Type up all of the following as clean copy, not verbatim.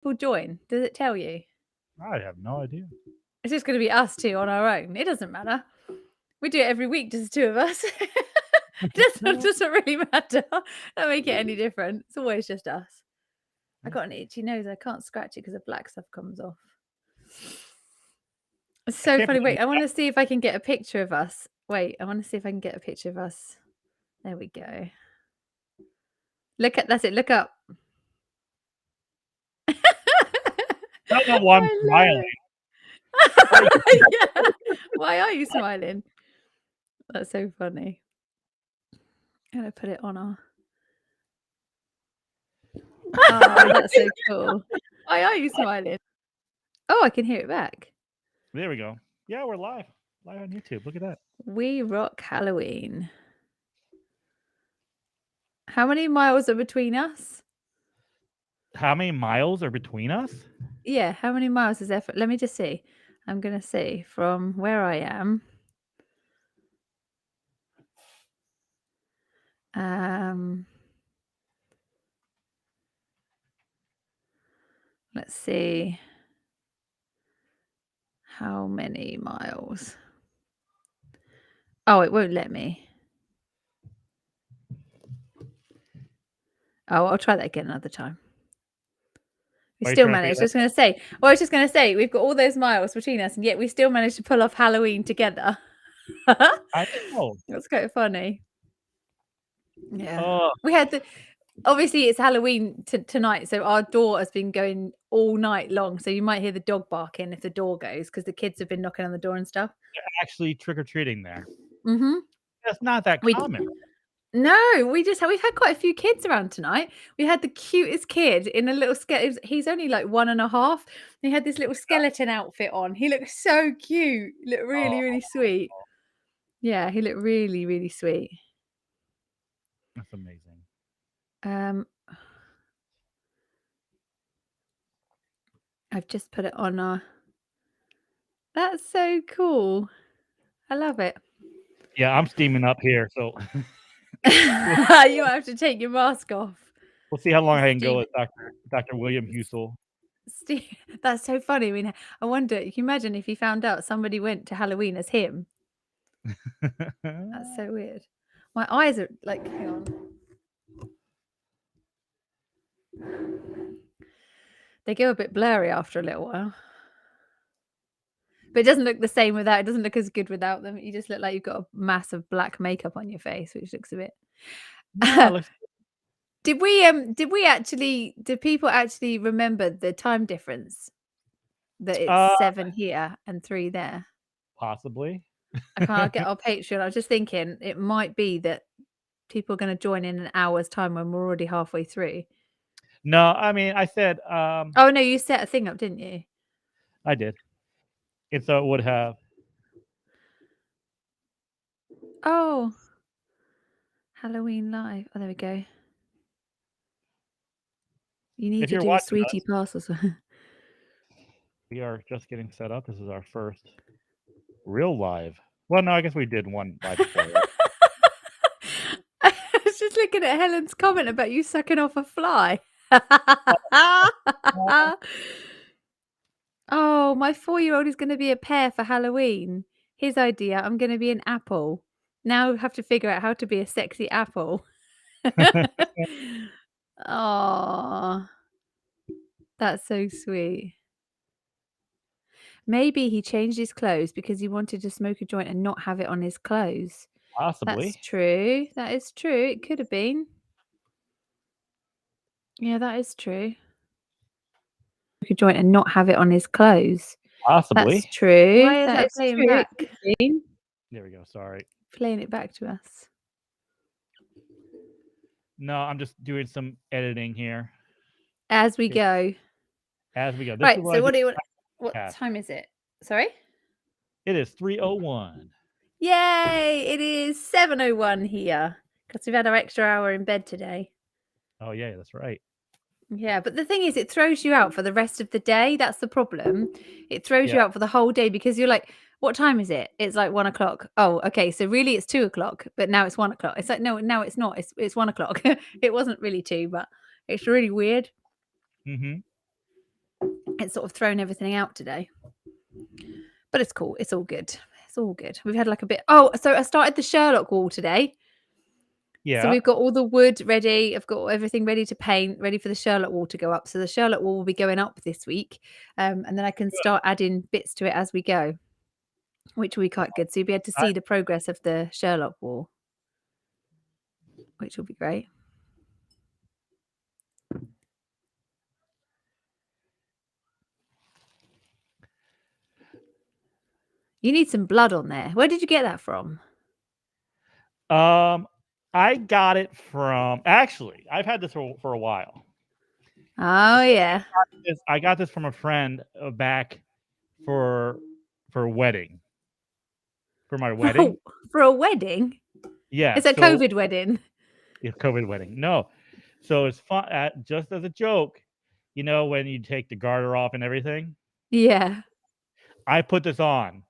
people join? Does it tell you? I have no idea. It's just going to be us two on our own. It doesn't matter. We do it every week, just the two of us. doesn't really matter. Don't make it any different. It's always just us. I got an itchy nose. I can't scratch it because the black stuff comes off. It's so funny. Wait, I want to see if I can get a picture of us. Wait, I want to see if I can get a picture of us. There we go. That's it. Look up. I don't know why I'm smiling. Yeah. Why are you smiling? That's so funny. I'm gonna put it on our. Oh, that's so cool. Why are you smiling? Oh, I can hear it back. There we go. Yeah, we're live on YouTube. Look at that. We rock Halloween. How many miles are between us? How many miles are between us? Yeah, how many miles is there? Let me just see. I'm gonna see from where I am. Let's see. How many miles? Oh, it won't let me. Oh, I'll try that again another time. We still managed. I was just going to say, we've got all those miles between us, and yet we still managed to pull off Halloween together. I know. That's quite funny. Yeah. We had obviously it's Halloween tonight, so our door has been going all night long. So you might hear the dog barking if the door goes because the kids have been knocking on the door and stuff. They're actually trick-or-treating there. Mm-hmm. That's not that common. No, we've had quite a few kids around tonight. We had the cutest kid in a little he's only like 1.5. He had this little skeleton outfit on. He looked so cute. He looked really, really sweet. Yeah, he looked really, really sweet. That's amazing. I've just put it on That's so cool. I love it. Yeah, I'm steaming up here, so you have to take your mask off. We'll see how long I can go with Dr. William Husel. That's so funny. I mean, I wonder, can you imagine if you found out somebody went to Halloween as him? That's so weird. My eyes are like, hang on. They go a bit blurry after a little while. But it doesn't look the same without. It doesn't look as good without them. You just look like you've got a massive black makeup on your face, which looks a bit. No, Did people actually remember the time difference? That it's 7 here and 3 there? Possibly. I can't get our Patreon. I was just thinking it might be that people are going to join in an hour's time when we're already halfway through. No, I mean, I said. Oh no, you set a thing up, didn't you? I did. It would have. Oh, Halloween live. Oh, there we go. You need to do a sweetie pass or something. We are just getting set up. This is our first real live. Well, no, I guess we did one live before. I was just looking at Helen's comment about you sucking off a fly. Oh, my 4-year-old is going to be a pear for Halloween. His idea, I'm going to be an apple. Now I have to figure out how to be a sexy apple. Oh, that's so sweet. Maybe he changed his clothes because he wanted to smoke a joint and not have it on his clothes. Possibly. That's true. That is true. It could have been. Yeah, that is true. Smoke a joint and not have it on his clothes. Possibly. That's true. Why is that playing back? There we go. Sorry. Playing it back to us. No, I'm just doing some editing here. As we go. As we go. Right. So what do you want? What time is it? Sorry? It is 3:01. Yay! It is 7:01 here because we've had our extra hour in bed today. Oh, yeah, that's right. Yeah, but the thing is, it throws you out for the rest of the day. That's the problem. It throws you out for the whole day because you're like, what time is it? It's like 1 o'clock. Oh, okay. So really it's 2 o'clock, but now it's 1 o'clock. It's like, no, it's not. It's 1 o'clock. It wasn't really 2, but it's really weird. Mm-hmm. it's sort of thrown everything out today. But it's cool. It's all good. It's all good. We've had like a bit. Oh, so I started the Sherlock wall today. Yeah. So we've got all the wood ready. I've got everything ready to paint, ready for the Sherlock wall to go up. So the Sherlock wall will be going up this week. And then I can start adding bits to it as we go, which will be quite good. So you'll be able to see the progress of the Sherlock wall, which will be great. You need some blood on there. Where did you get that from? I got it from, actually, I've had this for a while. Oh yeah. I got this from a friend back for a wedding. For my wedding. For a wedding? Yeah. It's a COVID wedding. Yeah, COVID wedding. No. So it's fun. Just as a joke, you know, when you take the garter off and everything. Yeah. I put this on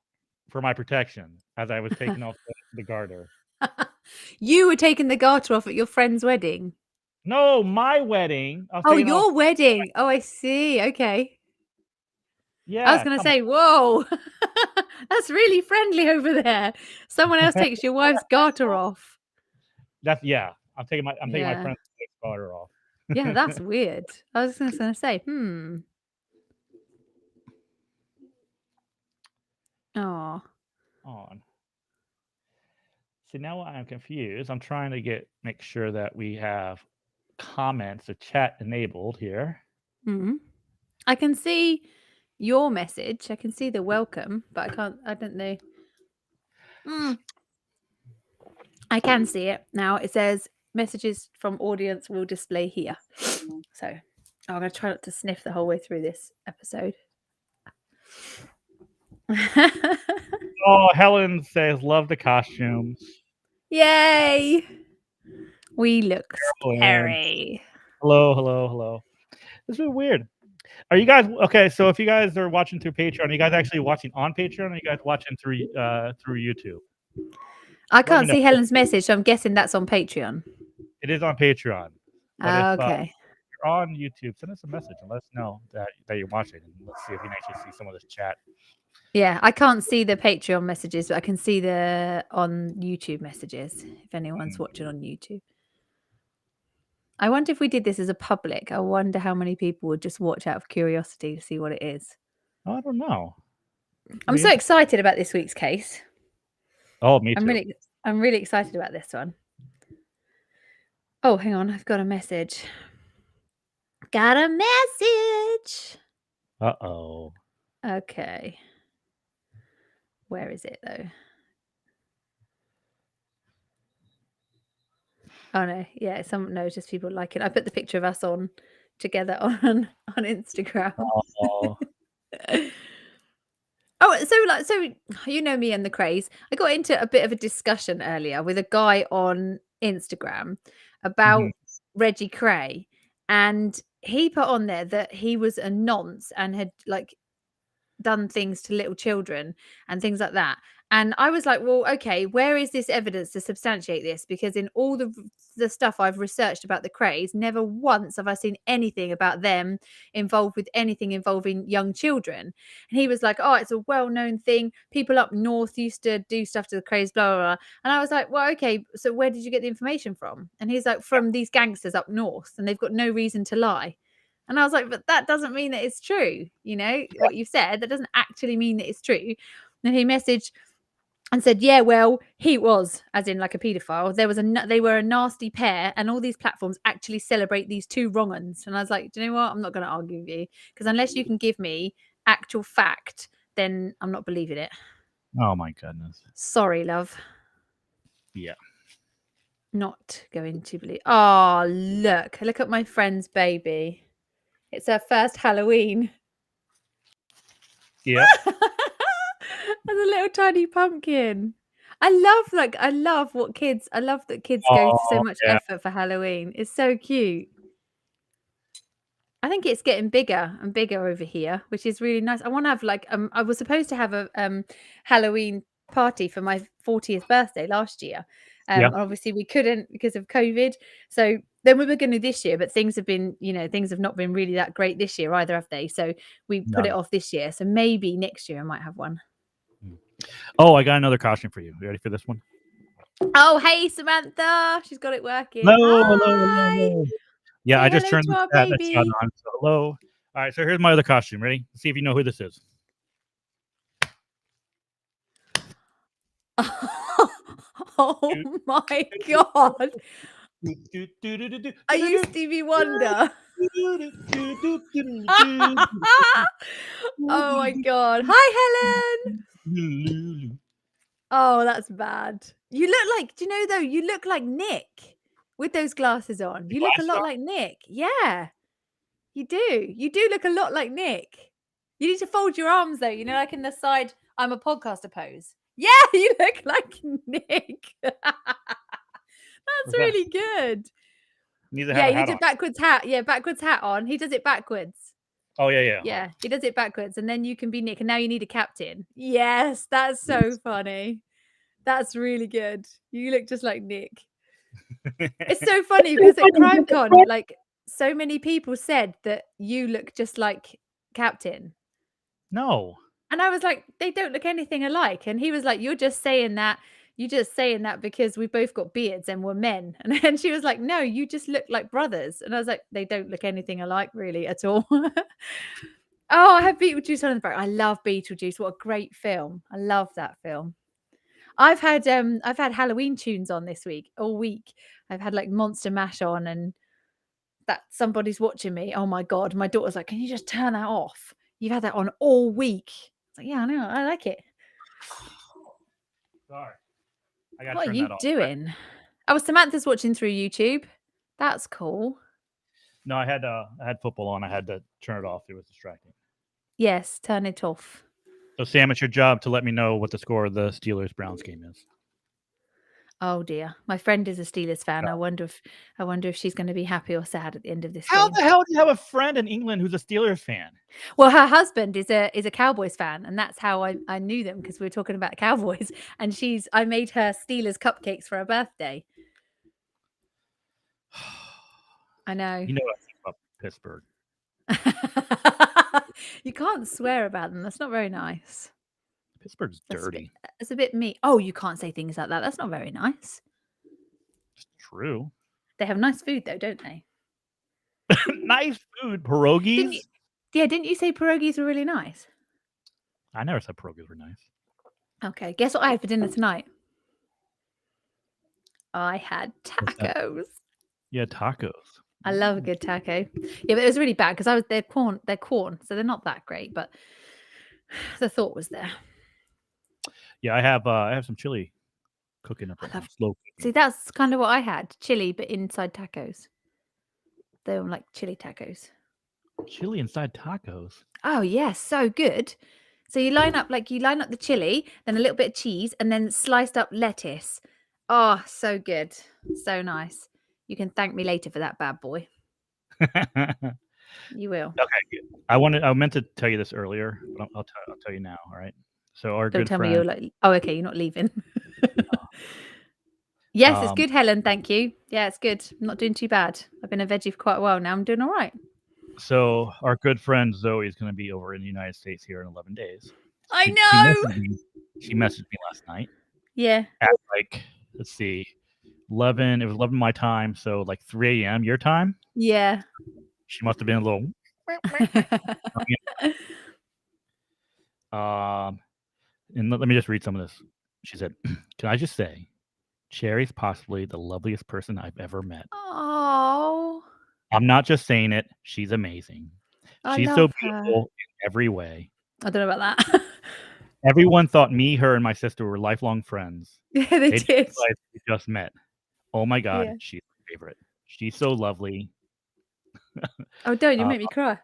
for my protection as I was taking off the garter. You were taking the garter off at your friend's wedding? No, my wedding. Oh, your wedding. Oh, I see. Okay. Yeah. I was going to say, whoa, that's really friendly over there. Someone else takes your wife's garter off. I'm taking my friend's garter off. Yeah, that's weird. I was just going to say, Oh. See, now I'm confused. I'm trying to make sure that we have comments or chat enabled here. I can see your message. I can see the welcome, but I don't know. I can see it now. It says messages from audience will display here. So I'm going to try not to sniff the whole way through this episode. Oh, Helen says, love the costumes. Yay! We look scary. Hello. This is weird. Are you guys okay? So if you guys are watching through Patreon, are you guys actually watching on Patreon, or are you guys watching through YouTube? I can't see Helen's message, so I'm guessing that's on Patreon. It is on Patreon. Okay. If you're on YouTube, send us a message and let us know that you're watching, and let's see if we can actually see some of this chat. Yeah, I can't see the Patreon messages, but I can see the on YouTube messages if anyone's watching on YouTube. I wonder if we did this as a public. I wonder how many people would just watch out of curiosity to see what it is. I don't know. I'm so excited about this week's case. Oh, me too. I'm really excited about this one. Oh, hang on. I've got a message. Got a message. Uh-oh. Okay. Where is it, though? Oh, no. Yeah, just people like it. I put the picture of us on together on Instagram. Oh. So you know me and the craze. I got into a bit of a discussion earlier with a guy on Instagram about Reggie Kray, and he put on there that he was a nonce and had done things to little children and things like that. And I was like, well, okay, where is this evidence to substantiate this? Because in all the stuff I've researched about the Krays, never once have I seen anything about them involved with anything involving young children. And he was like, oh, it's a well-known thing. People up north used to do stuff to the Krays, blah, blah, blah. And I was like, well, okay, so where did you get the information from? And he's like, from these gangsters up north, and they've got no reason to lie. And I was like, but that doesn't mean that it's true. You know, what you said, that doesn't actually mean that it's true. And he messaged and said, yeah, well, he was, as in like a paedophile. They were a nasty pair, and all these platforms actually celebrate these two wrong uns. And I was like, do you know what? I'm not going to argue with you, because unless you can give me actual fact, then I'm not believing it. Oh my goodness. Sorry, love. Yeah. Not going to believe. Oh, look at my friend's baby. It's her first Halloween. Yeah. As a little tiny pumpkin. I love that kids go to so much effort for Halloween. It's so cute. I think it's getting bigger and bigger over here, which is really nice. I want to have I was supposed to have a Halloween party for my 40th birthday last year. Obviously we couldn't because of COVID. So Then we were going to this year, but things have been, things have not been really that great this year either, have they? So we put it off this year. So maybe next year I might have one. Oh, I got another costume for you. You ready for this one? Oh, hey, Samantha. She's got it working. Hello. Yeah, Say I just hello turned to our that baby. shot on. So hello. All right, so here's my other costume. Ready? Let's see if you know who this is. Oh my God. Are you Stevie Wonder? Oh my God. Hi, Helen. Oh, that's bad. You look like, do you know though, you look like Nick with those glasses on. You look a lot like Nick. Yeah, you do. You do look a lot like Nick. You need to fold your arms though, like in the side, I'm a podcaster pose. Yeah, you look like Nick. That's really good. Yeah, you need a backwards hat. Yeah, backwards hat on. He does it backwards. Oh, yeah. Yeah, he does it backwards. And then you can be Nick. And now you need a captain. Yes, that's so funny. That's really good. You look just like Nick. It's so funny because at CrimeCon, like so many people said that you look just like Captain. No. And I was like, they don't look anything alike. And he was like, you're just saying that. You're just saying that because we both got beards and we're men. And then she was like, no, you just look like brothers. And I was like, they don't look anything alike really at all. Oh, I have Beetlejuice on the back. I love Beetlejuice. What a great film. I love that film. I've had Halloween tunes on this week, all week. I've had like Monster Mash on and that Somebody's Watching Me. Oh my God. My daughter's like, can you just turn that off? You've had that on all week. It's like, yeah, I know. I like it. Sorry. What are you doing? Oh, Samantha's watching through YouTube. That's cool. No, I had football on. I had to turn it off. It was distracting. Yes, turn it off. So Sam, it's your job to let me know what the score of the Steelers-Browns game is. Oh dear, my friend is a Steelers fan. No. I wonder if she's going to be happy or sad at the end of this. How the hell do you have a friend in England who's a Steelers fan? Well, her husband is a Cowboys fan, and that's how I knew them because we were talking about Cowboys. And I made her Steelers cupcakes for her birthday. I know. You know what I think about Pittsburgh. You can't swear about them. That's not very nice. Pittsburgh's dirty. It's a bit mean. Oh, you can't say things like that. That's not very nice. It's true. They have nice food though, don't they? Nice food. Pierogies? Didn't you say pierogies were really nice? I never said pierogies were nice. Okay, guess what I had for dinner tonight? I had tacos. Yeah, tacos. I love a good taco. Yeah, but it was really bad because they're corn, so they're not that great, but the thought was there. Yeah, I have some chili cooking up right now. Slow cooking. See, that's kind of what I had. Chili, but inside tacos. They were like chili tacos. Chili inside tacos? Oh, yes, so good. So you line up the chili, then a little bit of cheese, and then sliced up lettuce. Oh, so good. So nice. You can thank me later for that bad boy. You will. Okay, good. I meant to tell you this earlier, but I'll tell you now, all right? So our Don't good tell friend, me you're like, oh, okay, you're not leaving. Yes, it's good, Helen. Thank you. Yeah, it's good. I'm not doing too bad. I've been a veggie for quite a while now. I'm doing all right. So our good friend Zoe is going to be over in the United States here in 11 days. I know. She messaged me last night. Yeah. At like, let's see, 11. It was 11 my time, so like 3 a.m. your time. Yeah. She must have been a little. And let me just read some of this. She said, "Can I just say, Cherry's possibly the loveliest person I've ever met. Oh. I'm not just saying it. She's amazing. She's so beautiful in every way. I don't know about that. Everyone thought me, her, and my sister were lifelong friends. Yeah, they did. We just met. Oh my God, yeah. She's my favorite. She's so lovely. Oh, don't you make me cry.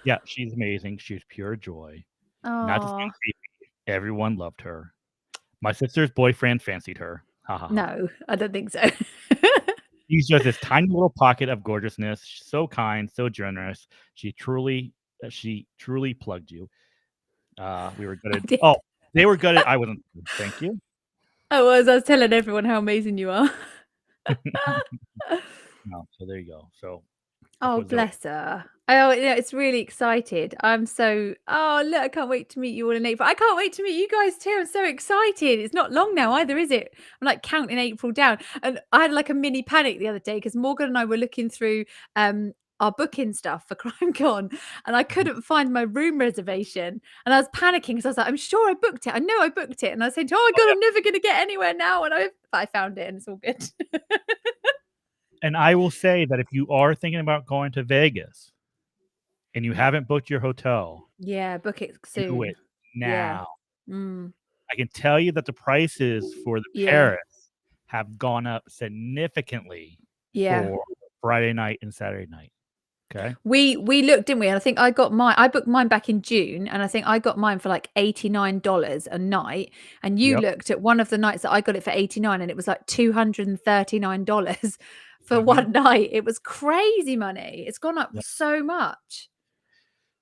Yeah, she's amazing. She's pure joy. Aww. Not just being creepy. Everyone loved her. My sister's boyfriend fancied her. No, I don't think so. She's just this tiny little pocket of gorgeousness. She's so kind, so generous. She truly plugged you. We were good at. They were good at. I wasn't. Thank you. I was telling everyone how amazing you are. No, so there you go. So Oh, bless her. Oh, yeah, it's really excited. I'm so, oh, look, I can't wait to meet you all in April. I can't wait to meet you guys too. I'm so excited. It's not long now either, is it? I'm like counting April down. And I had like a mini panic the other day because Morgan and I were looking through our booking stuff for CrimeCon and I couldn't find my room reservation. And I was panicking because I was like, I'm sure I booked it. I know I booked it. And I was saying, oh my God, I'm never going to get anywhere now. And I found it and it's all good. And I will say that if you are thinking about going to Vegas and you haven't booked your hotel, Yeah, book it soon. do it now. Yeah. Mm. I can tell you that the prices for the Paris have gone up significantly for Friday night and Saturday night. Okay. We looked, didn't we? And I think I booked mine back in June, and I think I got mine for like $89 a night. And you looked at one of the nights that I got it for 89, and it was like $239 for one night. It was crazy money. It's gone up so much.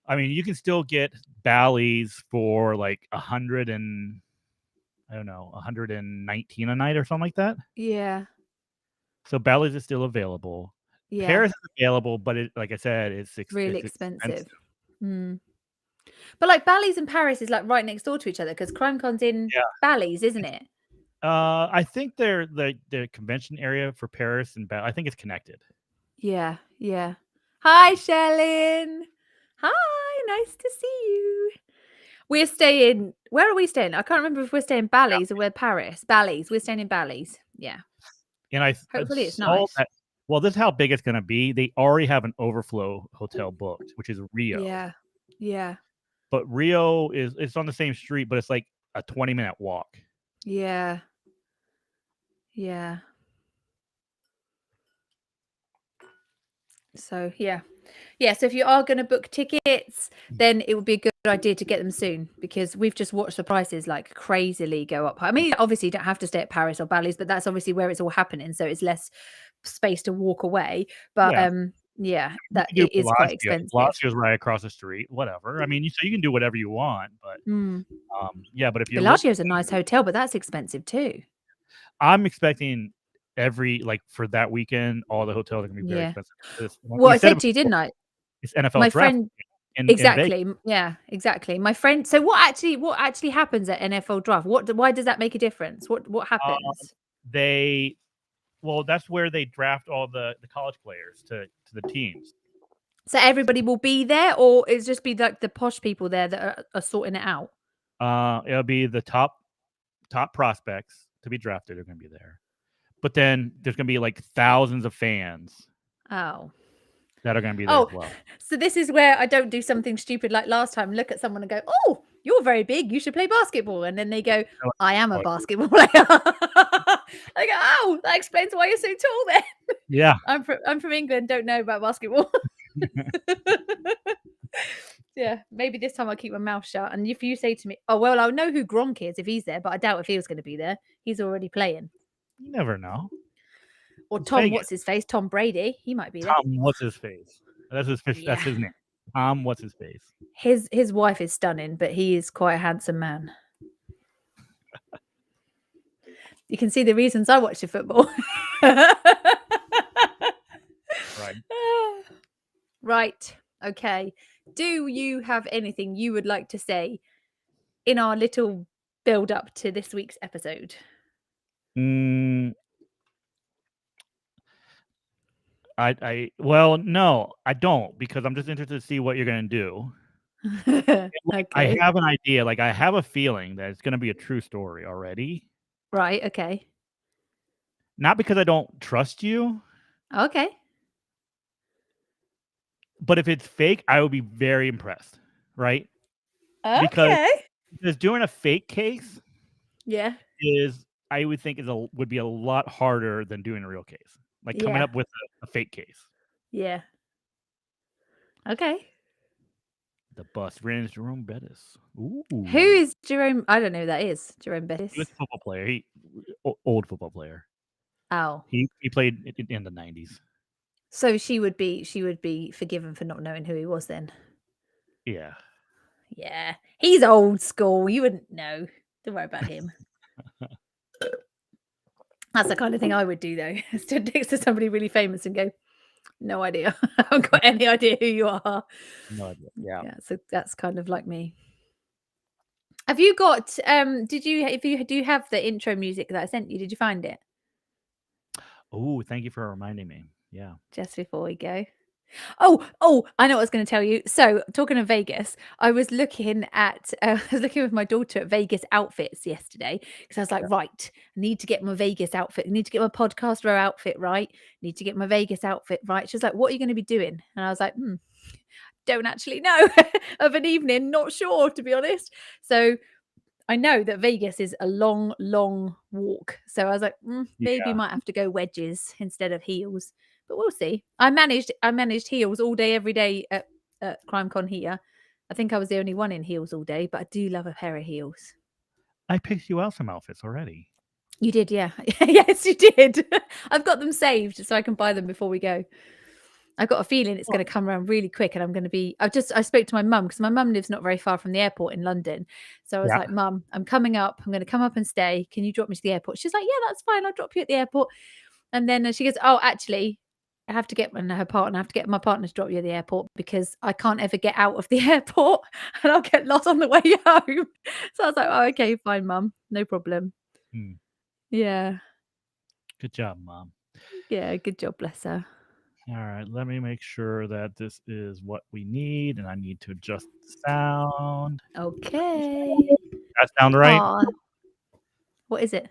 I mean, you can still get Bally's for like 119 a night or something like that. Yeah. So Bally's is still available. Yeah. Paris is available, but like I said, it's really expensive. Mm. But like Bally's and Paris is like right next door to each other because CrimeCon's in Bally's, isn't it? I think they're the convention area for Paris and I think it's connected. Yeah. Hi, Shelyn. Hi, nice to see you. We're staying. Where are we staying? I can't remember if we're staying Bally's or we're Paris. Bally's. We're staying in Bally's. Yeah. And hopefully it's nice. Well, this is how big it's going to be. They already have an overflow hotel booked, which is Rio. Yeah. But Rio it's on the same street, but it's like a 20-minute walk. Yeah. So so if you are going to book tickets, then it would be a good idea to get them soon because we've just watched the prices like crazily go up. I mean, obviously you don't have to stay at Paris or Bally's, but that's obviously where it's all happening, so it's less space to walk away. But that it is quite expensive. Bellagio's right across the street. Whatever. I mean, so you can do whatever you want, but but if you Bellagio's a nice hotel, but that's expensive too. I'm expecting for that weekend, all the hotels are gonna be very expensive. Well, I said to you, didn't I? It's NFL my draft. Friend, exactly. Exactly. My friend. So what actually happens at NFL draft? Why does that make a difference? What happens? That's where they draft all the college players to the teams. So everybody will be there, or it's just be like the posh people there that are sorting it out? It'll be the top prospects to be drafted are going to be there. But then there's going to be like thousands of fans. Oh. That are going to be there as well. So this is where I don't do something stupid like last time. Look at someone and go, "Oh, you're very big. You should play basketball." And then they go, "I am a basketball player." I go, "Oh, that explains why you're so tall then." Yeah. I'm from England. Don't know about basketball. Yeah, maybe this time I'll keep my mouth shut. And if you say to me, "Oh, well, I'll know who Gronk is if he's there," but I doubt if he was going to be there. He's already playing. You never know. Or Tom, what's his face? Tom Brady. He might be there. Tom, what's his face? That's his fish. Yeah. That's his name. Tom, what's his face? His wife is stunning, but he is quite a handsome man. You can see the reasons I watch the football. Right. Okay. Do you have anything you would like to say in our little build up to this week's episode? No, I don't, because I'm just interested to see what you're going to do. Okay. I have an idea. Like, I have a feeling that it's going to be a true story already. Right. Okay. Not because I don't trust you. Okay. But if it's fake, I would be very impressed. Right. Okay. Because doing a fake case. Yeah. I would think would be a lot harder than doing a real case. Like coming up with a fake case. Yeah. Okay. The bus ran into Jerome Bettis. Ooh. Who is Jerome? I don't know who that is. Jerome Bettis. He was a football player. Old football player. Oh. He played in the 90s. So she would be forgiven for not knowing who he was then. Yeah. Yeah. He's old school. You wouldn't know. Don't worry about him. That's the kind of thing I would do, though. Stand next to somebody really famous and go, no idea. I haven't got any idea who you are. No idea. Yeah. Yeah, so that's kind of like me. Have you got if you do have the intro music that I sent you, did you find it? Oh, thank you for reminding me. Yeah. Just before we go. Oh, I know what I was going to tell you. So, talking of Vegas, I was looking at, I was looking with my daughter at Vegas outfits yesterday because I was like, right, I need to get my Vegas outfit. I need to get my podcaster outfit right. I need to get my Vegas outfit right. She's like, what are you going to be doing? And I was like, don't actually know of an evening. Not sure, to be honest. So, I know that Vegas is a long, long walk. So I was like, maybe Yeah. might have to go wedges instead of heels, but we'll see. I managed heels all day, every day at CrimeCon here. I think I was the only one in heels all day, but I do love a pair of heels. I picked you out some outfits already. You did, yeah. Yes, you did. I've got them saved so I can buy them before we go. I've got a feeling it's going to come around really quick, and I'm going to be. I spoke to my mum because my mum lives not very far from the airport in London. So I was like, Mum, I'm coming up. I'm going to come up and stay. Can you drop me to the airport? She's like, yeah, that's fine. I'll drop you at the airport. And then she goes, oh, actually, I have to get my partner to drop you at the airport because I can't ever get out of the airport and I'll get lost on the way home. So I was like, oh, okay, fine, Mum, no problem. Yeah. Good job, Mom. Yeah, good job, bless her. All right, let me make sure that this is what we need, and I need to adjust the sound. Okay. That sound right? Aww. What is it?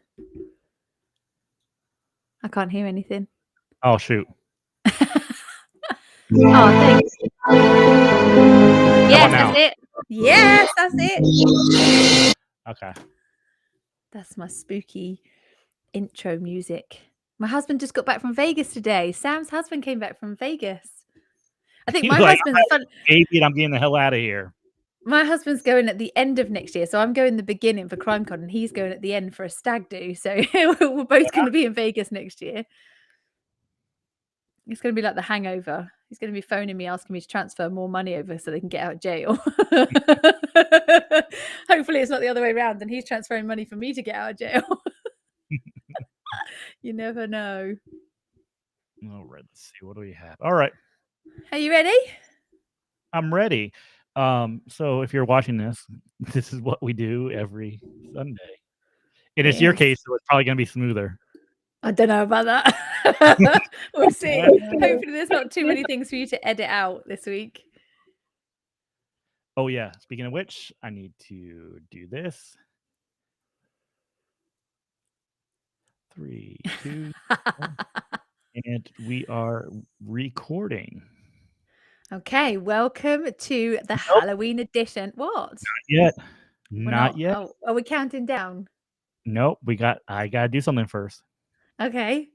I can't hear anything. Oh, shoot. Oh, thanks. Yes, that's it. Yes, that's it. Okay. That's my spooky intro music. My husband just got back from Vegas today. Sam's husband came back from Vegas. I think my husband's fun. Baby, I'm getting the hell out of here. My husband's going at the end of next year, so I'm going the beginning for CrimeCon, and he's going at the end for a stag do. So we're both going to be in Vegas next year. It's going to be like The Hangover. He's going to be phoning me, asking me to transfer more money over so they can get out of jail. Hopefully it's not the other way around, and he's transferring money for me to get out of jail. You never know. All right, let's see. What do we have? All right. Are you ready? I'm ready. So if you're watching this, this is what we do every Sunday. And it's your case, so it's probably going to be smoother. I don't know about that. We'll see. Hopefully there's not too many things for you to edit out this week. Oh, yeah. Speaking of which, I need to do this. 3, 2, 1. And we are recording. Okay, welcome to the Halloween edition. What? Not yet. Not yet. Oh, are we counting down? Nope. I gotta do something first. Okay.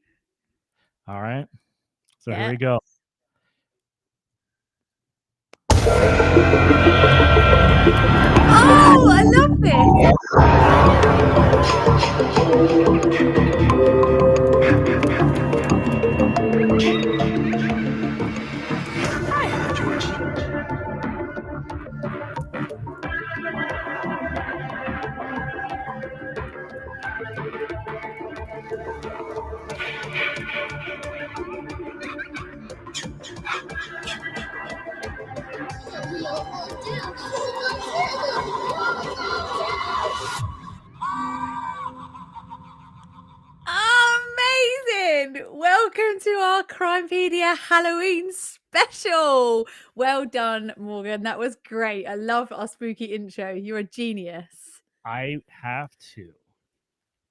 All right. So here we go. Oh, I love this. Amazing! Welcome to our Crimepedia Halloween special. Well done, Morgan. That was great. I love our spooky intro. You're a genius. I have to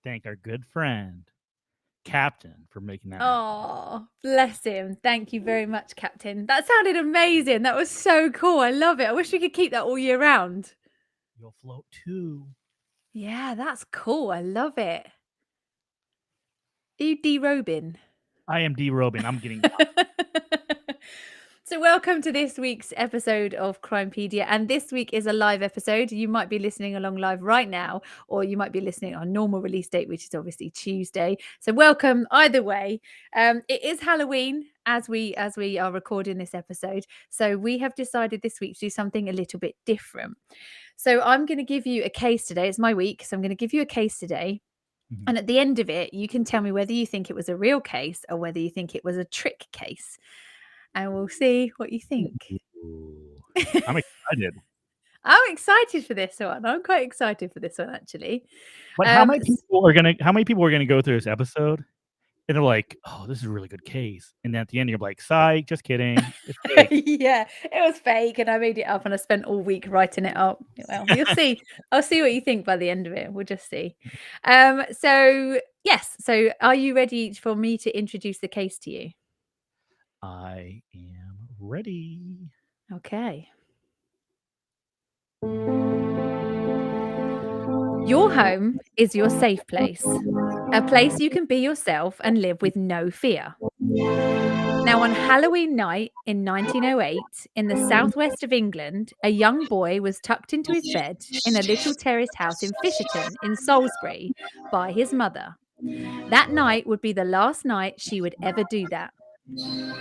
thank our good friend, Captain, for making that happen. Oh, bless him. Thank you very much, Captain. That sounded amazing. That was so cool. I love it. I wish we could keep that all year round. You'll float too. Yeah, that's cool. I love it. Are you derobing? I am derobing. I'm getting So welcome to this week's episode of Crimepedia, and this week is a live episode. You might be listening along live right now, or you might be listening on normal release date, which is obviously Tuesday. So welcome either way. It is Halloween as we are recording this episode, so we have decided this week to do something a little bit different. So I'm going to give you a case today. It's my week, so I'm going to give you a case today. Mhm. And at the end of it, you can tell me whether you think it was a real case or whether you think it was a trick case. And we'll see what you think. Ooh. I'm excited. I'm excited for this one. I'm quite excited for this one, actually. But how many people are gonna go through this episode and they're like, "Oh, this is a really good case," and then at the end you're like, "Psych, just kidding. It's fake." Yeah, it was fake and I made it up and I spent all week writing it up. Well, you'll see. I'll see what you think by the end of it. We'll just see. Yes. So are you ready for me to introduce the case to you? I am ready. Okay. Your home is your safe place, a place you can be yourself and live with no fear. Now, on Halloween night in 1908, in the southwest of England, a young boy was tucked into his bed in a little terraced house in Fisherton in Salisbury by his mother. That night would be the last night she would ever do that.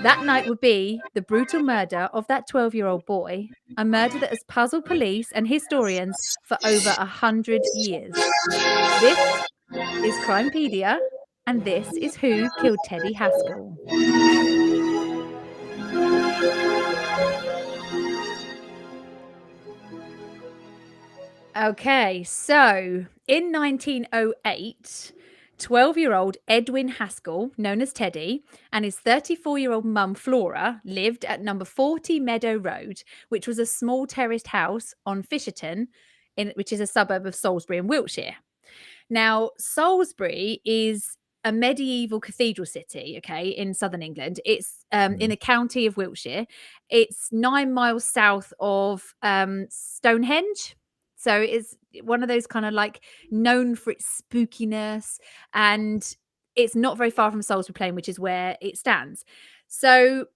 That night would be the brutal murder of that 12-year-old boy, a murder that has puzzled police and historians for over 100 years. This is Crimepedia, and this is Who Killed Teddy Haskell. Okay, so in 1908, 12-year-old Edwin Haskell, known as Teddy, and his 34-year-old mum Flora lived at number 40 Meadow Road, which was a small terraced house on Fisherton, which is a suburb of Salisbury in Wiltshire. Now, Salisbury is a medieval cathedral city, okay, in southern England. It's in a county of Wiltshire. It's 9 miles south of Stonehenge. So it's one of those kind of like known for its spookiness, and it's not very far from Salisbury Plain, which is where it stands. So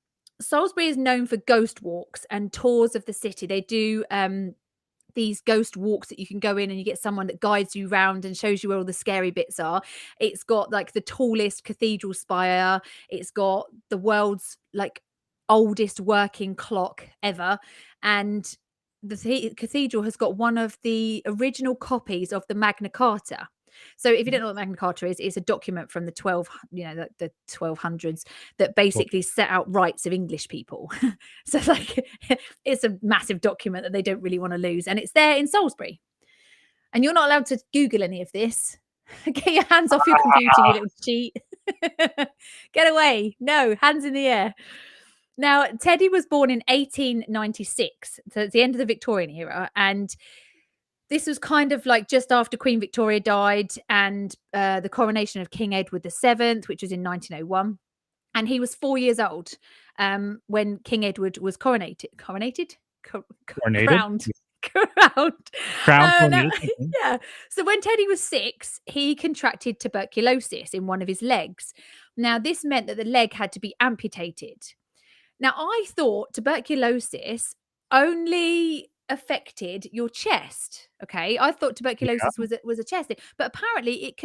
Salisbury is known for ghost walks and tours of the city. They do these ghost walks that you can go in and you get someone that guides you around and shows you where all the scary bits are. It's got like the tallest cathedral spire. It's got the world's like oldest working clock ever. And the cathedral has got one of the original copies of the Magna Carta. So if you don't know what Magna Carta is, it's a document from the 1200s that basically set out rights of English people. So like it's a massive document that they don't really want to lose, and it's there in Salisbury. And you're not allowed to Google any of this. Get your hands off your computer, you little cheat. Get away. No, hands in the air. Now, Teddy was born in 1896, so it's the end of the Victorian era, and this was kind of like just after Queen Victoria died and the coronation of King Edward VII, which was in 1901. And he was 4 years old when King Edward was crowned. Crowned. Yeah. So when Teddy was 6, he contracted tuberculosis in one of his legs. Now, this meant that the leg had to be amputated. Now, I thought tuberculosis only affected your chest. Okay, I thought tuberculosis was a chest thing, but apparently it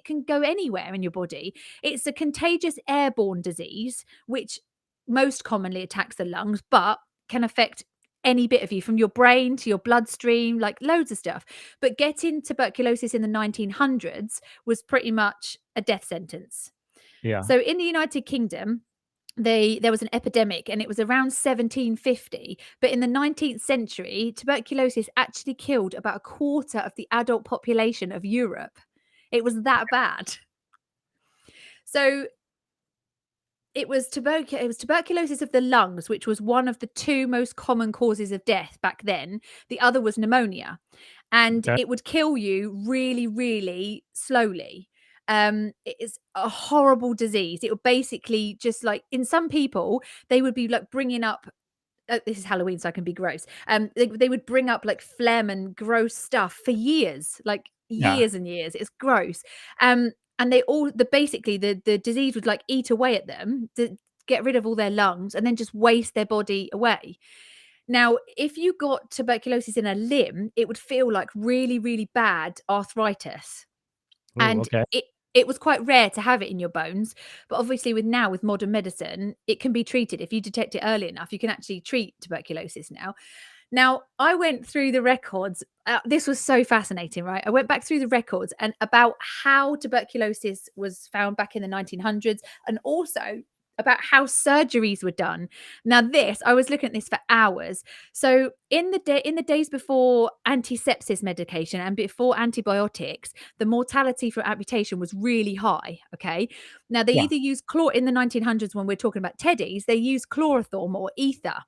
can go anywhere in your body. It's a contagious airborne disease which most commonly attacks the lungs, but can affect any bit of you, from your brain to your bloodstream, like loads of stuff. But getting tuberculosis in the 1900s was pretty much a death sentence. Yeah. So in the United Kingdom, there was an epidemic, and it was around 1750. But in the 19th century, tuberculosis actually killed about a quarter of the adult population of Europe. It was that bad. So it was tuberculosis of the lungs, which was one of the 2 most common causes of death back then. The other was pneumonia, and it would kill you really, really slowly. It is a horrible disease. It would basically just like, in some people, they would be like bringing up, this is Halloween, so I can be gross. They would bring up like phlegm and gross stuff for years, like years and years. It's gross. And they all, basically the disease would like eat away at them to get rid of all their lungs and then just waste their body away. Now, if you got tuberculosis in a limb, it would feel like really, really bad arthritis. Ooh, and it was quite rare to have it in your bones, but obviously with modern medicine, it can be treated. If you detect it early enough, you can actually treat tuberculosis now. Now, I went through the records. This was so fascinating, right? I went back through the records and about how tuberculosis was found back in the 1900s, and also about how surgeries were done. Now, this I was looking at this for hours. So, in the days before antisepsis medication and before antibiotics, the mortality for amputation was really high. Okay, now they Yeah. either used in the 1900s when we're talking about teddies, they used chloroform or ether,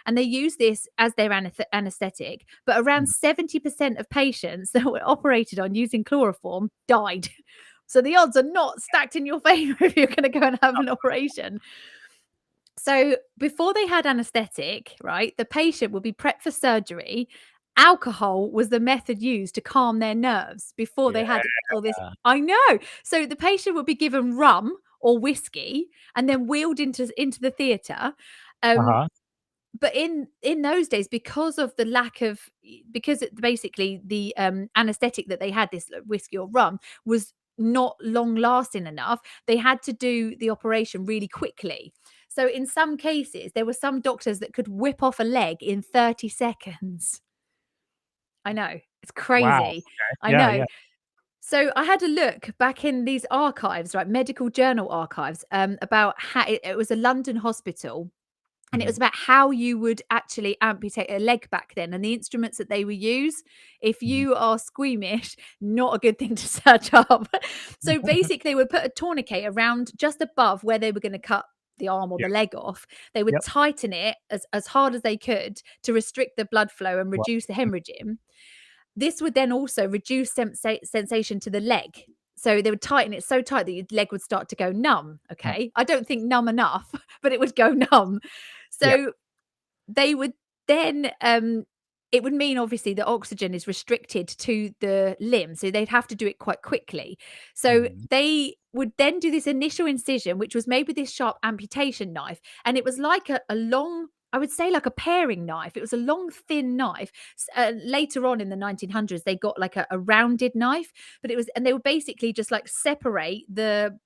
and they use this as their anesthetic. But around 70% of patients that were operated on using chloroform died. So the odds are not stacked in your favor if you're going to go and have an operation. So before they had anesthetic, right, the patient would be prepped for surgery. Alcohol was the method used to calm their nerves before they had all this. I know. So the patient would be given rum or whiskey and then wheeled into the theatre. Uh-huh. But in those days, because of the lack of, because basically the anesthetic that they had, this whiskey or rum, was not long lasting enough, they had to do the operation really quickly. So in some cases, there were some doctors that could whip off a leg in 30 seconds. I know, it's Wow. crazy. Okay. I Yeah, know. yeah. So I had a look back in these archives, right, medical journal archives, about how it was a London hospital, and it was Mhm. about how you would actually amputate a leg back then, and the instruments that they would use. If Mhm. you are squeamish, not a good thing to search up. So basically, they would put a tourniquet around just above where they were going to cut the arm or Yeah. the leg off. They would Yep. tighten it as hard as they could to restrict the blood flow and Wow. reduce the hemorrhaging. This would then also reduce sensation to the leg. So they would tighten it so tight that your leg would start to go numb. Mm. Okay. I don't think numb enough, but it would go numb. Yeah. So they would then it would mean obviously the oxygen is restricted to the limb, so they'd have to do it quite quickly. So Mhm. they would then do this initial incision, which was made with this sharp amputation knife, and it was like a long, I would say like a paring knife. It was a long, thin knife. Later on in the 1900s, they got like a rounded knife, but it was, and they would basically just like separate the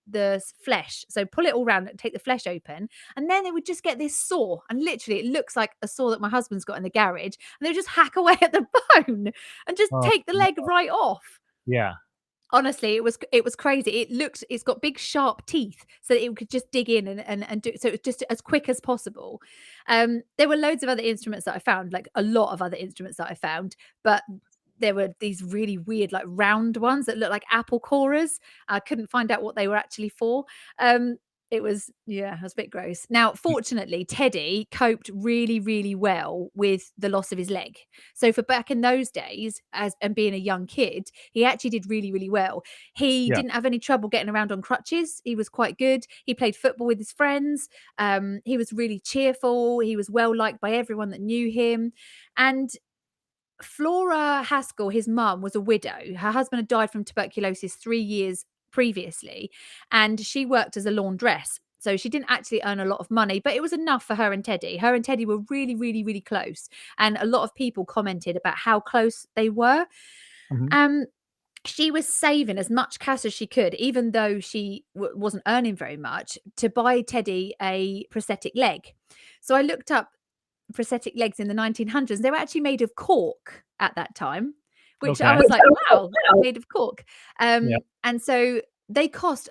flesh. So pull it all around and take the flesh open, and then they would just get this saw, and literally it looks like a saw that my husband's got in the garage, and they would just hack away at the bone and just Oh, take the leg no. right off. Yeah. Honestly, it's crazy. It's got big sharp teeth so that it could just dig in and do, so it's just as quick as possible. There were loads of other instruments that I found, like a lot of other instruments that I found, but there were these really weird, like round ones that look like apple corers. I couldn't find out what they were actually for. It was, yeah, it was a bit gross. Now, fortunately, Teddy coped really, really well with the loss of his leg. So for back in those days, as and being a young kid, he actually did really, really well. He Yeah. didn't have any trouble getting around on crutches. He was quite good. He played football with his friends. He was really cheerful. He was well liked by everyone that knew him. And Flora Haskell, his mum, was a widow. Her husband had died from tuberculosis 3 years previously, and she worked as a laundress. So she didn't actually earn a lot of money, but it was enough for her and Teddy. Her and Teddy were really, really, really close. And a lot of people commented about how close they were. Mhm. Um, she was saving as much cash as she could, even though she wasn't earning very much, to buy Teddy a prosthetic leg. So I looked up prosthetic legs in the 1900s. They were actually made of cork at that time, which I Okay. was like, wow, made of cork. Yeah. And so they cost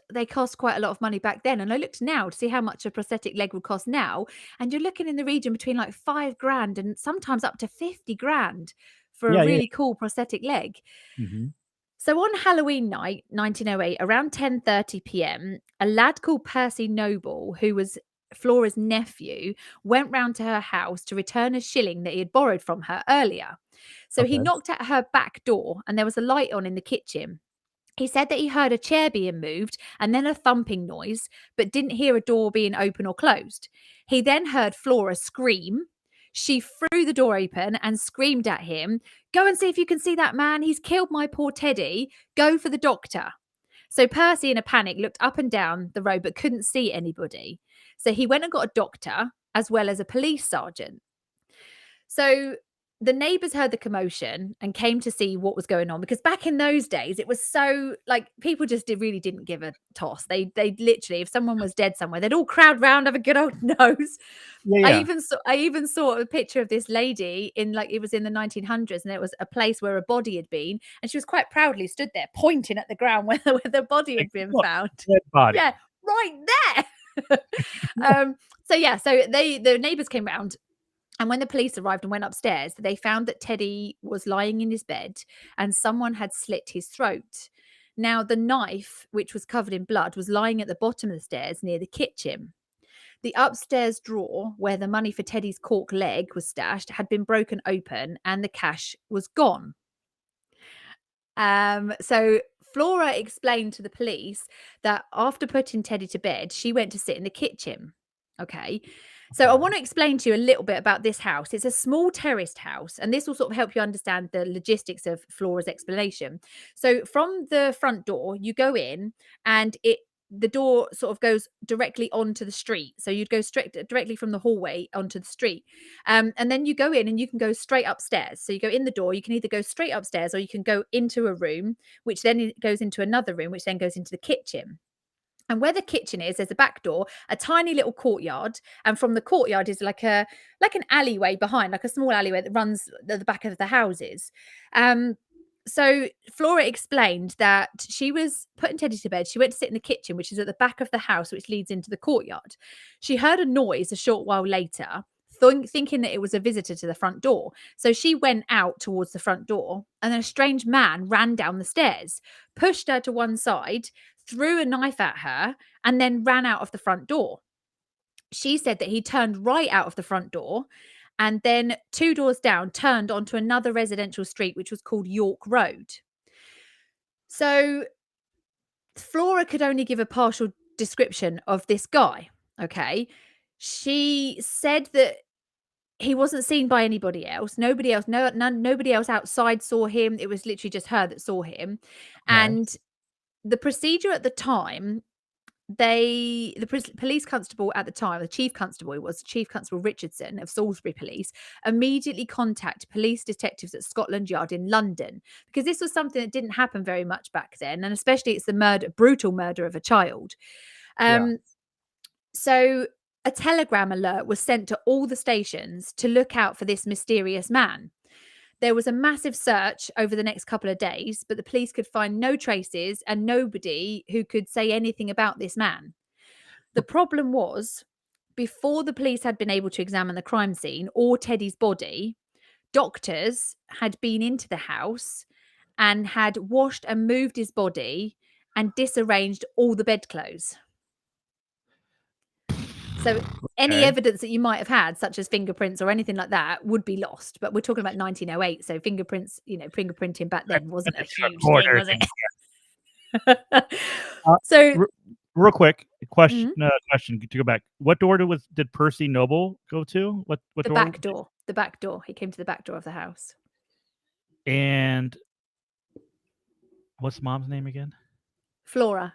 quite a lot of money back then. And I looked now to see how much a prosthetic leg would cost now, and you're looking in the region between like 5 grand and sometimes up to 50 grand for a Yeah, yeah. really cool prosthetic leg. Mhm. So on Halloween night, 1908, around 10:30 p.m., a lad called Percy Noble, who was Flora's nephew, went round to her house to return a shilling that he had borrowed from her earlier. So he Okay. knocked at her back door, and there was a light on in the kitchen. He said that he heard a chair being moved and then a thumping noise, but didn't hear a door being open or closed. He then heard Flora scream. She threw the door open and screamed at him, "Go and see if you can see that man. He's killed my poor Teddy. Go for the doctor." So Percy, in a panic, looked up and down the road but couldn't see anybody. So he went and got a doctor as well as a police sergeant. So the neighbors heard the commotion and came to see what was going on, because back in those days it was so like people just really didn't give a toss. They literally, if someone was dead somewhere, they'd all crowd round, have a good old nose. Yeah. I even saw a picture of this lady in, like, it was in the 1900s, and it was a place where a body had been, and she was quite proudly stood there pointing at the ground where the body had been Look, found. dead body. Yeah, right there. So the neighbors came round. And when the police arrived and went upstairs, they found that Teddy was lying in his bed and someone had slit his throat. Now, the knife, which was covered in blood, was lying at the bottom of the stairs near the kitchen. The upstairs drawer where the money for Teddy's cork leg was stashed had been broken open and the cash was gone. So Flora explained to the police that after putting Teddy to bed, she went to sit in the kitchen. Okay. So I want to explain to you a little bit about this house. It's a small terraced house, and this will sort of help you understand the logistics of Flora's explanation. So from the front door, you go in, and the door sort of goes directly onto the street. So you'd go straight directly from the hallway onto the street. And then you go in and you can go straight upstairs. So you go in the door, you can either go straight upstairs or you can go into a room, which then goes into another room, which then goes into the kitchen. And where the kitchen is, there's a back door, a tiny little courtyard, and from the courtyard is like an alleyway behind, like a small alleyway that runs at the back of the houses. So Flora explained that she was putting Teddy to bed. She went to sit in the kitchen, which is at the back of the house, which leads into the courtyard. She heard a noise a short while later, thinking that it was a visitor to the front door. So she went out towards the front door, and then a strange man ran down the stairs, pushed her to one side, threw a knife at her, and then ran out of the front door. She said that he turned right out of the front door and then 2 doors down turned onto another residential street, which was called York Road. So Flora could only give a partial description of this guy. Okay. She said that he wasn't seen by anybody else. Nobody else, nobody else outside saw him. It was literally just her that saw him. Okay. And the procedure at the time, police constable at the time, the chief constable, was Chief Constable Richardson of Salisbury Police, immediately contacted police detectives at Scotland Yard in London, because this was something that didn't happen very much back then, and especially it's the brutal murder of a child. So a telegram alert was sent to all the stations to look out for this mysterious man. There was a massive search over the next couple of days, but the police could find no traces and nobody who could say anything about this man. The problem was, before the police had been able to examine the crime scene or Teddy's body, doctors had been into the house and had washed and moved his body and disarranged all the bedclothes. So any evidence that you might have had, such as fingerprints or anything like that, would be lost. But we're talking about 1908, so fingerprints, fingerprinting back then wasn't a huge thing, was it? So, real quick question to go back. What door did Percy Noble go to? What the door? back door. The back door. He came to the back door of the house. And what's mom's name again? Flora.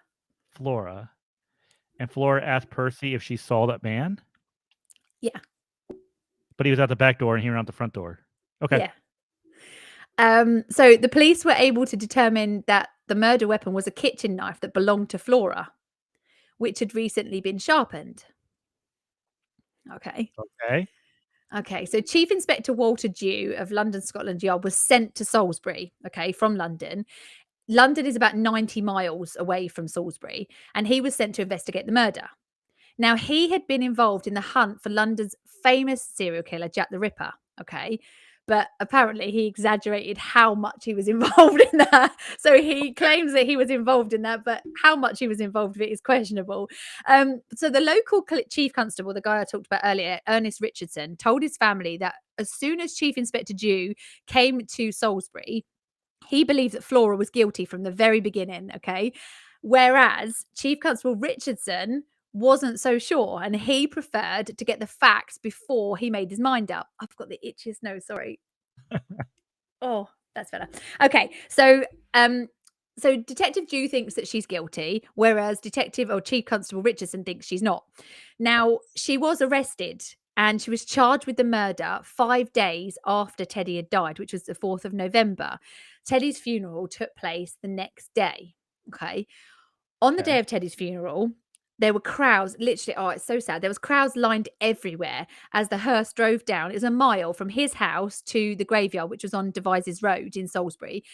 And Flora asked Percy if she saw that man? Yeah. But he was at the back door and he ran out the front door. Okay. Yeah. So the police were able to determine that the murder weapon was a kitchen knife that belonged to Flora, which had recently been sharpened. Okay. So Chief Inspector Walter Dew of London Scotland Yard was sent to Salisbury, from London. London is about 90 miles away from Salisbury, and he was sent to investigate the murder. Now, he had been involved in the hunt for London's famous serial killer, Jack the Ripper, but apparently he exaggerated how much he was involved in that. So he claims that he was involved in that, but how much he was involved with it is questionable. So the local chief constable, the guy I talked about earlier, Ernest Richardson, told his family that as soon as Chief Inspector Dew came to Salisbury, he believed that Flora was guilty from the very beginning, whereas Chief Constable Richardson wasn't so sure, and he preferred to get the facts before he made his mind up. I've got the itchiest nose, sorry. Oh, that's better. Okay, so Detective Dew thinks that she's guilty, whereas Chief Constable Richardson thinks she's not. Now, she was arrested and she was charged with the murder 5 days after Teddy had died, which was the 4th of November. Teddy's funeral took place the next day. Okay. On the day of Teddy's funeral, there were crowds, literally, oh, it's so sad. There was crowds lined everywhere as the hearse drove down. It was a mile from his house to the graveyard, which was on Devizes Road in Salisbury.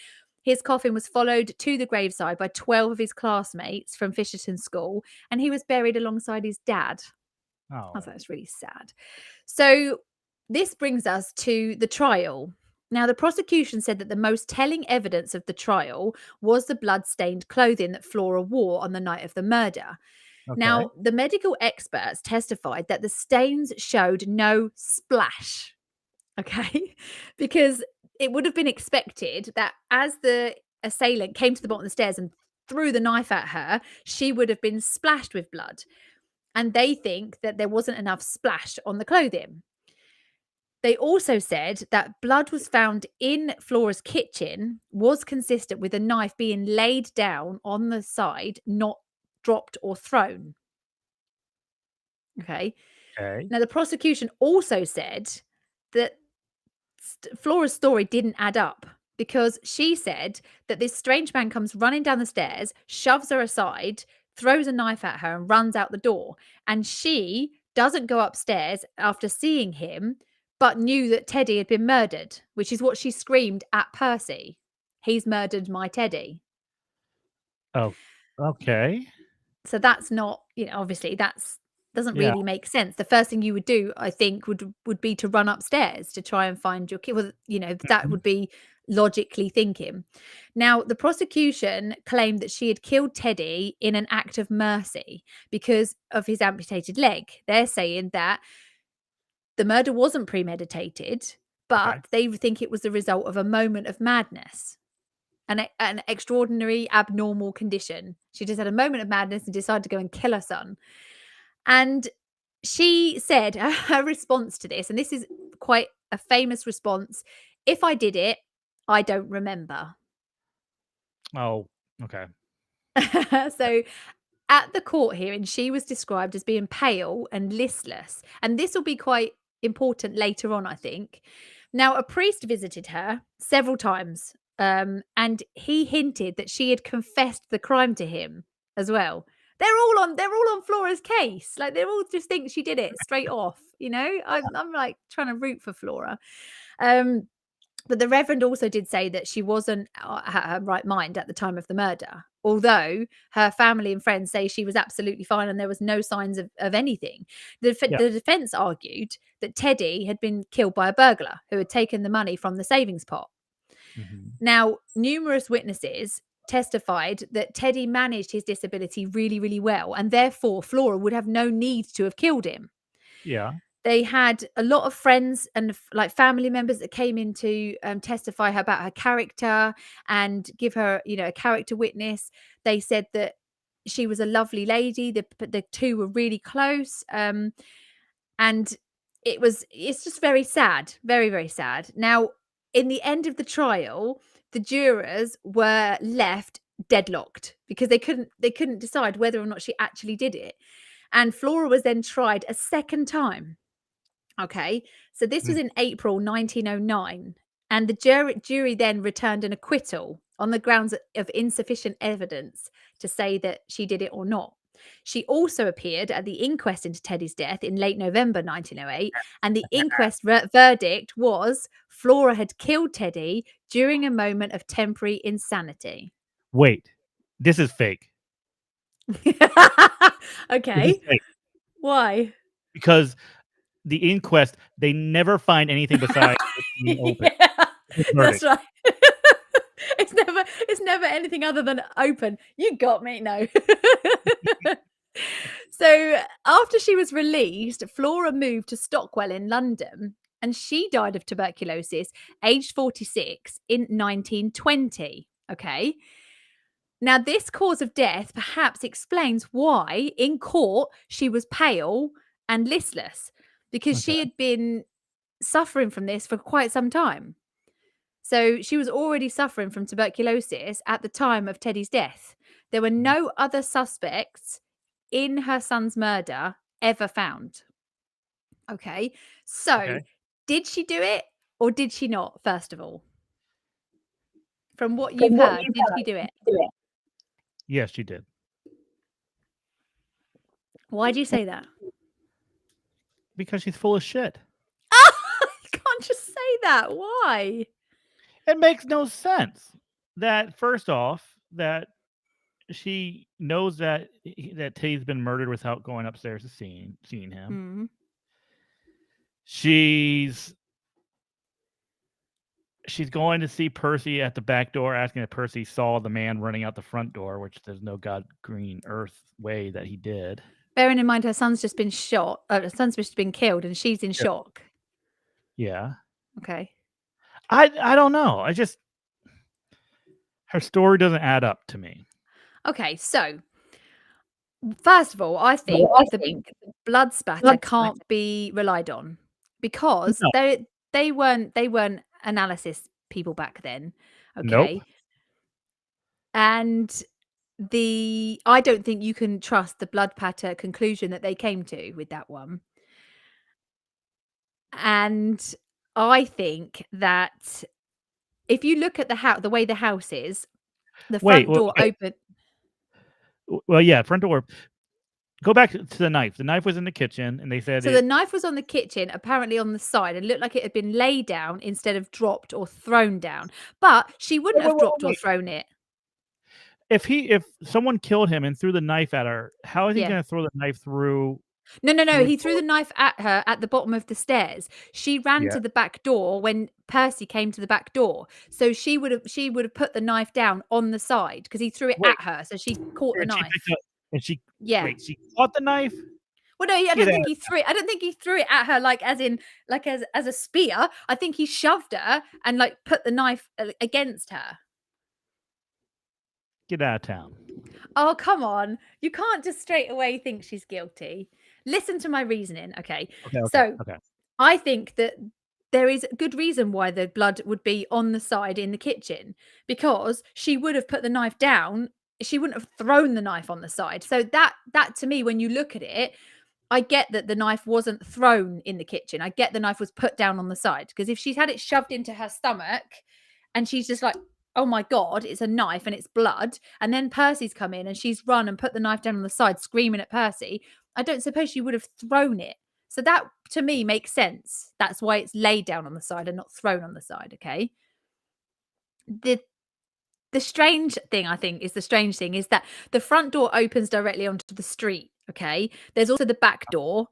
His coffin was followed to the graveside by 12 of his classmates from Fisherton School, and he was buried alongside his dad. Oh, I thought that's really sad. So this brings us to the trial. Now, the prosecution said that the most telling evidence of the trial was the blood-stained clothing that Flora wore on the night of the murder. okay. Now, the medical experts testified that the stains showed no splash, okay? Because it would have been expected that as the assailant came to the bottom of the stairs and threw the knife at her, she would have been splashed with blood. And they think that there wasn't enough splash on the clothing. They also said that blood was found in Flora's kitchen was consistent with a knife being laid down on the side, not dropped or thrown. Okay. Okay. Now, the prosecution also said that Flora's story didn't add up because she said that this strange man comes running down the stairs, shoves her aside, throws a knife at her, and runs out the door. And she doesn't go upstairs after seeing him, but knew that Teddy had been murdered, which is what she screamed at Percy. He's murdered my Teddy. Oh, okay. So that's not, obviously that's doesn't Yeah. really make sense. The first thing you would do, I think, would be to run upstairs to try and find your kid. Well, that Mhm. would be logically thinking. Now, the prosecution claimed that she had killed Teddy in an act of mercy because of his amputated leg. They're saying that the murder wasn't premeditated, but they think it was the result of a moment of madness. An extraordinary abnormal condition. She just had a moment of madness and decided to go and kill her son. And she said her response to this, and this is quite a famous response: "If I did it, I don't remember." Oh, okay. So at the court hearing, she was described as being pale and listless. And this will be quite important later on, I think. Now, a priest visited her several times, and he hinted that she had confessed the crime to him as well. They're all on Flora's case. Like they all just think she did it straight off. I'm like trying to root for Flora. But the Reverend also did say that she wasn't at her right mind at the time of the murder, although her family and friends say she was absolutely fine and there was no signs of anything. Yeah. The defense argued that Teddy had been killed by a burglar who had taken the money from the savings pot. Mhm. Now, numerous witnesses testified that Teddy managed his disability really, really well, and therefore Flora would have no need to have killed him. Yeah. They had a lot of friends and like family members that came in to testify about her character and give her, a character witness. They said that she was a lovely lady. The two were really close, and it's just very sad, very, very sad. Now, in the end of the trial, the jurors were left deadlocked because they couldn't decide whether or not she actually did it. And Flora was then tried a second time. Okay, so this was Mm. in April 1909, and the jury then returned an acquittal on the grounds of insufficient evidence to say that she did it or not. She also appeared at the inquest into Teddy's death in late November 1908, and the inquest verdict was Flora had killed Teddy during a moment of temporary insanity. Wait, this is fake. This Okay, is fake why? because the inquest, they never find anything besides it being open. Yeah, This that's verdict. right. It's never anything other than open. You got me. No. So after she was released, Flora moved to Stockwell in London, and she died of tuberculosis, aged 46, in 1920. Okay. Now, this cause of death perhaps explains why in court she was pale and listless, because she Okay. had been suffering from this for quite some time. So she was already suffering from tuberculosis at the time of Teddy's death. There were no other suspects in her son's murder ever found. Okay. So, Okay. did she do it or did she not, first of all? From what you've From what heard, you've did she heard, do did it? you do it? Yes, she did. Why do you say that? Because she's full of shit. You can't just say that. Why? It makes no sense that first off, that she knows that that Tay's been murdered without going upstairs to seeing him. Mm. She's going to see Percy at the back door, asking if Percy saw the man running out the front door, which there's no God green earth way that he did. Bearing in mind her son's just been shot, her son's just been killed, and she's in shock. Yeah. Okay. I don't know. Her story doesn't add up to me. Okay, so first of all, I think the blood spatter can't be relied on because No. they weren't analysis people back then. Nope. Okay. And I don't think you can trust the blood patter conclusion that they came to with that one. And I think that if you look at the way the house is, the front door open. Well, yeah, front door. Go back to the knife. The knife was in the kitchen, and they said So the knife was on the kitchen, apparently on the side, and looked like it had been laid down instead of dropped or thrown down. But she wouldn't have dropped or thrown it. If someone killed him and threw the knife at her, how is he Yeah. going to throw the knife through? No. He threw the knife at her at the bottom of the stairs. She ran Yeah. to the back door when Percy came to the back door. So she would have put the knife down on the side because he threw it at her. So she caught the And she knife. picked up, and she Yeah. she caught the knife. Well, no, I don't think he threw it. I don't think he threw it at her like as a spear. I think he shoved her and like put the knife against her. Get out of town. Oh, come on. You can't just straight away think she's guilty. Listen to my reasoning, okay? So, I think that there is good reason why the blood would be on the side in the kitchen because she would have put the knife down. She wouldn't have thrown the knife on the side. So that to me, when you look at it, I get that the knife wasn't thrown in the kitchen. I get the knife was put down on the side because if she's had it shoved into her stomach and she's just like, oh my God, it's a knife and it's blood. And then Percy's come in and she's run and put the knife down on the side, screaming at Percy. I don't suppose she would have thrown it. So that to me makes sense. That's why it's laid down on the side and not thrown on the side. Okay. The strange thing, I think, is that the front door opens directly onto the street. Okay. There's also the back door.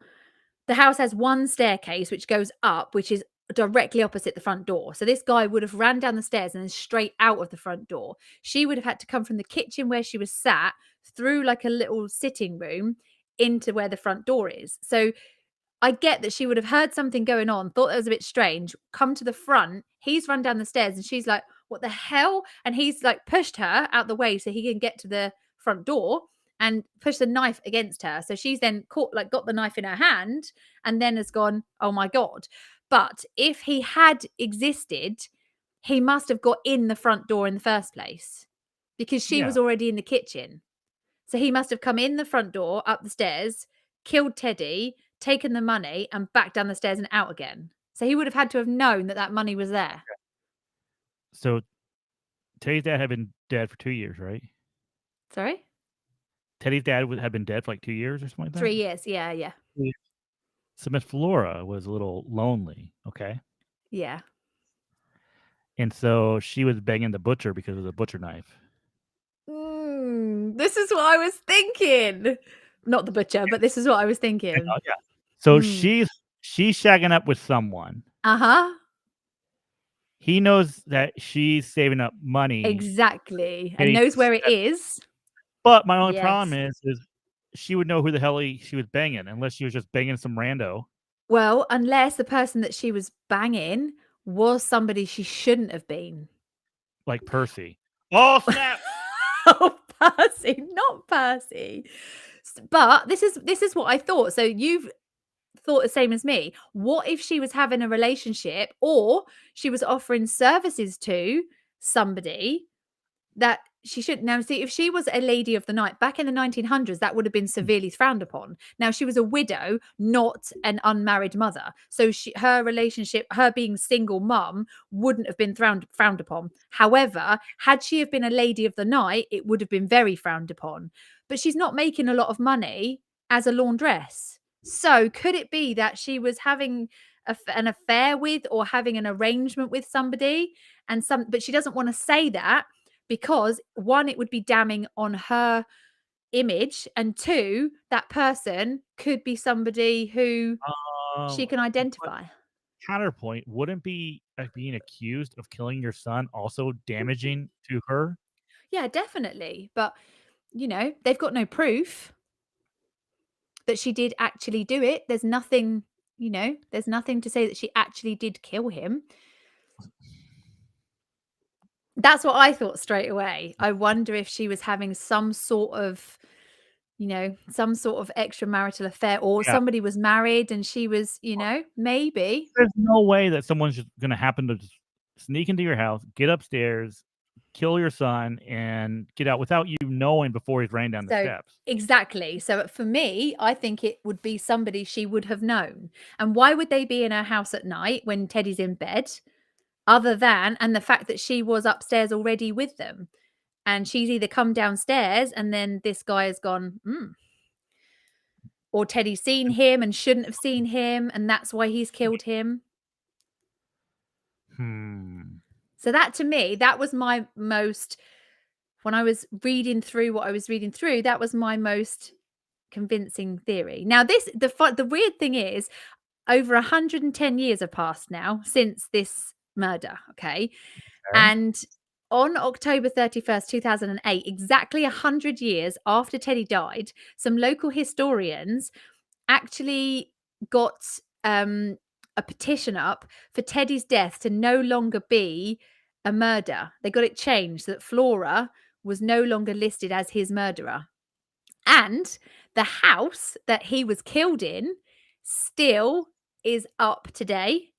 The house has one staircase which goes up, which is directly opposite the front door. So this guy would have ran down the stairs and then straight out of the front door. She would have had to come from the kitchen where she was sat through like a little sitting room into where the front door is. So I get that she would have heard something going on, thought it was a bit strange, come to the front. He's run down the stairs and she's like, what the hell? And he's like pushed her out the way so he can get to the front door and pushed the knife against her. So she's then got the knife in her hand and then has gone, oh my God. But if he had existed, he must have got in the front door in the first place because she was already in the kitchen. So he must have come in the front door, up the stairs, killed Teddy, taken the money and back down the stairs and out again. So he would have had to have known that money was there. So Teddy's dad had been dead for 2 years, right? Sorry? Teddy's dad had been dead for like 2 years or something like that? 3 years. Yeah. So Miss Flora was a little lonely, okay? Yeah. And so she was banging the butcher because of the butcher knife. This is what I was thinking. Not the butcher, but this is what I was thinking. Yeah. So she's shagging up with someone. Uh-huh. He knows that she's saving up money. Exactly. And knows where it is. But my only problem is she would know who the hell she was banging unless she was just banging some rando. Well, unless the person that she was banging was somebody she shouldn't have been. Like Percy. Oh, snap! Oh, Percy, not Percy. But this is what I thought. So you've thought the same as me. What if she was having a relationship or she was offering services to somebody that She should now see if she was a lady of the night back in the 1900s, that would have been severely frowned upon. Now she was a widow, not an unmarried mother. So her relationship, her being single mum, wouldn't have been frowned upon. However, had she have been a lady of the night, it would have been very frowned upon. But she's not making a lot of money as a laundress. So could it be that she was having an affair with or having an arrangement with somebody but she doesn't want to say that because one, it would be damning on her image, and two, that person could be somebody who she can But identify. counterpoint, wouldn't be being accused of killing your son also damaging to her? Yeah, definitely. But they've got no proof that she did actually do it. There's nothing, there's nothing to say that she actually did kill him. That's what I thought straight away. I wonder if she was having some sort of extramarital affair, or Yeah. somebody was married and she was, maybe. There's no way that someone's just gonna happen to just sneak into your house, get upstairs, kill your son, and get out without you knowing before he's running down the So steps. exactly. So for me, I think it would be somebody she would have known. And why would they be in her house at night when Teddy's in bed? Other than and the fact that she was upstairs already with them. And she's either come downstairs and then this guy has gone, or Teddy's seen him and shouldn't have seen him, and that's why he's killed him. Hmm. So that to me, that was my most when I was reading through what I was reading through, that was my most convincing theory. Now the weird thing is over 110 years have passed now since this murder, okay? Okay. And on October 31st, 2008, exactly 100 years after Teddy died, some local historians actually got a petition up for Teddy's death to no longer be a murder. They got it changed so that Flora was no longer listed as his murderer. And the house that he was killed in still is up today.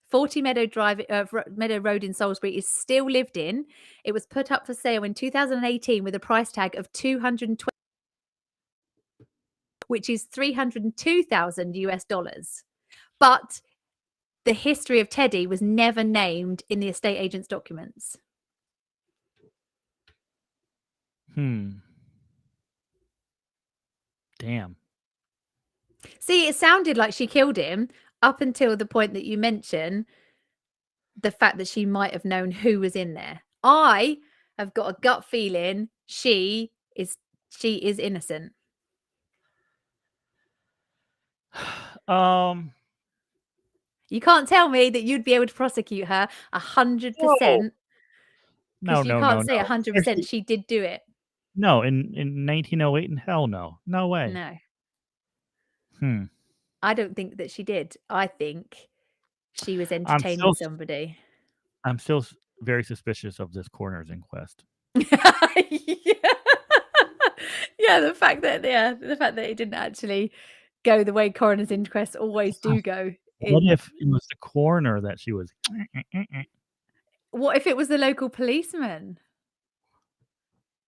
40 Meadow Road in Salisbury is still lived in. It was put up for sale in 2018 with a price tag of 220, which is 302,000 US dollars. But the history of Teddy was never named in the estate agent's documents. Damn. See, it sounded like she killed him up until the point that you mention the fact that she might have known who was in there. I have got a gut feeling she is innocent. You can't tell me that you'd be able to prosecute her 100% No. No, because you no, no, can't say no. If 100% she did do it. no, in 1908, and hell no. No way. No, Hmm. I don't think that she did. I think she was I'm entertaining still somebody. I'm still very suspicious of this coroner's inquest. Yeah. Yeah, the fact that it didn't actually go the way coroner's inquests always do go. What if it was the coroner that she was What if it was the local policeman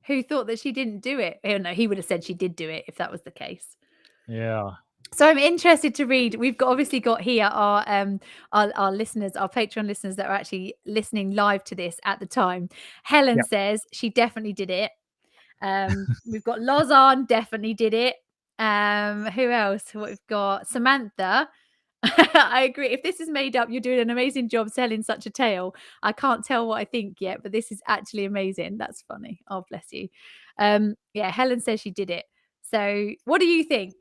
who thought that she didn't do it? Oh, no, he would have said she did do it if that was the case. Yeah. So I'm interested to read. We've obviously got here our listeners, our Patreon listeners that are actually listening live to this at the time. Helen Yeah. says she definitely did it. We've got Lozan definitely did it. Who else? What we've got? Samantha. I agree. If this is made up, you're doing an amazing job telling such a tale. I can't tell what I think yet, but this is actually amazing. That's funny. Oh, bless you. Yeah, Helen says she did it. So what do you think?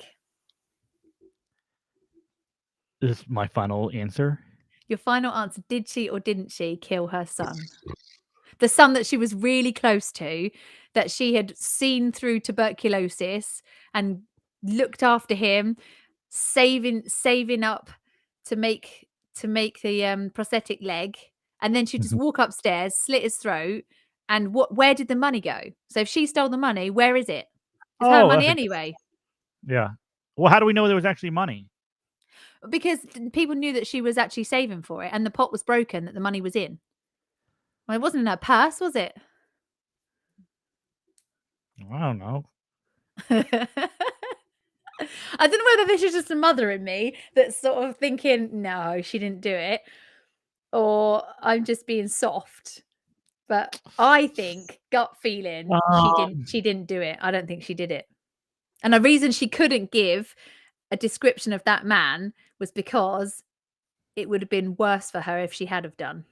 This is my final answer. Your final answer, did she or didn't she kill her son? The son that she was really close to, that she had seen through tuberculosis and looked after him, saving up to make the prosthetic leg, and then she'd just Mhm. walk upstairs, slit his throat, and where did the money go? So if she stole the money, where is it? It's her Oh, money that's a anyway. yeah. Well, how do we know there was actually money? Because people knew that she was actually saving for it, and the pot was broken that the money was in. Well, it wasn't in her purse, was it? I don't know. I don't know whether this is just the mother in me that's sort of thinking, no, she didn't do it, or I'm just being soft. But I think gut feeling Um, she didn't do it. I don't think she did it. And the reason she couldn't give a description of that man was because it would have been worse for her if she had have done.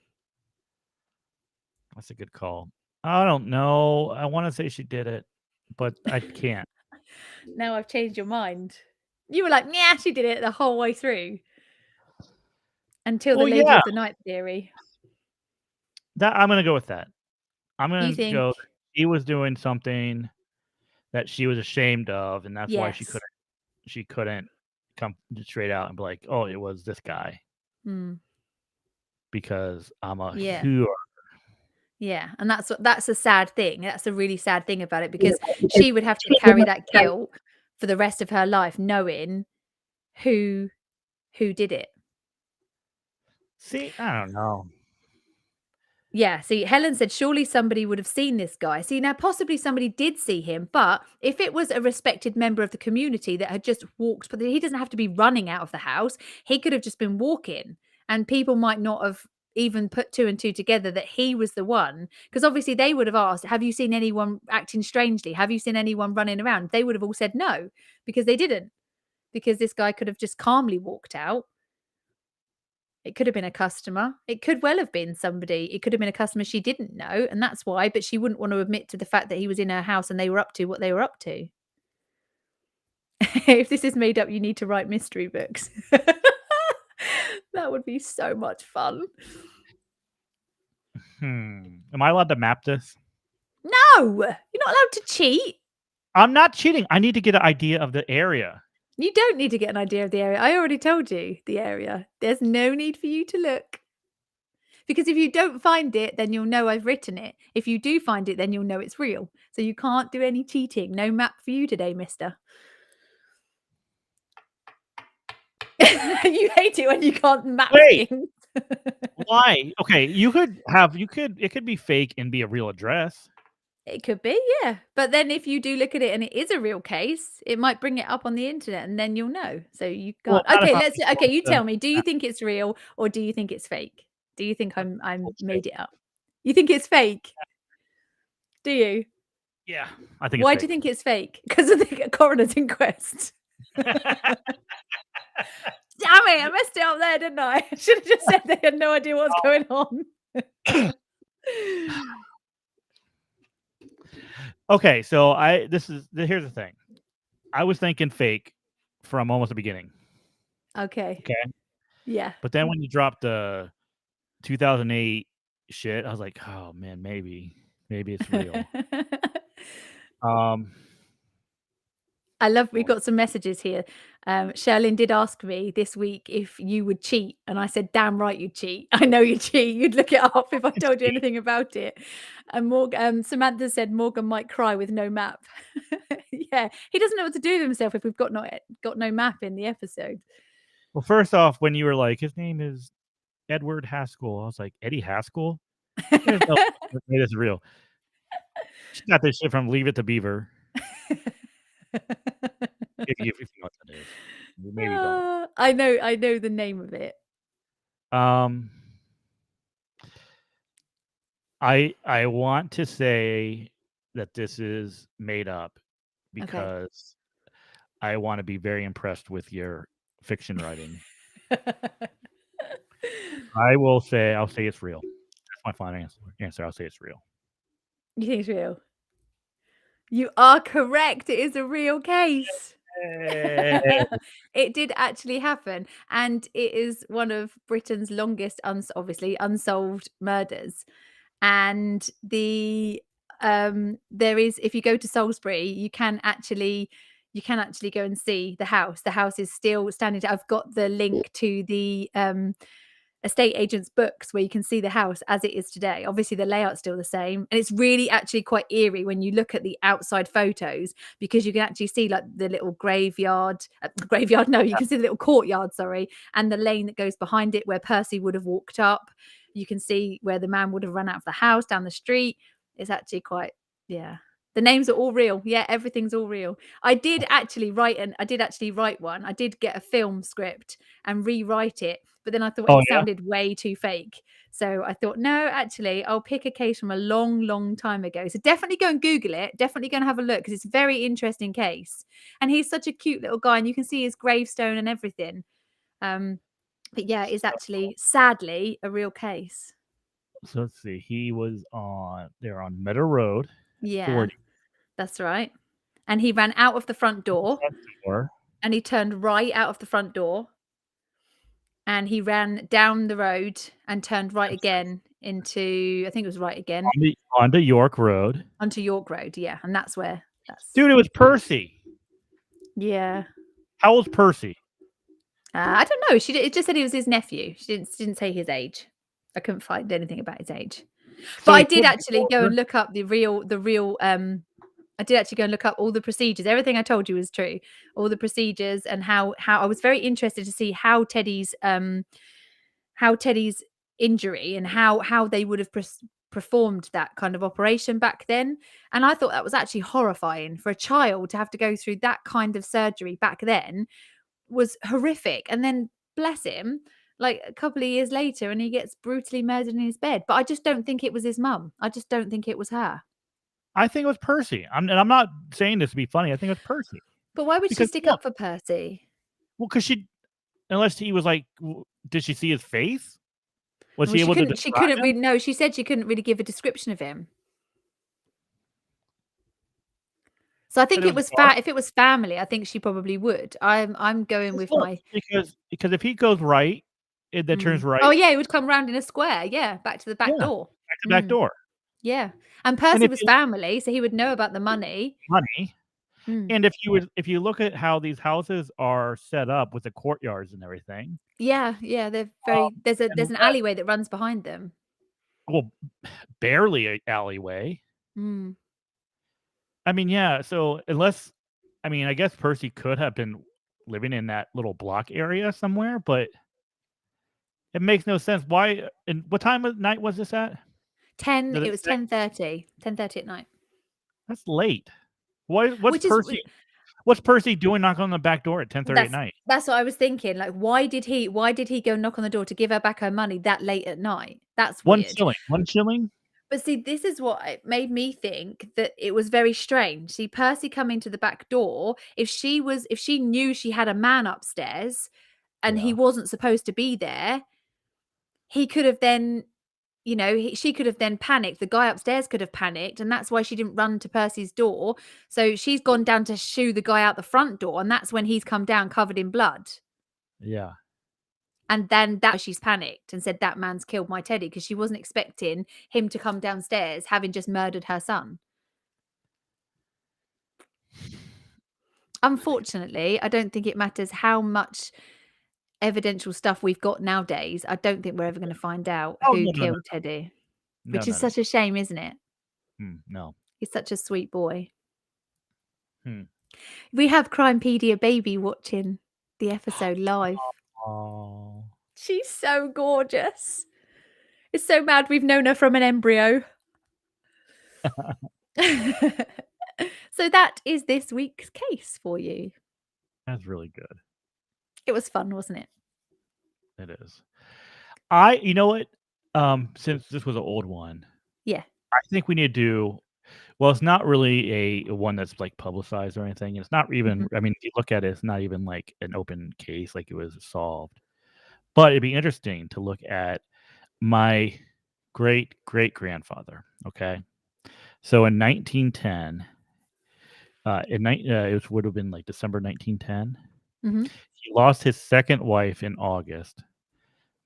That's a good call. I don't know. I want to say she did it, but I can't. Now I've changed your mind. You were like, yeah, she did it the whole way through. Until the Well, lady yeah, of the night theory. that I'm gonna go with that. I'm You gonna think? go. She was doing something that she was ashamed of, and that's why Yes. she couldn't come straight out and be like, "Oh, it was this guy," Mm. because I'm a Yeah. whore. Yeah. And that's a sad thing. That's a really sad thing about it because she would have to carry that guilt for the rest of her life, knowing who did it. See, I don't know. Yeah, see, Helen said surely somebody would have seen this guy. See, now possibly somebody did see him, but if it was a respected member of the community that had just walked, but he doesn't have to be running out of the house. He could have just been walking, and people might not have even put two and two together that he was the one. Because obviously they would have asked, have you seen anyone acting strangely? Have you seen anyone running around? They would have all said no, because they didn't. Because this guy could have just calmly walked out. It could have been a customer. It could well have been somebody. It could have been a customer she didn't know, and that's why, but she wouldn't want to admit to the fact that he was in her house and they were up to what they were up to. If this is made up, you need to write mystery books. That would be so much fun. Am I allowed to map this? No! You're not allowed to cheat. I'm not cheating. I need to get an idea of the area. You don't need to get an idea of the area. I already told you the area. There's no need for you to look. Because if you don't find it, then you'll know I've written it. If you do find it, then you'll know it's real. So you can't do any cheating. No map for you today, mister. You hate it when you can't map things. Why? Okay, it could be fake and be a real address. It could be, yeah. But then if you do look at it and it is a real case, it might bring it up on the internet and then you'll know. So you Well, can't. not if Okay, I'm you going tell me. Do you to think it's real or do you think it's fake? Do you think I'm it's made fake. it up? You think it's fake? Do you? Yeah, I think Why it's do you fake. think it's fake? Because of the coroner's inquest. Damn it, I messed it up there, didn't I? I should have just said they had no idea what's going on. Okay, so here's the thing. I was thinking fake from almost the beginning. Okay. Okay. Yeah. But then when you dropped the 2008 shit, I was like, oh man, maybe it's real. We've got some messages here. Sherlyn did ask me this week if you would cheat, and I said, damn right you'd cheat. I know you cheat. You'd look it up if I told you anything about it. And Samantha said Morgan might cry with no map. Yeah, he doesn't know what to do with himself if we've got no map in the episode. Well, first off, when you were like, his name is Edward Haskell, I was like, Eddie Haskell? There's no way this is real. She got this shit from Leave It to Beaver. If you know what that is. Maybe don't. I know the name of it. I want to say that this is made up because I want to be very impressed with your fiction writing. I'll say it's real. That's my final answer. I'll say it's real. You think it's real? You are correct. It is a real case. It did actually happen, and it is one of Britain's longest, obviously unsolved murders. And there is, if you go to Salisbury, you can actually go and see the house. The house is still standing. I've got the link to the estate agent's books where you can see the house as it is today. Obviously the layout's still the same, and it's really actually quite eerie when you look at the outside photos, because you can actually see like the little graveyard no, you can see the little courtyard, sorry, and the lane that goes behind it where Percy would have walked up. You can see where the man would have run out of the house down the street. It's actually quite, yeah, The names are all real. Yeah, everything's all real. I did actually write one. I did get a film script and rewrite it, but then I thought Oh it yeah. sounded way too fake. So I thought, no, actually, I'll pick a case from a long, long time ago. So definitely go and Google it. Definitely go and have a look because it's a very interesting case. And he's such a cute little guy, and you can see his gravestone and everything. But yeah, it's actually sadly a real case. So let's see. They're on Meadow Road, Yeah, 40. that's right. And he ran out of the front door. Front door. And he turned right out of the front door, and he ran down the road and turned right again into, I think it was right again, Onto York Road. onto York Road, yeah, and that's where that's Dude, it was Percy. yeah. How old's Percy? I don't know, it just said he was his nephew. She didn't say his age. I couldn't find anything about his age. So But I he did could be actually go older. and look up the real, I did actually go and look up all the procedures. Everything I told you was true. All the procedures and how I was very interested to see how Teddy's injury and how they would have performed that kind of operation back then. And I thought that was actually horrifying for a child to have to go through that kind of surgery back then was horrific. And then bless him, like a couple of years later, and he gets brutally murdered in his bed. But I just don't think it was his mum. I just don't think it was her. I think it was Percy. I'm not saying this to be funny. I think it was Percy. But why would she Because stick look, up for Percy? well, because unless he was like, did she see his face? Was Well, she able to she describe couldn't him? really. No, she said she couldn't really give a description of him. So I think It was dark? if it was family, I think she probably would. I'm going with Look, my. because if he goes right, that turns right. Oh yeah, it would come round in a square. Yeah, back to the back Yeah, door. back to back door. Yeah, and And Percy if was you family, so he would know about the money. money, Mm. and if you look at how these houses are set up with the courtyards and everything, Yeah, they're very. There's and an alleyway that runs behind them. well, barely a alleyway. Mm. I mean, yeah. So I guess Percy could have been living in that little block area somewhere, but it makes no sense. Why? And what time of night was this at? It was 10:30. 10:30 at night. That's late. What's Which is What's Percy doing knocking on the back door at 10:30 at night? that's what I was thinking. Like, why did he go knock on the door to give her back her money that late at night? That's One weird. shilling. 1 shilling? But see, this is what it made me think that it was very strange. See, Percy coming to the back door, if she knew she had a man upstairs and he Yeah. wasn't supposed to be there, he could have then, she could have then panicked. The guy upstairs could have panicked, and that's why she didn't run to Percy's door. So she's gone down to shoo the guy out the front door, and that's when he's come down covered in blood. Yeah. And then she's panicked and said, that man's killed my Teddy, because she wasn't expecting him to come downstairs having just murdered her son. Unfortunately, I don't think it matters how much evidential stuff we've got nowadays. I don't think we're ever going to find out Oh, who no, no, no. killed Teddy, No, which no, is no. such a shame, isn't it? No. He's such a sweet boy. Hmm. We have Crimepedia baby watching the episode live. Oh. She's so gorgeous. It's so mad we've known her from an embryo. So that is this week's case for you. That's really good. It was fun, wasn't it? It is. You know what? Since this was an old one, Yeah. I think we need to do. Well, it's not really a one that's like publicized or anything. It's not even. I mean, if you look at it, it's not even like an open case, like it was solved. But it'd be interesting to look at my great grandfather. Okay, so in 1910, it would have been like December 1910. He lost his second wife in August.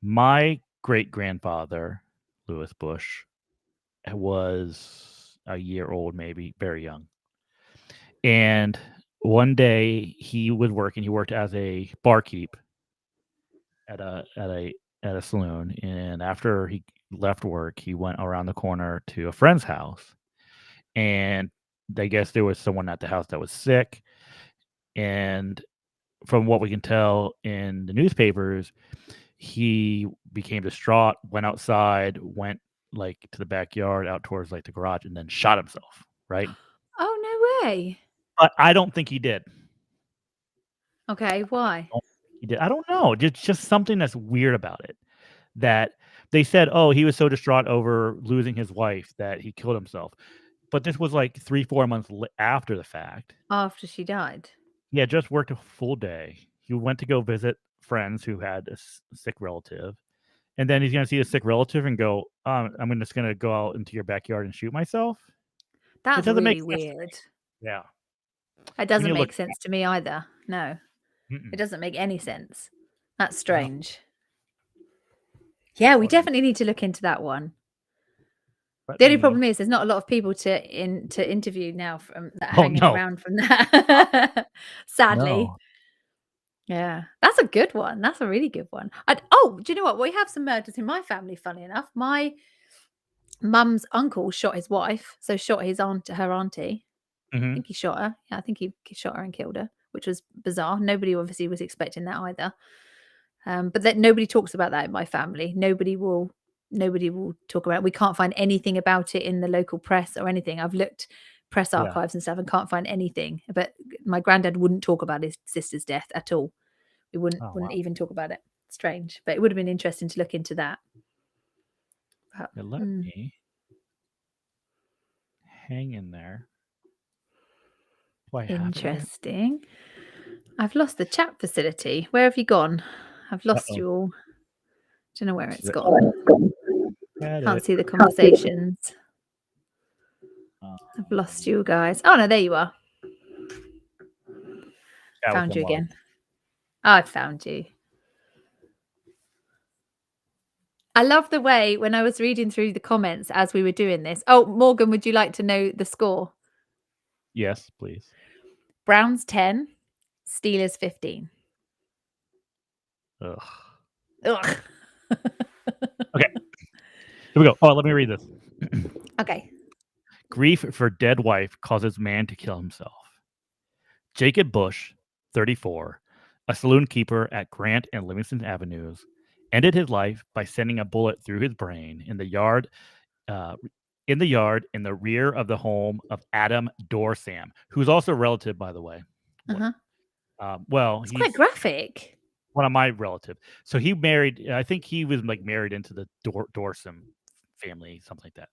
My great grandfather, Louis Bush, was a year old, maybe very young. And one day he was working. He worked as a barkeep at a saloon. And after he left work, he went around the corner to a friend's house. And I guess there was someone at the house that was sick. And from what we can tell in the newspapers, he became distraught, went outside, went like to the backyard out towards like the garage, and then shot himself, right? way. But I don't think he did. Okay, why? He did. I don't know. Just something that's weird about it. That they said, oh, he was so distraught over losing his wife that he killed himself. But this was like 3-4 months after the fact. After she died. He had just worked a full day. He went to go visit friends who had a sick relative. And then he's going to see a sick relative and go, I'm just going to go out into your backyard and shoot myself. That's doesn't really make sense. weird. Yeah. It doesn't make sense to me either. No. Mm-mm. It doesn't make any sense. That's strange. Yeah, we definitely need to look into that one. The only problem is there's not a lot of people to interview now from that hanging around from that. Sadly. No. Yeah, that's a good one. That's a really good one. Do you know what? We have some murders in my family, funny enough. My mum's uncle shot his wife, so shot her auntie. I think he shot her. Yeah, I think he shot her and killed her, which was bizarre. Nobody obviously was expecting that either. But that nobody talks about that in my family. Nobody will talk about it. We can't find anything about it in the local press or anything. I've looked press archives and stuff and can't find anything. But my granddad wouldn't talk about his sister's death at all. We wouldn't even talk about it. Strange. But it would have been interesting to look into that. Let me hang in there. Interesting. I've lost the chat facility. Where have you gone? I've lost you all. Don't know where it's gone. Can't see the conversations. I've lost you guys. Oh no, there you are. Found you again. I found you. I love the way when I was reading through the comments as we were doing this. Oh, Morgan, would you like to know the score? Yes, please. Browns 10, Steelers 15. Ugh. Okay. Here we go. Oh, let me read this. Okay. Grief for dead wife causes man to kill himself. Jacob Bush, 34, a saloon keeper at Grant and Livingston Avenues, ended his life by sending a bullet through his brain in the yard in the rear of the home of Adam Dorsam, who's also a relative, by the way. He's quite graphic. One of my relatives. So he married, I think he was like married into the Dorsam family, something like that.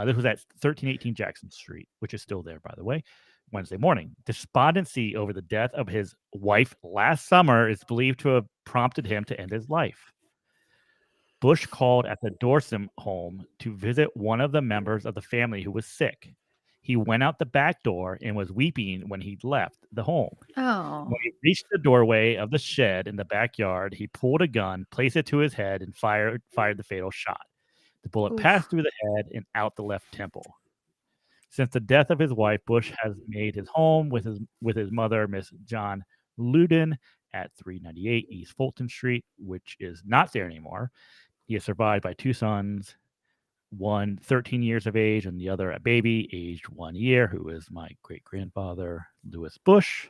This was at 1318 Jackson Street, which is still there, by the way, Wednesday morning. Despondency over the death of his wife last summer is believed to have prompted him to end his life. Bush called at the Dorsam home to visit one of the members of the family who was sick. He went out the back door and was weeping when he left the home. Oh. When he reached the doorway of the shed in the backyard, he pulled a gun, placed it to his head, and fired the fatal shot. The bullet passed through the head and out the left temple. Since the death of his wife, Bush has made his home with his mother, Miss John Luden, at 398 East Fulton Street, which is not there anymore. He is survived by two sons, one 13 years of age and the other a baby aged 1 year, who is my great-grandfather, Lewis Bush.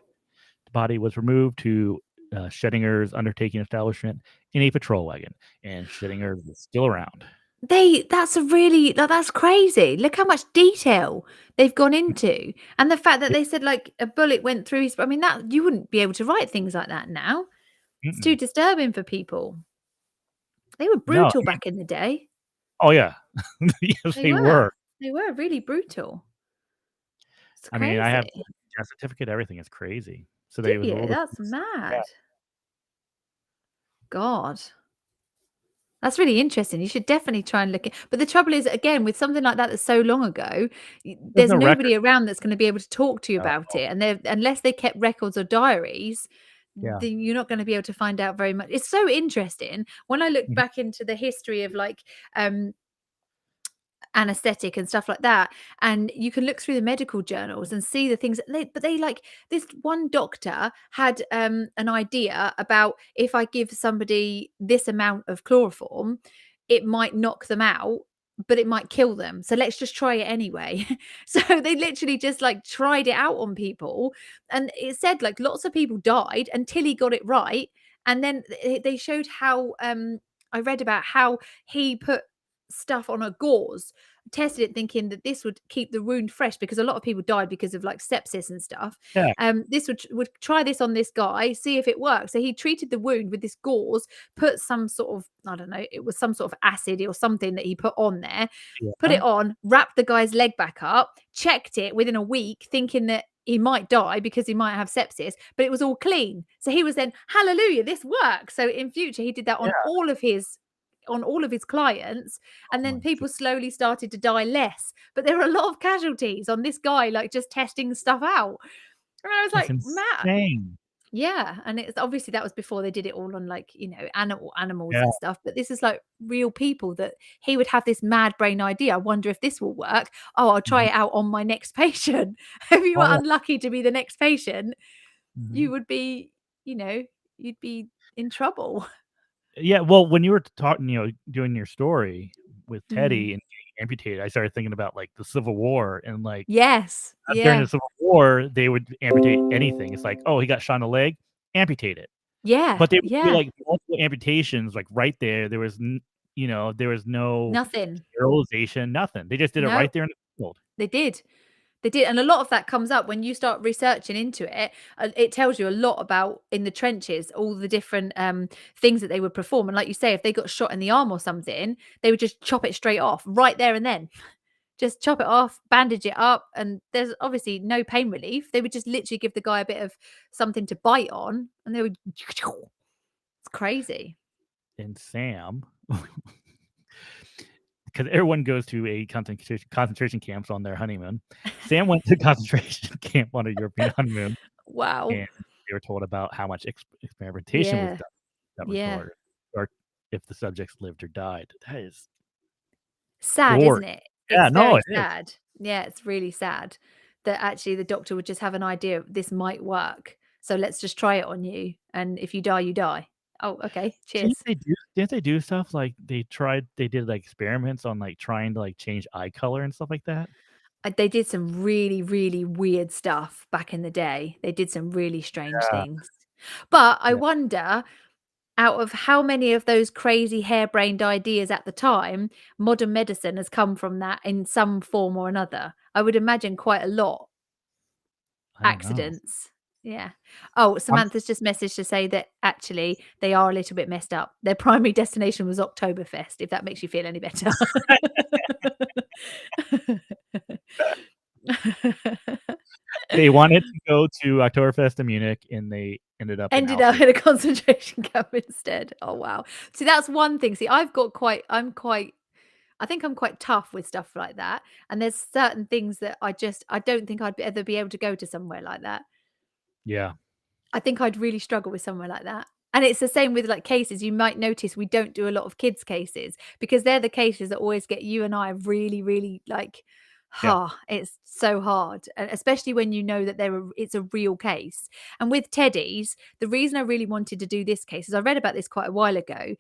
The body was removed to Schedinger's undertaking establishment in a patrol wagon, and Schedinger's is still around. That's crazy. Look how much detail they've gone into. And the fact that they said like a bullet went through his, that you wouldn't be able to write things like that now. It's too disturbing for people. They were brutal back in the day. Oh yeah. Yes, they were. They were really brutal. I mean, I have a certificate, everything is crazy. So that's mad. Yeah. God. That's really interesting. You should definitely try and look at. But the trouble is, again, with something like that that's so long ago, there's nobody around that's going to be able to talk to you about it. And unless they kept records or diaries, then you're not going to be able to find out very much. It's so interesting. When I look back into the history of like anesthetic and stuff like that, and you can look through the medical journals and see the things but they like this one doctor had an idea about if I give somebody this amount of chloroform, it might knock them out, but it might kill them, so let's just try it anyway. So they literally just like tried it out on people, and it said like lots of people died until he got it right. And then they showed how I read about how he put stuff on a gauze tested it thinking that this would keep the wound fresh, because a lot of people died because of like sepsis and stuff. Yeah. This would try this on this guy, see if it works. So he treated the wound with this gauze, put some sort of, I don't know, it was some sort of acid or something that he put on there, put Yeah. it on, wrapped the guy's leg back up, checked it within a week, thinking that he might die because he might have sepsis, but it was all clean. So he was then, hallelujah, this works. So in future, he did that on all of his clients, and then people slowly started to die less. But there were a lot of casualties on this guy, like just testing stuff out. And I was That's like, Matt, insane. yeah. And it's obviously that was before they did it all on like, animals Yeah. and stuff. But this is like real people that he would have this mad brain idea. I wonder if this will work. Oh, I'll try Mhm. it out on my next patient. If you were Oh. unlucky to be the next patient, you Mhm. would be, you'd be in trouble. Yeah, well, when you were talking, doing your story with Mm. Teddy and getting amputated, I started thinking about, like, the Civil War and, like, Yes. during Yeah. the Civil War, they would amputate anything. It's like, "Oh, he got shot in the leg? Amputate it." Yeah. But they would do, Yeah. like, multiple amputations, like, right there. There was there was no Nothing. sterilization, nothing. They just did it No, right there in the field. they did. They did. And a lot of that comes up when you start researching into it. It tells you a lot about in the trenches, all the different things that they would perform. And like you say, if they got shot in the arm or something, they would just chop it straight off right there and then. Just chop it off, bandage it up. And there's obviously no pain relief. They would just literally give the guy a bit of something to bite on, and they would. It's crazy. And Sam, because everyone goes to a concentration camps on their honeymoon. Sam went to concentration camp on a European honeymoon, Wow. and they were told about how much experimentation was Yeah. done in that Yeah. regard, or if the subjects lived or died. That is Sad, gory. isn't it? Yeah, It's no, very it is. sad. Yeah, it's really sad that actually the doctor would just have an idea, this might work. So let's just try it on you. And if you die, you die. Oh, okay. Didn't Cheers. they do didn't they do stuff like they did, like, experiments on, like, trying to, like, change eye color and stuff like that? They did some really, really weird stuff back in the day. They did some really strange Yeah, things. But I yeah. wonder, out of how many of those crazy harebrained ideas at the time, modern medicine has come from that in some form or another. I would imagine quite a lot. I don't know. Accidents. Yeah. Oh, I'm Samantha's just messaged to say that actually they are a little bit messed up. Their primary destination was Oktoberfest, if that makes you feel any better. They wanted to go to Oktoberfest in Munich, and they ended up in Ended up Auschwitz. in a concentration camp instead. Oh, wow. See, that's one thing. See, I think I'm quite tough with stuff like that. And there's certain things that I don't think I'd ever be able to go to somewhere like that. Yeah. I think I'd really struggle with somewhere like that. And it's the same with like cases. You might notice we don't do a lot of kids' cases because they're the cases that always get you and I really, really like, Yeah. it's so hard. And especially when you know that it's a real case. And with Teddy's, the reason I really wanted to do this case is I read about this quite a while ago,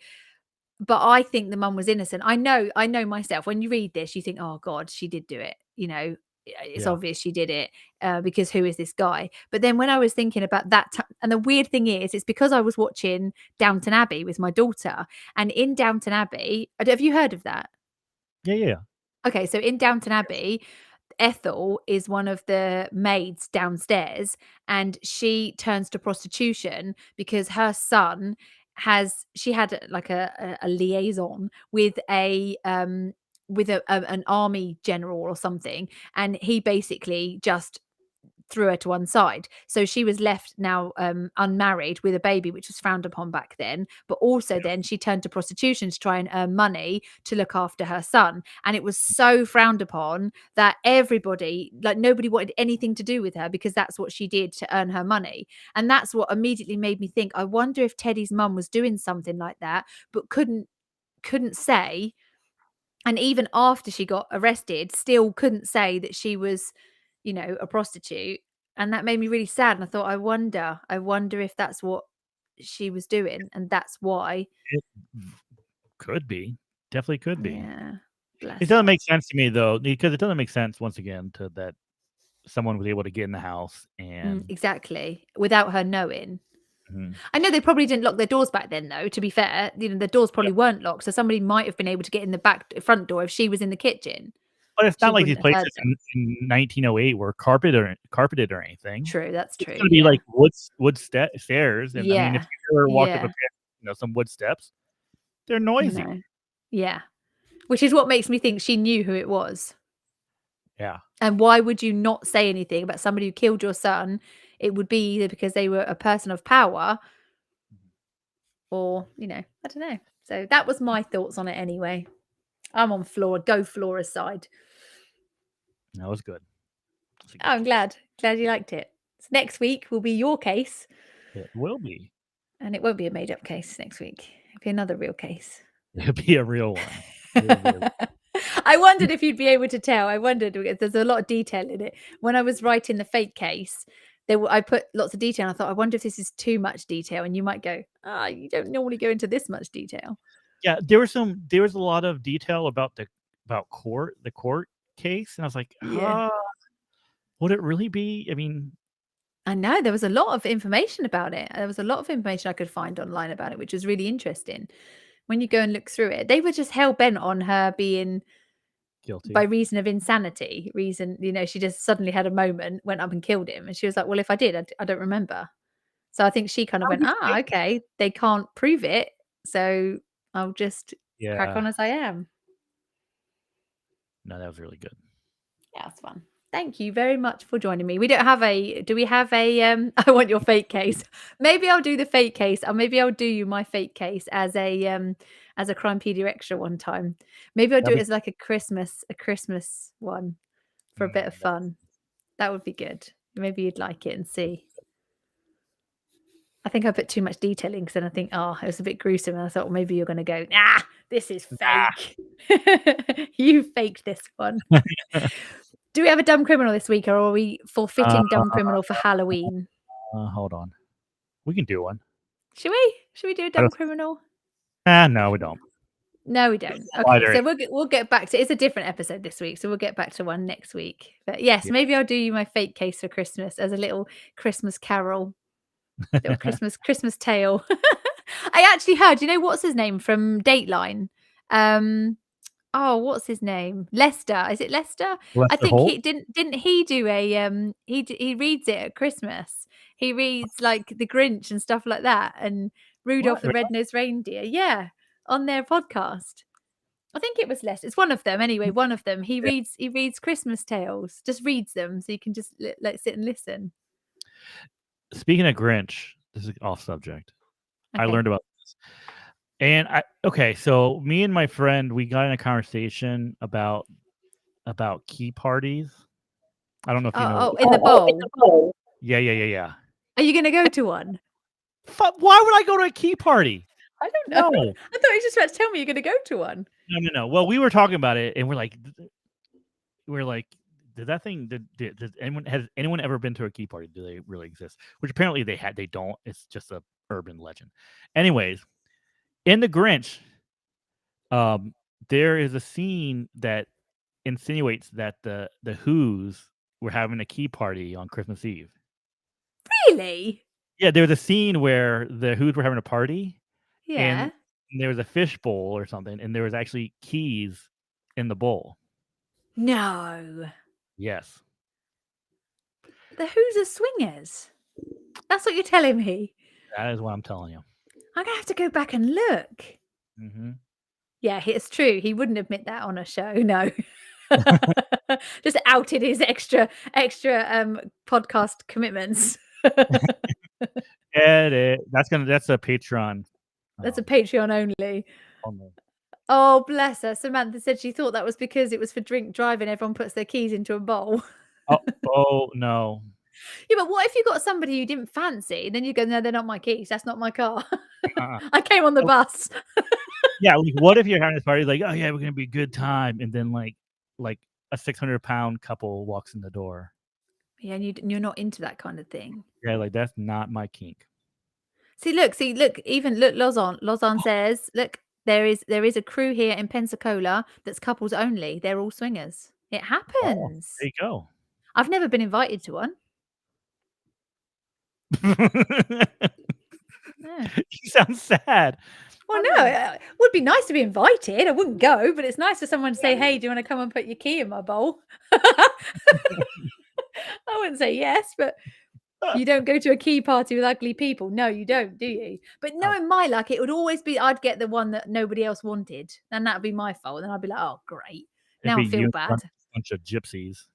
but I think the mum was innocent. I know myself. When you read this, you think, "Oh God, she did do it." It's Yeah. obvious she did it because who is this guy? But then when I was thinking about that, and the weird thing is, it's because I was watching Downton Abbey with my daughter, and in Downton Abbey, have you heard of that? Yeah, yeah, yeah. Okay, so in Downton Yes. Abbey, Ethel is one of the maids downstairs, and she turns to prostitution because her son she had like a liaison with an army general or something, and he basically just threw her to one side. So she was left now unmarried with a baby, which was frowned upon back then. But also then she turned to prostitution to try and earn money to look after her son. And it was so frowned upon that everybody, like nobody wanted anything to do with her because that's what she did to earn her money. And that's what immediately made me think, I wonder if Teddy's mum was doing something like that, but couldn't say. And even after she got arrested, still couldn't say that she was, a prostitute. And that made me really sad. And I thought, I wonder if that's what she was doing. And that's why. It could be. Definitely could be. Yeah. It Bless doesn't her. make sense to me, though, because it doesn't make sense once again to that someone was able to get in the house and Exactly. Without her knowing. Mhm. I know they probably didn't lock their doors back then, though, to be fair. The doors Yeah. probably weren't locked. So somebody might have been able to get in the front door if she was in the kitchen. But it's she not like these wouldn't have heard places them. in 1908 were carpeted or anything. True, that's It's true. gonna be Yeah. like stairs, and I mean, if Yeah. you ever walked up a Yeah. pair, some wood steps, they're I noisy. know. Yeah. Which is what makes me think she knew who it was. Yeah. And why would you not say anything about somebody who killed your son? It would be either because they were a person of power or, I don't know. So that was my thoughts on it anyway. I'm on Flora's side. That was good. Oh, I'm glad you liked it. So next week will be your case. It will be. And it won't be a made up case next week. It'll be another real case. It'll be a real one. I wondered if you'd be able to tell. I wondered because there's a lot of detail in it. When I was writing the fake case, I put lots of detail. And I thought, I wonder if this is too much detail. And you might go, you don't normally go into this much detail. Yeah, there was a lot of detail about the court case, and I was like, Yeah. would it really be? I mean, I know there was a lot of information about it. There was a lot of information I could find online about it, which was really interesting. When you go and look through it, they were just hell bent on her being guilty by reason of insanity. She just suddenly had a moment, went up and killed him, and she was like, "Well, if I did, I don't remember." So I think she kind of went, okay, they can't prove it, so I'll just crack on as I am. No, that was really good. Yeah, it's fun. Thank you very much for joining me. Do we have a I want your fake case. Maybe I'll do the fake case, or maybe I'll do you my fake case as a Crimepedia extra one time. Maybe I'll do it as like a Christmas one for a bit of fun. That would be good. Maybe you'd like it and see. I think I put too much detail in because then I think, it was a bit gruesome. And I thought, well, maybe you're going to go, this is fake. You faked this one. Do we have a dumb criminal this week, or are we forfeiting dumb criminal for Halloween? Hold on. We can do one. Should we? Should we do a dumb criminal? No, we don't. No, we don't. Okay, so we'll get back to it's a different episode this week, so we'll get back to one next week. But yes, maybe I'll do you my fake case for Christmas as a little Christmas carol, little Christmas tale. I actually heard, what's his name from Dateline? What's his name? Lester. Is it Lester? I think Holt? he didn't he do a he reads it at Christmas. He reads like The Grinch and stuff like that, and Rudolph the Red-Nosed Reindeer. Yeah, on their podcast. I think it was Lester. It's one of them anyway. One of them. He reads Christmas tales. Just reads them, so you can just sit and listen. Speaking of Grinch, this is off subject. Okay. I learned about this. And so me and my friend, we got in a conversation about key parties. I don't know if you know. In the bowl. Yeah. Are you going to go to one? Why would I go to a key party? I don't know. No. I thought you were just about to tell me you're going to go to one. No. Well, we were talking about it, and we're like, did that thing? Has anyone ever been to a key party? Do they really exist? Which apparently they had. They don't. It's just a urban legend. Anyways, in The Grinch, there is a scene that insinuates that the Who's were having a key party on Christmas Eve. Really? Yeah, there was a scene where the Who's were having a party. Yeah. And there was a fish bowl or something, and there was actually keys in the bowl. No. Yes. The Who's are swingers. That's what you're telling me. That is what I'm telling you. I'm gonna have to go back and look. Mm-hmm. Yeah, it's true. He wouldn't admit that on a show. No. Just outed his extra podcast commitments. Edit. That's a Patreon. That's a Patreon only. Oh, bless her. Samantha said she thought that was because it was for drink driving. Everyone puts their keys into a bowl. Oh no. Yeah, but what if you got somebody you didn't fancy, and then you go, no, they're not my keys. That's not my car. I came on the bus. Yeah, like what if you're having this party, like, oh yeah, we're gonna be a good time, and then like a 600-pound couple walks in the door. Yeah, and you're not into that kind of thing. Yeah, like that's not my kink. See, look. Even Lozon says, look, there is a crew here in Pensacola that's couples only. They're all swingers. It happens. There you go. I've never been invited to one. You sound sad. Well, no, it would be nice to be invited. I wouldn't go, but it's nice for someone to say, "Hey, do you want to come and put your key in my bowl?" I wouldn't say yes, but you don't go to a key party with ugly people. No, you don't, do you? But knowing my luck, it would always be I'd get the one that nobody else wanted, and that'd be my fault. Then I'd be like, "Oh, great." Now I feel bad. Bunch of gypsies.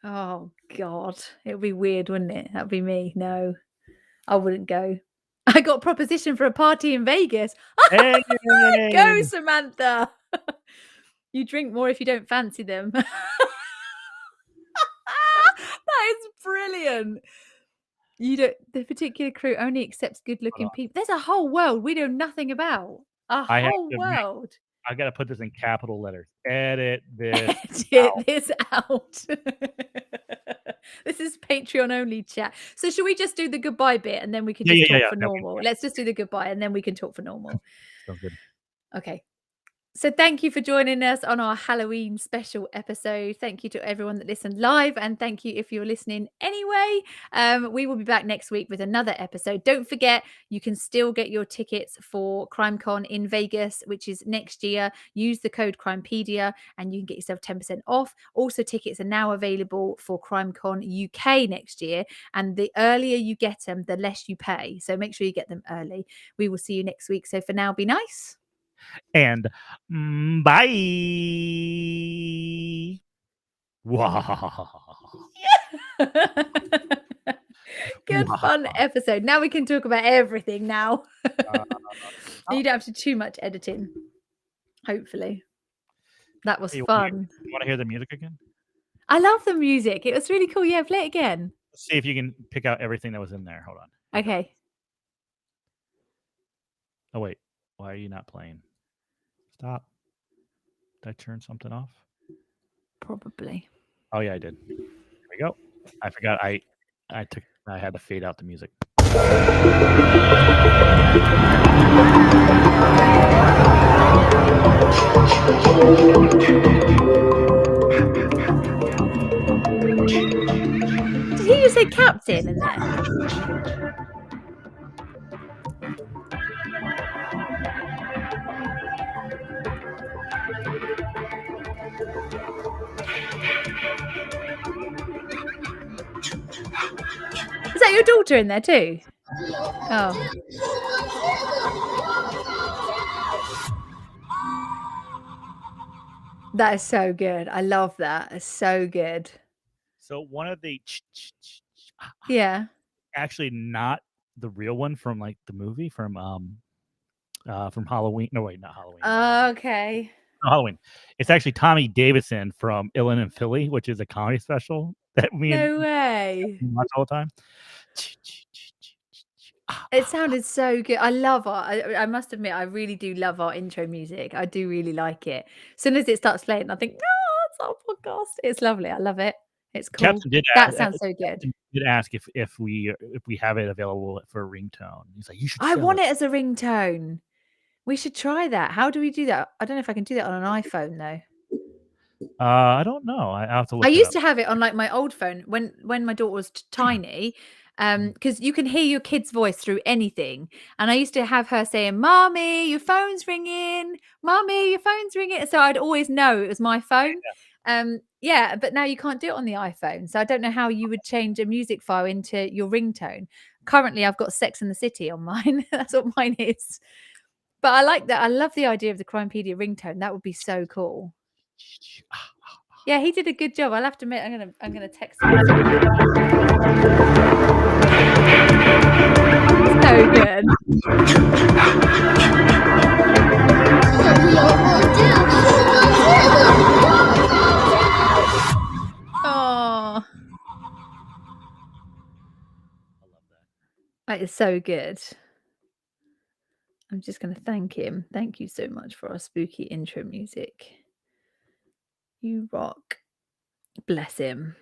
Oh God, it would be weird, wouldn't it? That'd be me. No, I wouldn't go. I got a proposition for a party in Vegas. Hey! Go, Samantha. You drink more if you don't fancy them. That is brilliant. You don't. The particular crew only accepts good-looking people. There's a whole world we know nothing about. Whole world. I gotta put this in capital letters. Edit this. Edit this out. This is Patreon only chat. So should we just do the goodbye bit and then we can just talk for normal? Let's just do the goodbye and then we can talk for normal. Sounds good. Okay. So thank you for joining us on our Halloween special episode. Thank you to everyone that listened live, and thank you if you're listening anyway. We will be back next week with another episode. Don't forget, you can still get your tickets for CrimeCon in Vegas, which is next year. Use the code Crimepedia and you can get yourself 10% off. Also, tickets are now available for CrimeCon UK next year, and the earlier you get them, the less you pay. So make sure you get them early. We will see you next week. So for now, be nice. And bye. Good fun episode. Now we can talk about everything now. You don't have to do too much editing. Hopefully. That was fun. You want to hear the music again? I love the music. It was really cool. Yeah, play it again. Let's see if you can pick out everything that was in there. Hold on. Okay. Oh, wait. Why are you not playing? Stop. Did I turn something off? Probably. Oh yeah, I did. Here we go. I forgot I had to fade out the music. Did he just say captain in there? Is that your daughter in there too? Oh. That is so good. I love that. It's so good. So one of the yeah, actually not the real one from like the movie from Halloween. No, wait, not Halloween. Okay. No, Halloween. It's actually Tommy Davidson from Illin and Philly, which is a comedy special that we watch all the time. It sounded so good. I love I must admit, I really do love our intro music. I do really like it. As soon as it starts playing, I think, it's our podcast. It's lovely. I love it. It's cool. Captain did that sounds so good. Did ask if we have it available for a ringtone. He's like, you should. I want it as a ringtone. We should try that. How do we do that? I don't know if I can do that on an iPhone though. I don't know. I have to look. I used to have it on like my old phone when my daughter was tiny. Because you can hear your kid's voice through anything. And I used to have her saying, "Mommy, your phone's ringing. Mommy, your phone's ringing." So I'd always know it was my phone. Yeah, but now you can't do it on the iPhone. So I don't know how you would change a music file into your ringtone. Currently, I've got Sex and the City on mine. That's what mine is. But I like that. I love the idea of the Crimepedia ringtone. That would be so cool. Yeah, he did a good job. I'll have to admit, I'm gonna text him. So good. Oh, that is so good. I'm just gonna thank him. Thank you so much for our spooky intro music. You rock. Bless him.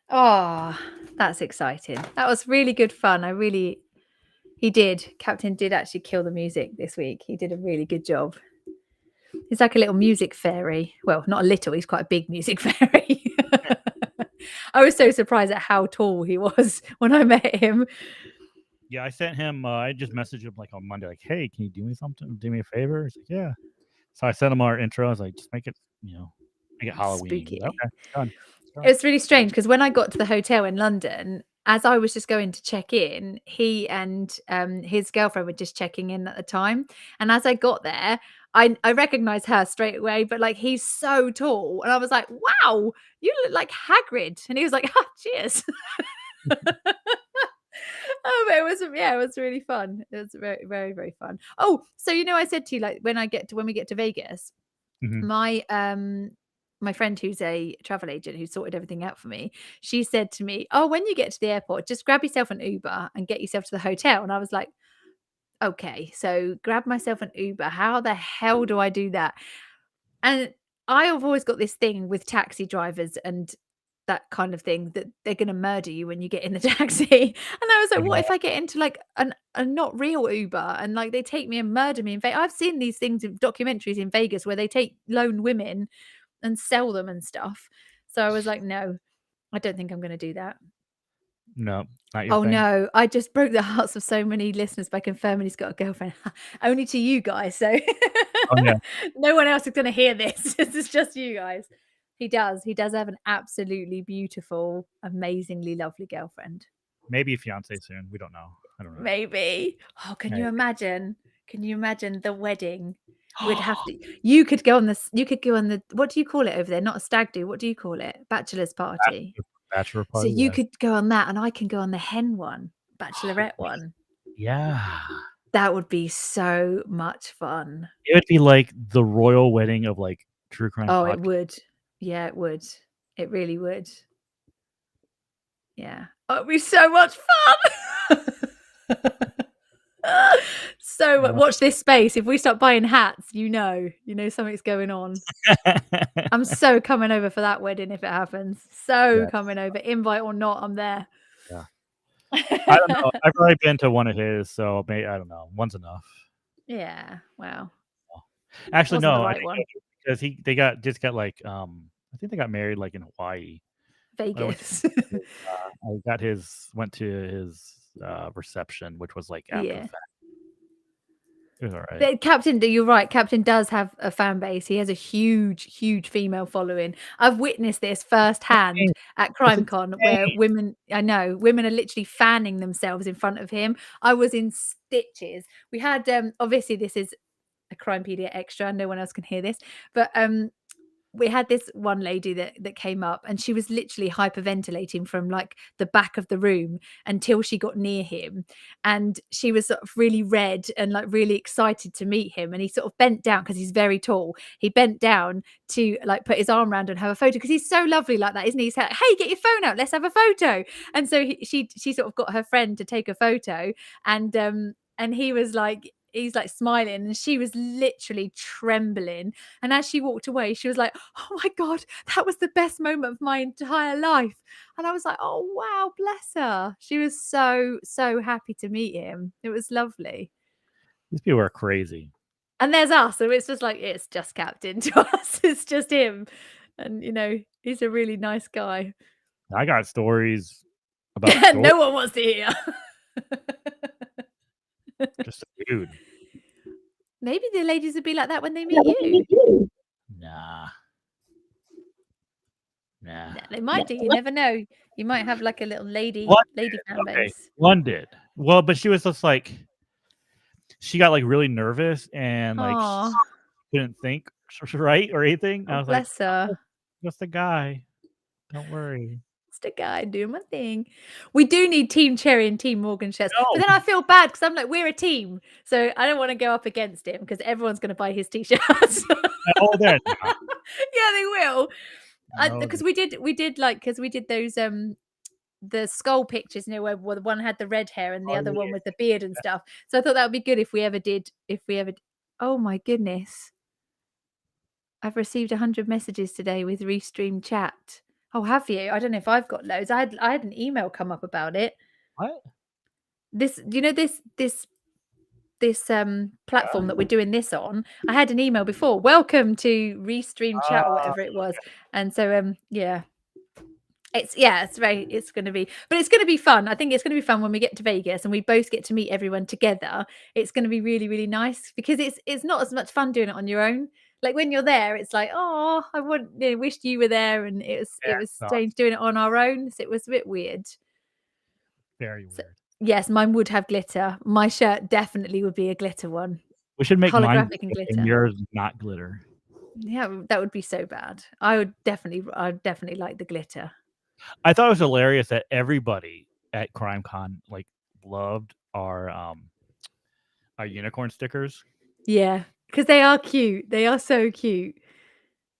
Oh, that's exciting. That was really good fun. He did. Captain did actually kill the music this week. He did a really good job. He's like a little music fairy. Well, not a little, he's quite a big music fairy. I was so surprised at how tall he was when I met him. Yeah, I sent him. I just messaged him like on Monday, like, "Hey, can you do me something? Do me a favor?" He's like, "Yeah." So I sent him our intro. I was like, "Just make it, make it Halloween." He's like, Spooky. okay, done. It was really strange because when I got to the hotel in London, as I was just going to check in, he and his girlfriend were just checking in at the time. And as I got there, I recognized her straight away, but like he's so tall. And I was like, wow, you look like Hagrid. And he was like, oh, cheers. Oh, but it was really fun. It was very, very, very fun. Oh, so I said to you, like when we get to Vegas, Mhm. my friend who's a travel agent who sorted everything out for me, she said to me, oh, when you get to the airport, just grab yourself an Uber and get yourself to the hotel. And I was like, okay, so grab myself an Uber. How the hell do I do that? And I have always got this thing with taxi drivers and that kind of thing, that they're going to murder you when you get in the taxi. And I was like, what Yeah. if I get into like a not real Uber and like they take me and murder me in Vegas? I've seen these things in documentaries in Vegas where they take lone women and sell them and stuff. So I was like, no, I don't think I'm going to do that. No, not your Oh thing. no, I just broke the hearts of so many listeners by confirming he's got a girlfriend. Only to you guys, so Oh yeah, no one else is going to hear this. This is just you guys. He does have an absolutely beautiful, amazingly lovely girlfriend. maybe a fiance soon. We don't know. I don't know. Maybe. Oh, can you Maybe. imagine? Can you imagine the wedding? We'd have to. You could go on this. You could go on the. What do you call it over there? Not a stag do. What do you call it? Bachelor's party. Bachelor So party. you Yeah. could go on that, and I can go on the hen one, bachelorette one. Yeah. That would be so much fun. It would be like the royal wedding of like true crime Oh, podcast. it would. Yeah, it would. It really would. Yeah. Oh, it'd be so much fun. So watch this space. If we start buying hats, you know something's going on. I'm so coming over for that wedding if it happens. So coming over, invite or not, I'm there. Yeah. I don't know. I've already been to one of his, so maybe I don't know. One's enough. Yeah. Wow. Actually, Wasn't the no, right one. because they got like I think they got married like in Hawaii. Vegas. I went to his reception, which was like after the Yeah. fact. It was all right. Captain, you're right. Captain does have a fan base. He has a huge, huge female following. I've witnessed this firsthand at CrimeCon, where women are literally fanning themselves in front of him. I was in stitches. We had obviously this is a Crimepedia extra. No one else can hear this, but we had this one lady that came up, and she was literally hyperventilating from like the back of the room until she got near him, and she was sort of really red and like really excited to meet him, and he sort of bent down because he's very tall. He bent down to like put his arm around and have a photo because he's so lovely like that, isn't he? He's like, hey, get your phone out, let's have a photo. And so she sort of got her friend to take a photo, and he was like, he's like smiling, and she was literally trembling. And as she walked away, she was like, oh my God, that was the best moment of my entire life. And I was like, oh wow, bless her. She was so, so happy to meet him. It was lovely. These people are crazy. And there's us. So it's just like, it's just Captain to us. It's just him. And he's a really nice guy. I got stories about No one wants to hear. just a dude. Maybe the ladies would be like that when they meet you. Nah. Yeah, they might do. You never know. You might have like a little lady fan base. One did. Well, but she was just like, she got like really nervous and like couldn't think right or anything. I was bless her. Just a guy. Don't worry. Just a guy doing my thing. We do need Team Cherry and Team Morgan shirts. No. But then I feel bad because I'm like, we're a team. So I don't want to go up against him because everyone's going to buy his t-shirts. Oh, they're not. Yeah, they will. Because we did those the skull pictures, where one had the red hair and the other one with the beard and stuff. So I thought that would be good if we ever did. Oh my goodness. I've received 100 messages today with Restream chat. Oh, have you? I don't know if I've got loads. I had an email come up about it. What? This platform that we're doing this on. I had an email before. Welcome to Restream chat or whatever it was. And so yeah. It's going to be fun. I think it's going to be fun when we get to Vegas and we both get to meet everyone together. It's going to be really, really nice because it's not as much fun doing it on your own. Like when you're there, it's like, oh, I wished you were there, and it was strange doing it on our own. So it was a bit weird. Very weird. Yes, mine would have glitter. My shirt definitely would be a glitter one. We should make mine and glitter. And yours not glitter. Yeah, that would be so bad. I'd definitely like the glitter. I thought it was hilarious that everybody at CrimeCon like loved our unicorn stickers. Yeah, because they are cute. They are so cute.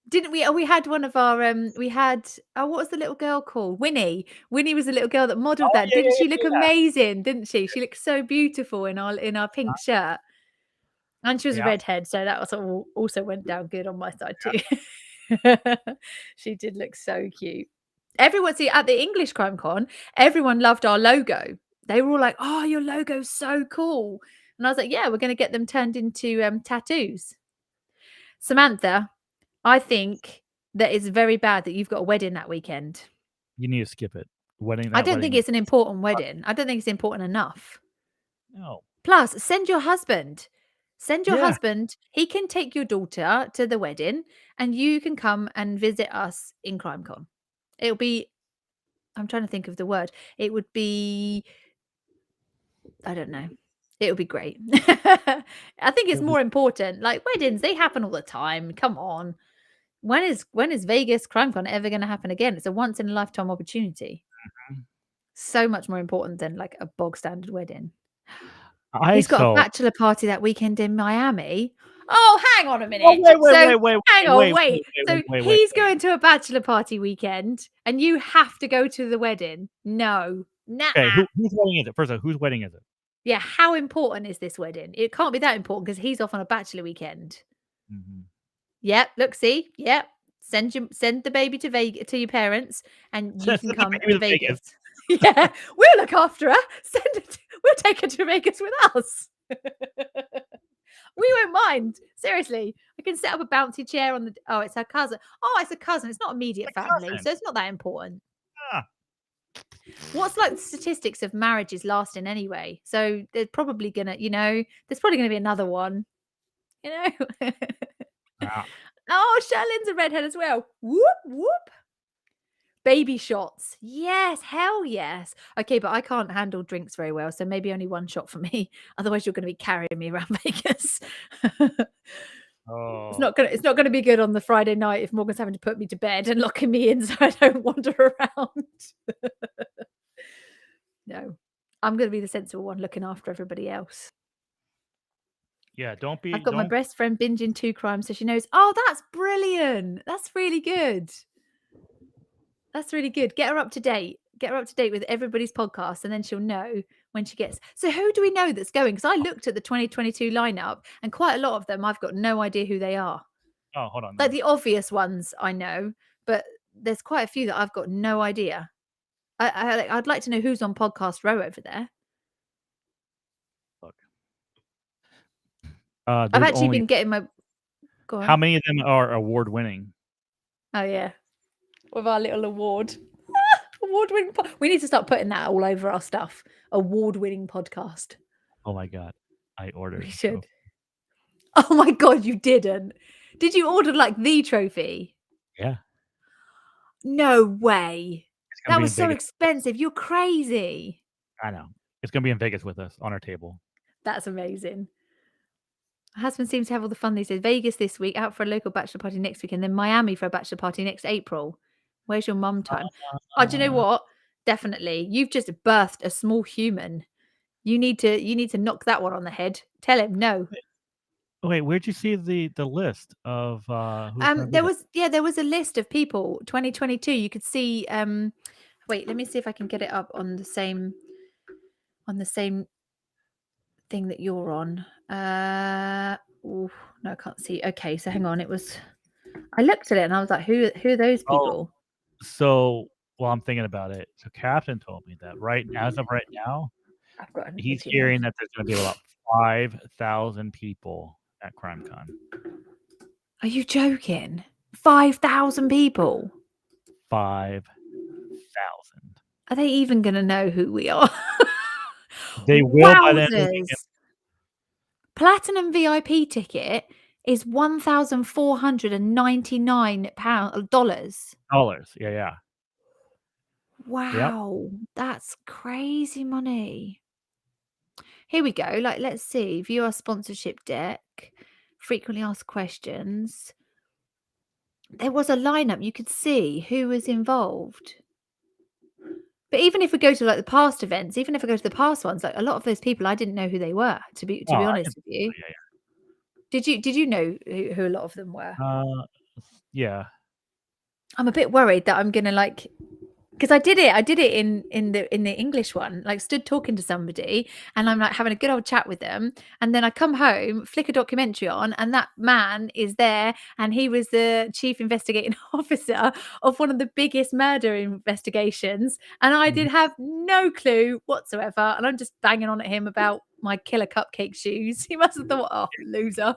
Didn't we? Oh, we had one of our what was the little girl called? Winnie. Winnie was the little girl that modeled that. Didn't she look amazing? Didn't she? She looked so beautiful in our pink shirt. And she was a redhead, so that also went down good on my side too. She did look so cute. Everyone, see, at the English Crime Con, everyone loved our logo. They were all like, "Oh, your logo's so cool." And I was like, "Yeah, we're going to get them turned into tattoos." Samantha, I think that it's very bad that you've got a wedding that weekend. You need to skip it. I don't think it's an important wedding. I don't think it's important enough. No. Plus, send your husband. Send your husband. He can take your daughter to the wedding and you can come and visit us in CrimeCon. It'll be, I'm trying to think of the word. It would be, I don't know. It'll be great. I think it's more important. Like weddings, they happen all the time. Come on. When is Vegas CrimeCon ever going to happen again? It's a once in a lifetime opportunity. Mm-hmm. So much more important than like a bog standard wedding. He's got a bachelor party that weekend in Miami. Oh, hang on a minute. Wait. So he's going to a bachelor party weekend and you have to go to the wedding. No. Nah. Okay, whose wedding is it? First of all, whose wedding is it? Yeah, how important is this wedding? It can't be that important because he's off on a bachelor weekend. Mm-hmm. Yep, look, see? Yep. Send the baby to Vegas to your parents and you can come to Vegas. Yeah, we'll look after her. We'll take her to Vegas with us. We won't mind. Seriously, I can set up a bouncy chair on the. Oh, it's her cousin. Oh, it's a cousin. It's not immediate family, so it's not that important. Ah. What's like the statistics of marriages lasting anyway? So there's probably gonna, there's probably gonna be another one. Ah. Oh, Sherlin's a redhead as well. Whoop whoop. Baby shots. Yes, hell yes. Okay, but I can't handle drinks very well, so maybe only one shot for me. Otherwise, you're going to be carrying me around Vegas. Oh. It's not gonna be good on the Friday night if Morgan's having to put me to bed and locking me in so I don't wander around. No, I'm going to be the sensible one looking after everybody else. Yeah, don't be. I've got my best friend binging 2 crimes, so she knows. Oh, that's brilliant. That's really good. That's really good. Get her up to date. Get her up to date with everybody's podcast, and then she'll know when she gets. So who do we know that's going? Because I looked at the 2022 lineup, and quite a lot of them, I've got no idea who they are. Oh, hold on. Like the obvious ones I know, but there's quite a few that I've got no idea. I'd like to know who's on Podcast Row over there. Look. I've actually been getting my. Go on. How many of them are award winning? Oh yeah. With our little award. Award-winning. We need to start putting that all over our stuff. Award-winning podcast. Oh my God. I ordered. We should. Oh my God, you didn't. Did you order like the trophy? Yeah. No way. That was so expensive. You're crazy. I know. It's going to be in Vegas with us on our table. That's amazing. My husband seems to have all the fun. He says Vegas this week, out for a local bachelor party next week, and then Miami for a bachelor party next April. Where's your mum time? Oh, do you know what? Definitely. You've just birthed a small human. You need to knock that one on the head. Tell him no. Wait, where'd you see the list of there was a list of people 2022. You could see wait, let me see if I can get it up on the same thing that you're on. No, I can't see. Okay, so hang on. I looked at it and I was like, who are those people? So, well, I'm thinking about it. So Captain told me that as of right now, he's hearing that there's going to be about 5,000 people at CrimeCon. Are you joking? 5,000 people? 5,000. Are they even going to know who we are? They will by the end of the weekend. Wowzers. Platinum VIP ticket is $1,499. Dollars. Yeah, yeah. Yep. Wow, that's crazy money. Here we go. Like, let's see. View our sponsorship deck. Frequently asked questions. There was a lineup. You could see who was involved. But even if we go to like the past events, even if I go to the past ones, like a lot of those people, I didn't know who they were. To be honest with you, yeah. did you know who a lot of them were? Yeah. I'm a bit worried that I'm gonna like, because I did it in the English one, like stood talking to somebody and I'm like having a good old chat with them, and then I come home, flick a documentary on, and that man is there, and he was the chief investigating officer of one of the biggest murder investigations, and I did have no clue whatsoever, and I'm just banging on at him about my killer cupcake shoes. He must have thought, oh, loser.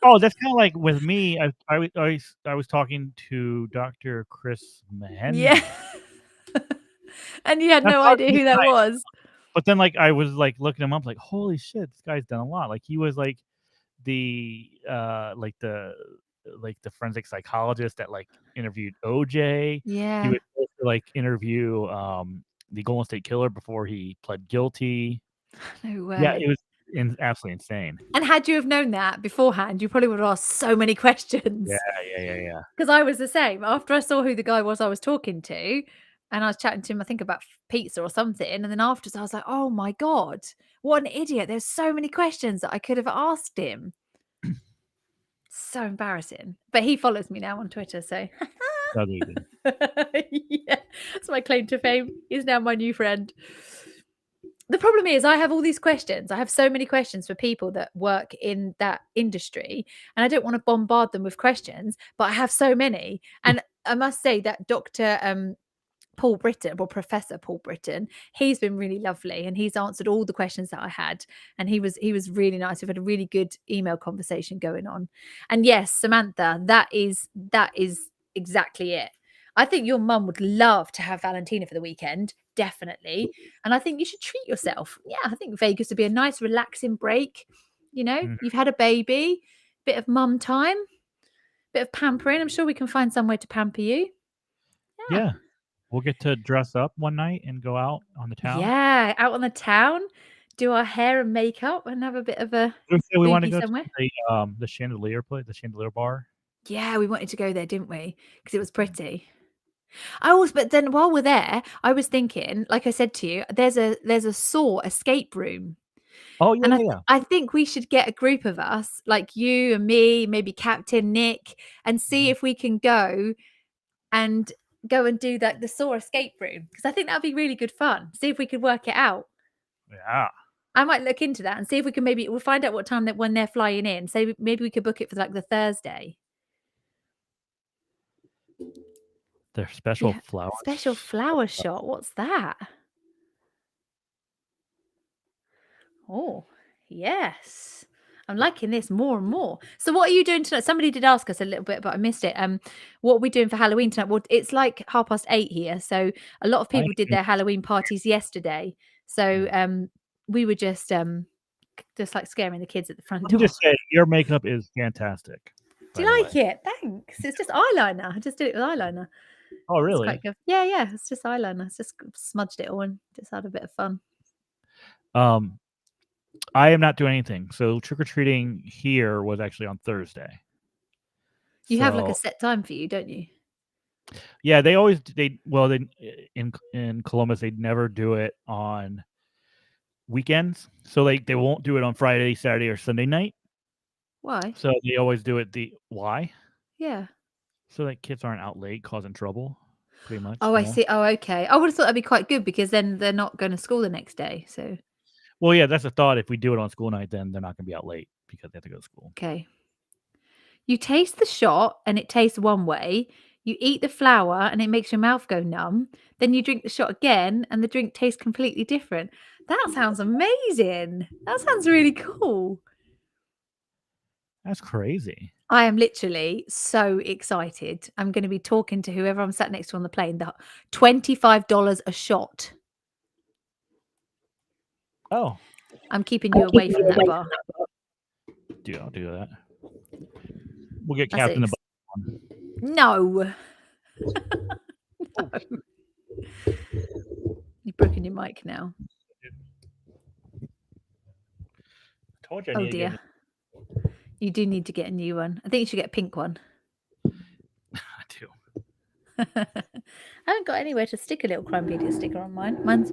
Oh, that's kind of like with me. I was talking to Dr. Chris Mahen. Yeah. And you had no idea who that was. But then, like, I was like looking him up, like, holy shit, this guy's done a lot. Like, he was like the forensic psychologist that like interviewed OJ. Yeah. He would also, like interview the Golden State Killer before he pled guilty. No way. Yeah, it was absolutely insane. And had you have known that beforehand, you probably would have asked so many questions. Yeah. Because I was the same. After I saw who the guy was I was talking to, and I was chatting to him, I think about pizza or something, and then afterwards I was like, oh my God, what an idiot. There's so many questions that I could have asked him. So embarrassing. But he follows me now on Twitter, so yeah, that's my claim to fame. He's now my new friend. The problem is I have all these questions. I have so many questions for people that work in that industry, and I don't want to bombard them with questions, but I have so many. And I must say that Dr. Paul Britton, or Professor Paul Britton, he's been really lovely, and he's answered all the questions that I had, and he was really nice. We've had a really good email conversation going on. And yes, Samantha, that is exactly it. I think your mum would love to have Valentina for the weekend, definitely. And I think you should treat yourself. Yeah, I think Vegas would be a nice relaxing break. You know, you've had a baby, bit of mum time, bit of pampering. I'm sure we can find somewhere to pamper you. Yeah. We'll get to dress up one night and go out on the town. Yeah, out on the town, do our hair and makeup, and have a bit of a. We want to go somewhere to the Chandelier place, the Chandelier bar. Yeah, we wanted to go there, didn't we? Because it was pretty. But then while we're there, I was thinking, like I said to you, there's a Saw escape room. Oh yeah, and I think we should get a group of us, like you and me, maybe Captain Nick, and see if we can go and do the Saw escape room, because I think that'd be really good fun. See if we could work it out. Yeah. I might look into that and see if we can we'll find out what time when they're flying in. So maybe we could book it for like the Thursday. Their special flower. Special flower shot. What's that? Oh, yes. I'm liking this more and more. So what are you doing tonight? Somebody did ask us a little bit, but I missed it. What are we doing for Halloween tonight? Well, it's like 8:30 here. So a lot of people did their Halloween parties yesterday. So we were just like scaring the kids at the front door. I'm just saying, your makeup is fantastic. Do you like it? Thanks. It's just eyeliner. I just did it with eyeliner. Oh, really? It's quite good. Yeah. It's just eyeliner. It's just smudged it all and just had a bit of fun. I am not doing anything. So trick-or-treating here was actually on Thursday. You have like a set time for you, don't you? Yeah, they in Columbus, they never do it on weekends. So they won't do it on Friday, Saturday, or Sunday night. Why? So they always do it why? Yeah. So that kids aren't out late causing trouble, pretty much. Oh, I see. Oh, okay. I would have thought that'd be quite good, because then they're not going to school the next day. So. Well, yeah, that's the thought. If we do it on school night, then they're not going to be out late because they have to go to school. Okay. You taste the shot and it tastes one way. You eat the flour and it makes your mouth go numb. Then you drink the shot again and the drink tastes completely different. That sounds amazing. That sounds really cool. That's crazy. I am literally so excited. I'm going to be talking to whoever I'm sat next to on the plane. The $25 a shot. Oh, I'm keeping you away from that bar. I'll do that. We'll get That's Captain it. the No. No. You've broken your mic now. I told you I Oh need to dear. You do need to get a new one. I think you should get a pink one. I do. I haven't got anywhere to stick a little Crimepedia sticker on mine. Mine's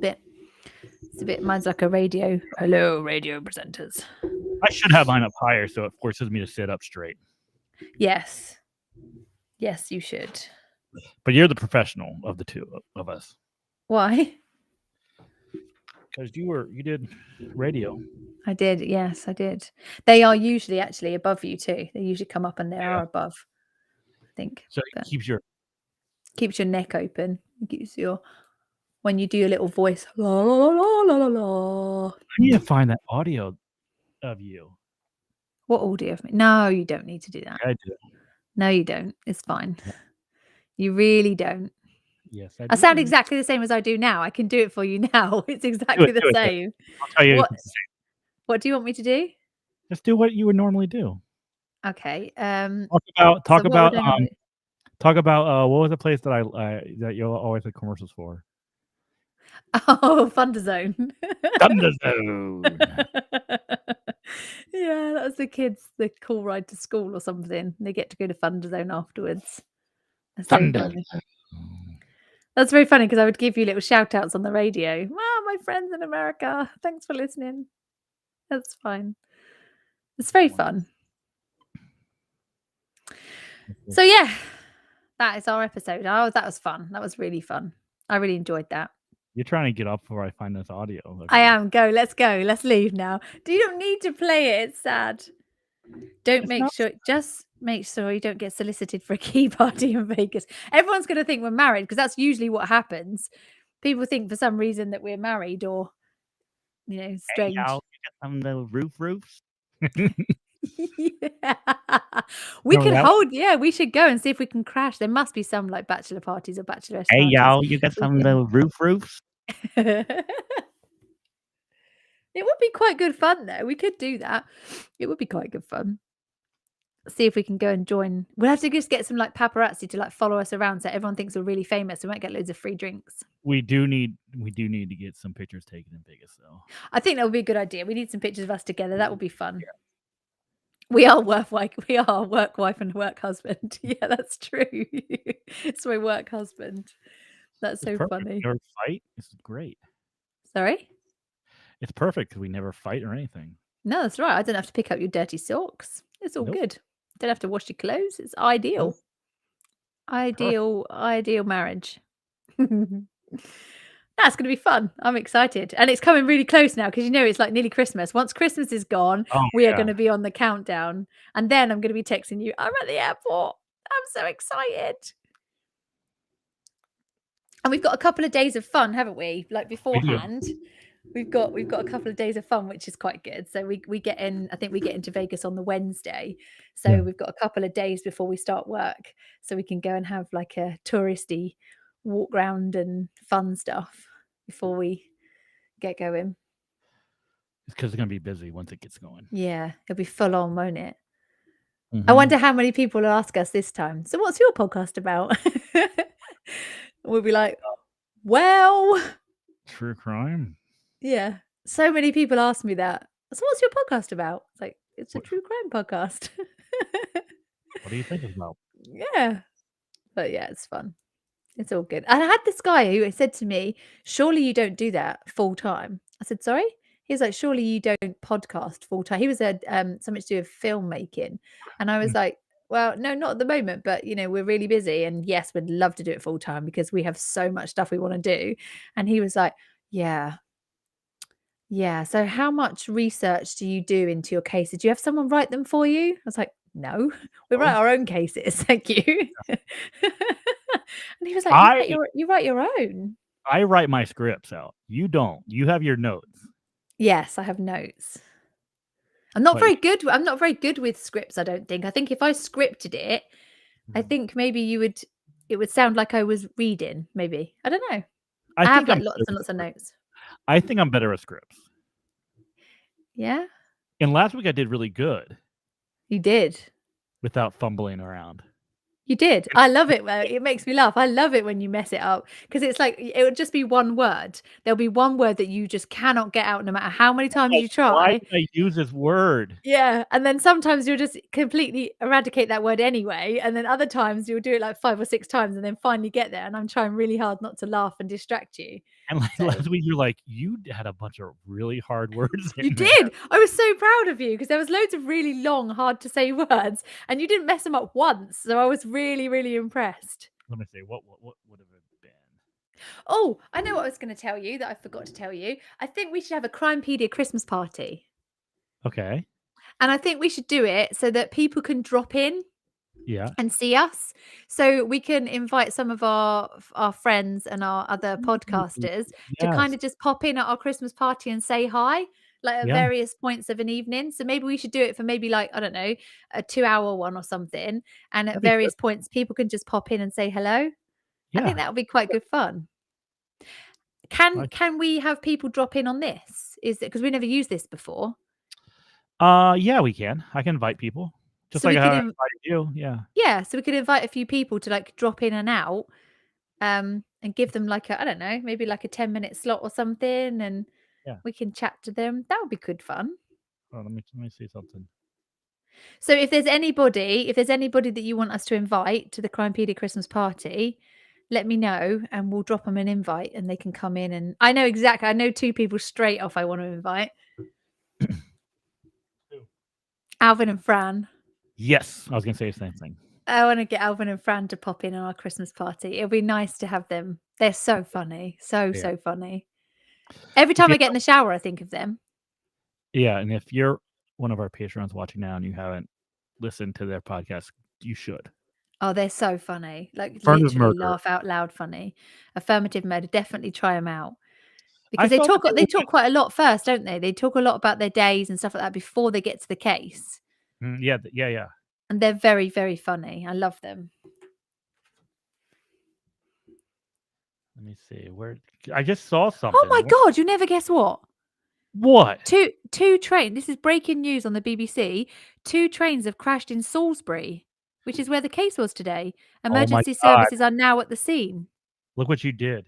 mine's like a radio. Hello, radio presenters. I should have mine up higher so it forces me to sit up straight. Yes. Yes, you should. But you're the professional of the two of us. Why? Because you did radio. I did. Yes, I did. They are usually actually above you too. They usually come up and they are above, I think. So it keeps your neck open. It keeps when you do your little voice. La, la, la, la, la, la. I need to find that audio of you. What audio of me? No, you don't need to do that. I do. No, you don't. It's fine. You really don't. Yes, I sound exactly the same as I do now. I can do it for you now. It's exactly the same. I'll tell you. What do you want me to do? Just do what you would normally do. Okay. Talk about what was the place that that you always had commercials for? Oh, Thunderzone. Thunderzone. Yeah, that was the kids, the cool ride to school or something. They get to go to Thunderzone afterwards. That's so funny. That's very funny because I would give you little shout outs on the radio. Wow, my friends in America. Thanks for listening. That's fine. It's very fun. So yeah, that is our episode. Oh, that was fun. That was really fun. I really enjoyed that. You're trying to get up before I find this audio. I am. Go. Let's go. Let's leave now. You don't need to play it. It's sad. Just make sure you don't get solicited for a key party in Vegas. Everyone's going to think we're married because that's usually what happens. People think for some reason that we're married or, strange. Hey, y'all, you got some of the roofs? Yeah. We should go and see if we can crash. There must be some like bachelor parties or bachelorette Hey, parties. y'all, you got some of the roofs? It would be quite good fun though. We could do that. It would be quite good fun. See if we can go and join. We'll have to just get some like paparazzi to like follow us around so everyone thinks we're really famous. We might get loads of free drinks. We do need to get some pictures taken in Vegas though. I think that would be a good idea. We need some pictures of us together. That would be fun. Yeah. We are work wife and work husband. Yeah, that's true. It's my work husband. That's so funny. Never fight. This is great. Sorry? It's perfect because we never fight or anything. No, that's right. I don't have to pick up your dirty socks. It's all good. Don't have to wash your clothes. It's ideal. Nope. Ideal marriage. That's going to be fun. I'm excited. And it's coming really close now because it's like nearly Christmas. Once Christmas is gone, we are going to be on the countdown. And then I'm going to be texting you, I'm at the airport. I'm so excited. And we've got a couple of days of fun, haven't we? Like beforehand. We've got a couple of days of fun, which is quite good. So we get in, I think we get into Vegas on the Wednesday. So we've got a couple of days before we start work. So we can go and have like a touristy walk around and fun stuff before we get going. It's because it's going to be busy once it gets going. Yeah, it'll be full on, won't it? Mm-hmm. I wonder how many people will ask us this time. So what's your podcast about? We'll be like, well, true crime. Yeah. So many people ask me that. So what's your podcast about? It's like, it's a true crime podcast. What do you think it's about? Yeah. But yeah, it's fun. It's all good. And I had this guy who said to me, surely you don't do that full time. I said, sorry? He was like, surely you don't podcast full time. He was something to do with filmmaking. And I was like, well, no, not at the moment, but we're really busy. And yes, we'd love to do it full time because we have so much stuff we want to do. And he was like, yeah. So how much research do you do into your cases? Do you have someone write them for you? I was like, no, we write our own cases. Thank you. And he was like, you write your own. I write my scripts out. You don't. You have your notes. Yes, I have notes. I'm not But very good. I'm not very good with scripts. I don't think. I think if I scripted it, I Mhm. think maybe it would sound like I was reading. Maybe I don't know. I I have think like I'm lots better and with lots of scripts. notes. I think I'm better with scripts. Yeah, And last week I did really good you did. without fumbling around. You did. And I love it. It makes me laugh. I love it when you mess it up because it's like it would just be one word. There'll be one word that you just cannot get out no matter how many times like, you why try. did I use this word? Yeah, and then sometimes you'll just completely eradicate that word anyway, and then other times you'll do it like 5 or 6 times and then finally get there, and I'm trying really hard not to laugh and distract you. And like So last week, you're like, you had a bunch of really hard words you in there. did! I was so proud of you because there was loads of really long, hard to say words, and you didn't mess them up once, so I was really, really impressed. Let me see. What would have it been? Oh, I know what I was gonna tell you that I forgot to tell you. I think we should have a Crimepedia Christmas party, Okay. and I think we should do it so that people can drop in Yeah. and see us. So we can invite some of our friends and our other Ooh, podcasters to kind yes. of just pop in at our Christmas party and say hi, like at Yeah. various points of an evening. So maybe we should do it for maybe like, I don't know, a 2 hour one or something. And at That'd be good. various points, people can just pop in and say hello. I think Yeah. that would be quite good fun. Like, Can we have people drop in on this? Is it because we never used this before? yeah, we can. I can invite people. Just So like we how could I invited you. Yeah. yeah, so we could invite a few people to like drop in and out and give them like a I don't know, maybe like a 10-minute slot or something, and Yeah. we can chat to them. That would be good fun. Oh, let me see something. So if there's anybody that you want us to invite to the Crimepedia Christmas party, let me know and we'll drop them an invite and they can come in and I know 2 people straight off I want to invite. Who? Alvin and Fran. Yes, I was gonna say the same thing. I want to get Alvin and Fran to pop in on our Christmas party. It'll be nice to have them. They're so funny. So, Yeah. so funny. Every If time you I get in the shower, I think of them. Yeah, and if you're one of our patrons watching now and you haven't listened to their podcast, you should. Oh, they're so funny. Like, Affirmative literally Murder. laugh out loud funny. Affirmative Murder, definitely try them out. I Because felt that they talk quite a lot first, don't they? They talk a lot about their days and stuff like that before they get to the case, yeah, yeah. and they're very, very funny. I love them. Let me see, where I just saw Oh something. my god, you never guess what? What? Two train this is breaking news on the BBC. 2 trains have crashed in Salisbury, which is where the case was today. Oh my Emergency god, services are now at the scene. look what you did.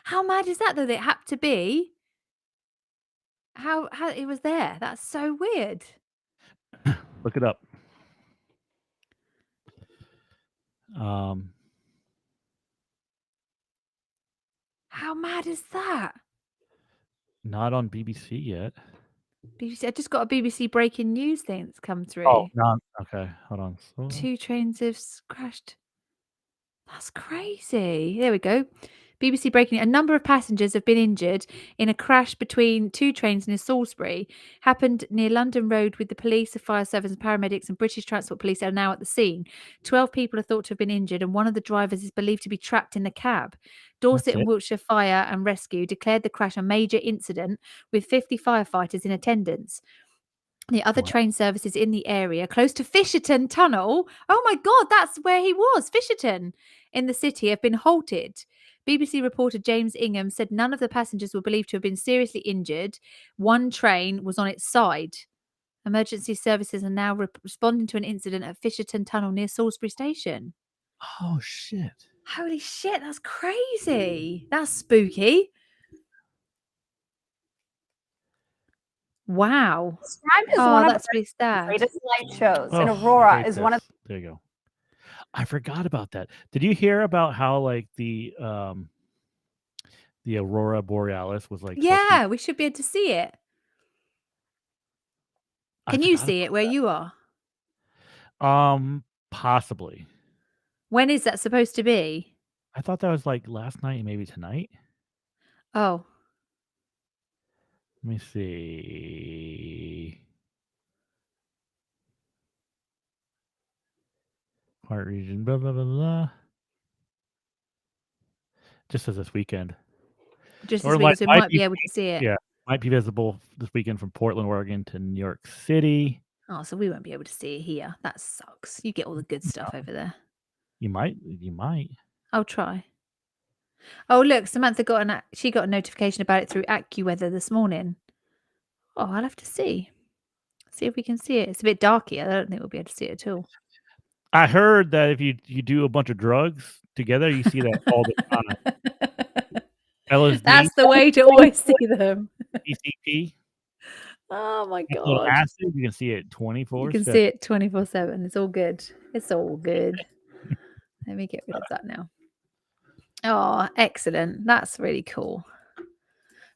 How mad is that though? That it had to be how it was there. That's so weird. Look it up. Um, How mad is that? not on BBC yet. BBC I just got a BBC breaking news thing that's come Oh, through. no, okay, hold on. So 2 trains have crashed. That's crazy. There we go. BBC breaking a number of passengers have been injured in a crash between 2 trains near Salisbury. Happened near London Road with the police, the fire service and paramedics and British Transport Police are now at the scene. 12 people are thought to have been injured and one of the drivers is believed to be trapped in the cab. Dorset that's and it. Wiltshire Fire and Rescue declared the crash a major incident with 50 firefighters in attendance. The other Wow. train services in the area, close to Fisherton Tunnel. Oh my God, that's where he was, Fisherton, in the city, have been halted. BBC reporter James Ingham said none of the passengers were believed to have been seriously injured. One train was on its side. Emergency services are now responding to an incident at Fisherton Tunnel near Salisbury Station. Oh shit. Holy shit, that's crazy. That's spooky. Wow. Described as Oh, one of that's really Earth's sad. greatest light shows, Oh, and I Aurora hate is one of this. There you go. I forgot about that. Did you hear about how like the aurora borealis was like supposed to be Yeah, we should be able to see it. I Can you forgot see it where you are? possibly. When is that supposed to be? I thought that was like last night and maybe tonight. Oh, Let me see. Heart region, blah blah blah blah. Just as this weekend. just Or this week, so we might might be be able to see it. yeah. Might be visible this weekend from Portland, Oregon to New York City. Oh, so we won't be able to see it here. That sucks. You get all the good stuff over there. You might. I'll try. Oh, look, Samantha got a notification about it through AccuWeather this morning. Oh, I'll have to see if we can see it. It's a bit dark here. I don't think we'll be able to see it at all. I heard that if you do a bunch of drugs together, you see that all the time. LSD. That's the way to always see them. PCP. Oh my A little god. acid, you can see it 24/7. You can see it 24/7. It's all good. It's all good. Let me get rid of that now. Oh, excellent. That's really cool.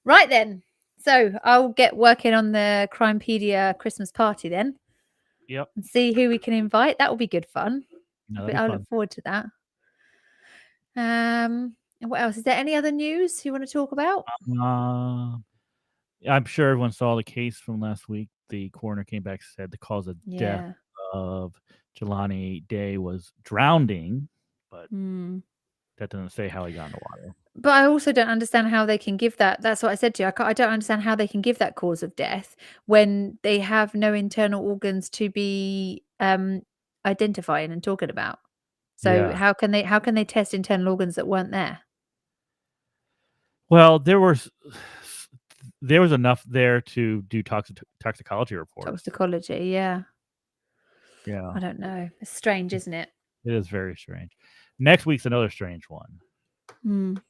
Right then. So I'll get working on the Crimepedia Christmas party then. Yep. And see who we can invite. That will be good fun. No, I'll look forward to that. And what else? Is there any other news you want to talk about? I'm sure everyone saw the case from last week. The coroner came back and said the cause of death of Jelani Day was drowning, but that doesn't say how he got in the water. But I also don't understand how they can give that. That's what I said to you. I don't understand how they can give that cause of death when they have no internal organs to be identifying and talking about. So how can they test internal organs that weren't there? Well, there was enough there to do toxicology reports. Toxicology, yeah. Yeah. I don't know. It's strange, isn't it? It is very strange. Next week's another strange one.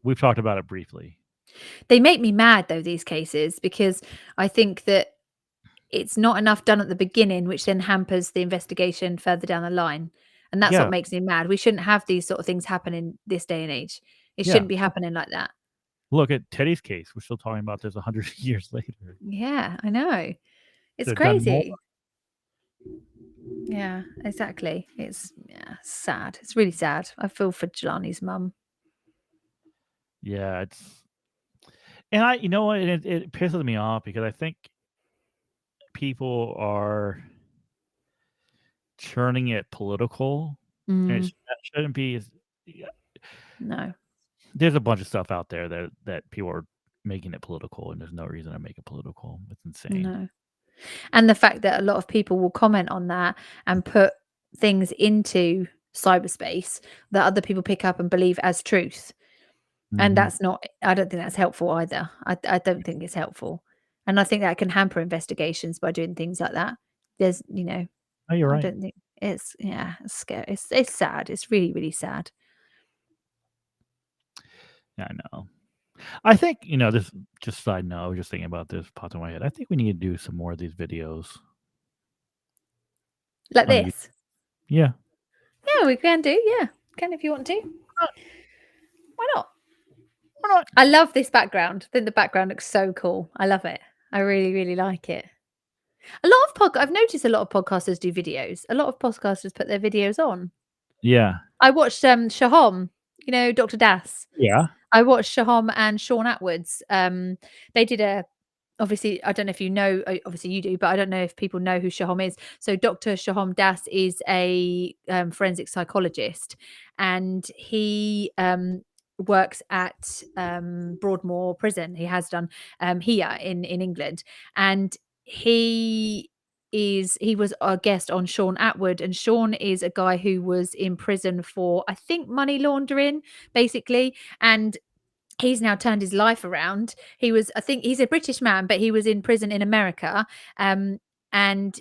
We've talked about it briefly. They make me mad, though, these cases, because I think that it's not enough done at the beginning, which then hampers the investigation further down the line. And that's what makes me mad. We shouldn't have these sort of things happen in this day and age. It shouldn't be happening like that. Look at Teddy's case. We're still talking about this 100 years later. Yeah, I know. It's crazy. Yeah, exactly. It's sad. It's really sad. I feel for Jelani's mum. Yeah, and you know what? It pisses me off because I think people are turning it political, and that shouldn't be. No. There's a bunch of stuff out there that people are making it political, and there's no reason to make it political. It's insane. No. And the fact that a lot of people will comment on that and put things into cyberspace that other people pick up and believe as truth. And that's not, I don't think that's helpful either. I don't think it's helpful. And I think that can hamper investigations by doing things like that. There's, Oh, you're right. I don't think it's scary. It's sad. It's really, really sad. Yeah, I know. I think, this just side note, I was just thinking about this, popped in my head. I think we need to do some more of these videos. Like this? Yeah. Yeah, we can do. Yeah. Can if you want to. Why not? I love this background. I think the background looks so cool. I love it. I really, really like it. A lot of I've noticed a lot of podcasters do videos. A lot of podcasters put their videos on. Yeah. I watched Shahom, Dr. Das. Yeah. I watched Shahom and Sean Atwood's. They did obviously, I don't know if you know, obviously you do, but I don't know if people know who Shahom is. So Dr. Shahom Das is a forensic psychologist, and he works at Broadmoor Prison. He has done here in England, and he was a guest on Sean Atwood, and Sean is a guy who was in prison for, I think, money laundering, basically, and he's now turned his life around. I think he's a British man, but he was in prison in America, and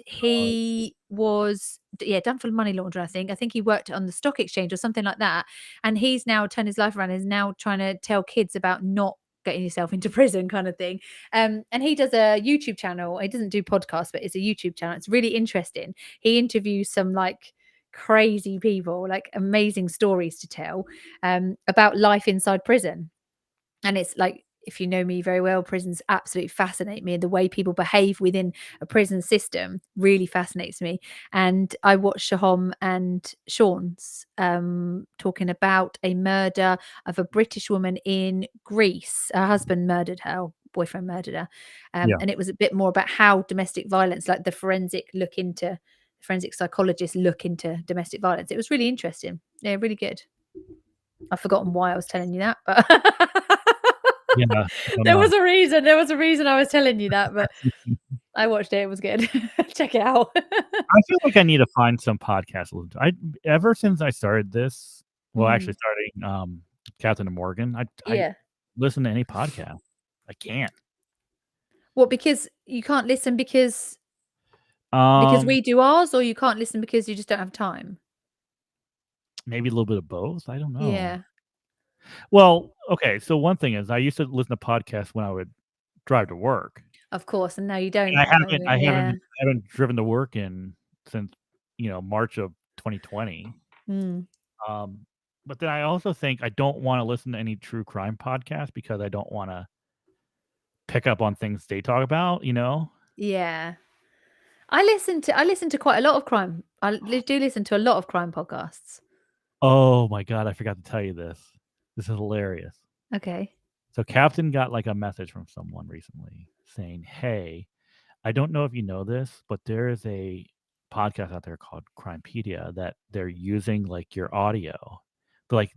he was done for money laundering. I think he worked on the stock exchange or something like that, and he's now turned his life around and is now trying to tell kids about not getting yourself into prison, kind of thing. And he does a YouTube channel. He doesn't do podcasts, but it's a YouTube channel. It's really interesting. He interviews some crazy people, amazing stories to tell about life inside prison. And it's if you know me very well, prisons absolutely fascinate me, and the way people behave within a prison system really fascinates me. And I watched Shahom and Sean's talking about a murder of a British woman in Greece. Her husband murdered her, or boyfriend murdered her. And it was a bit more about how domestic violence, the forensic psychologists look into domestic violence. It was really interesting. Yeah, really good. I've forgotten why I was telling you that, but Yeah, I don't There know. was a reason. There was a reason I was telling you that, but I watched it. It was good. Check it out. I feel like I need to find some podcasts to listen to. Ever since I started this, well, actually Mm, starting Captain and Morgan, I yeah. listen to any podcast. I can't. What? Because you can't listen because Um, we do ours, or you can't listen because you just don't have time? maybe a little bit of both. I don't know. Yeah, Well, okay. So one thing is, I used to listen to podcasts when I would drive to work, of course. And now you don't and at the moment. Yeah. I haven't driven to work in since March of 2020. Mm, Um, but then I also think I don't want to listen to any true crime podcast because I don't want to pick up on things they talk about. yeah. I listen to quite a lot of crime. Do listen to a lot of crime podcasts. Oh my god, I forgot to tell you this. This is hilarious. Okay. So Captain got like a message from someone recently saying, "Hey, I don't know if you know this, but there is a podcast out there called Crimepedia that they're using like your audio.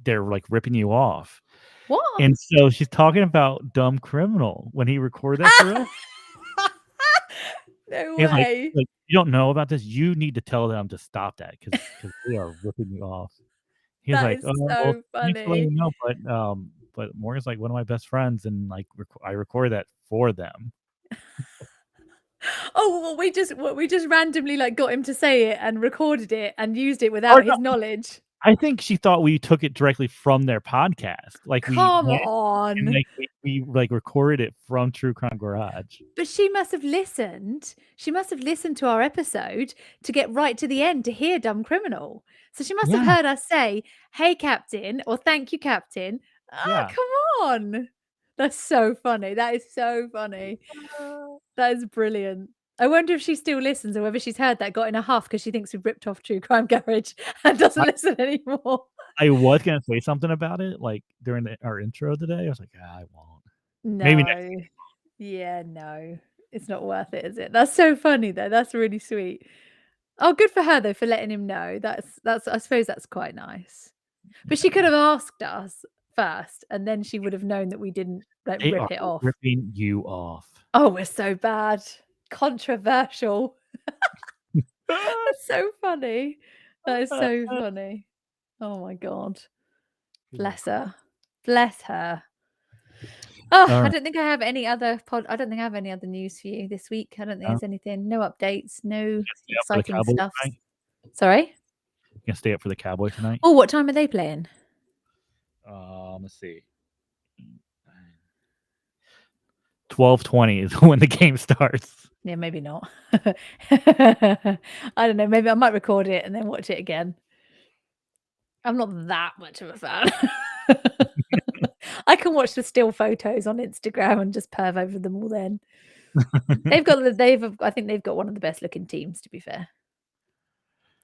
They're like ripping you off." What? And so she's talking about Dumb Criminal when he recorded that for us. No He's way. "You don't know about this? You need to tell them to stop that because they are ripping you off." He's That like, is "Oh, well, so thanks for letting funny. me know, but Morgan's like one of my best friends, and like I recorded that for them." Oh, well, we just randomly like got him to say it and recorded it and used it Or without no, his knowledge. I think she thought we took it directly from their podcast. Like we Come went and on. like we like recorded it from True Crime Garage. But she must have listened. She must have listened to our episode to get right to the end to hear Dumb Criminal. So she must have Yeah, heard us say, "Hey, Captain," or "Thank you, Captain." Oh, yeah. come on. That's so funny. That is so funny. That is brilliant. I wonder if she still listens or whether she's heard that, got in a huff because she thinks we've ripped off True Crime Garage and doesn't I listen anymore. I was gonna say something about it, like, during our intro today. I was like, "Ah, I won't." Maybe next. No. Yeah, no. It's not worth it, is it? That's so funny though. That's really sweet. Oh, good for her though for letting him know. That's I suppose that's quite nice. But she could Yeah. have asked us first, and then she would have known that we didn't like They are rip it off. ripping you off. Oh, we're so bad. Controversial. That's so funny. That is so funny. Oh my god. Jesus Bless Christ. her. Bless her. Oh, I Alright. don't think I have any other I don't think I have any other news for you this week. I don't think No? there's anything. No updates. No Stay up for the exciting Cowboys stuff. tonight? Sorry? You gonna stay up for the Cowboys tonight? Oh, what time are they playing? Let's see. 12:20 is when the game starts. Yeah, maybe not. I don't know. Maybe I might record it and then watch it again. I'm not that much of a fan. I can watch the still photos on Instagram and just perv over them all then. I think they've got one of the best looking teams, to be fair.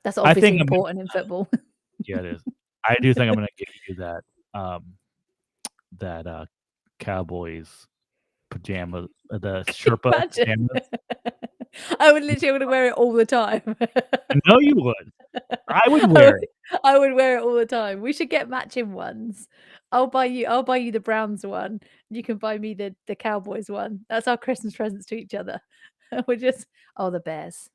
That's I obviously think I'm gonna important in football. Yeah, it is. I do think I'm gonna get you that Cowboys pajamas, the Sherpa Imagine. pajamas. I would literally wanna wear it all the time. I know you would. I would I wear would it. I would wear it all the time. We should get matching ones. I'll buy you the Browns one. You can buy me the Cowboys one. That's our Christmas presents to each other. We're just oh, the Bears.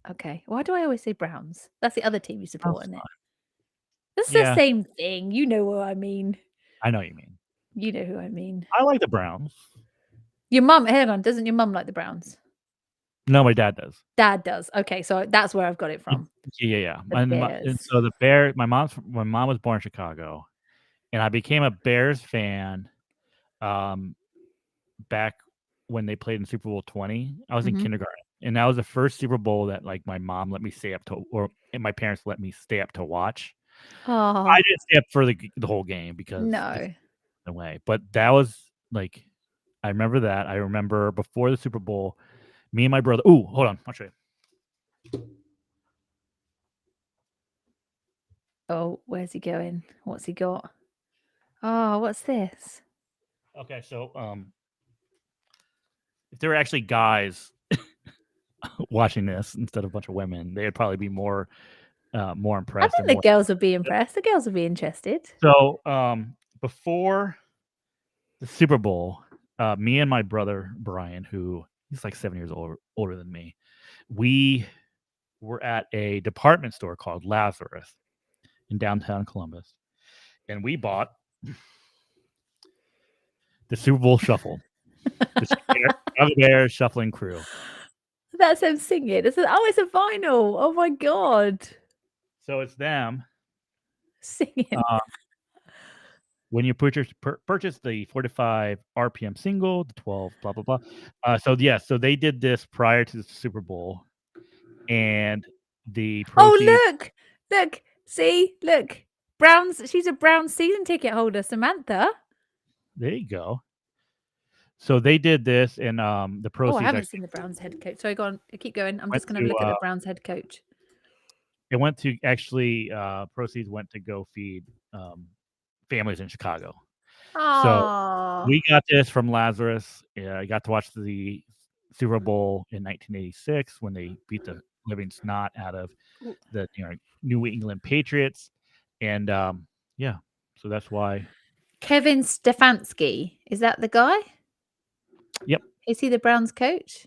Okay. Why do I always say Browns? That's the other team you support, Sounds isn't it? fun. That's the Yeah, same thing. You know what I mean. I know what you mean. You know who I mean. I like the Browns. Your mum hang on, doesn't your mum like the Browns? No, my dad does. Dad does. Okay, so that's where I've got it Y from. yeah. The And Bears. so my mom was born in Chicago, and I became a Bears fan, um, back when they played in Super Bowl 20. I was in Mhm. kindergarten, and that was the first Super Bowl that, like, my mom let me stay up to and my parents let me stay up to watch. I Oh, didn't stay up for the whole game because just no. no way, but that was, like I remember that. I remember before the Super Bowl, me and my brother ooh, hold on, I'll show you. Oh, where's he going? What's he got? Oh, what's this? Okay, so, if there were actually guys watching this instead of a bunch of women, they'd probably be more I impressed think and the more girls would be impressed. The girls would be interested. so, before the Super Bowl, me and my brother Brian, who he's like 7 years older than me, we were at a department store called Lazarus in downtown Columbus, and we bought the Super Bowl Shuffle, the Bears Shuffling Crew. That's them singing. It's a vinyl. Oh my god, So it's them singing. when you purchase the 45 RPM single, the 12 blah blah blah. So they did this prior to the Super Bowl, and the proceeds. Oh look, see, look, Browns. She's a Browns season ticket holder, Samantha. There you go. So they did this, and the proceeds. Oh, I haven't seen the Browns head coach. Sorry, go on. Keep going. I'm just going to look at the Browns head coach. It went to actually proceeds went to go feed families in Chicago. Aww. So we got this from Lazarus. I got to watch the Super Bowl in 1986 when they beat the living snot out of the New England Patriots, and so that's why. Kevin Stefanski, is that the guy? Yep. Is he the Browns coach?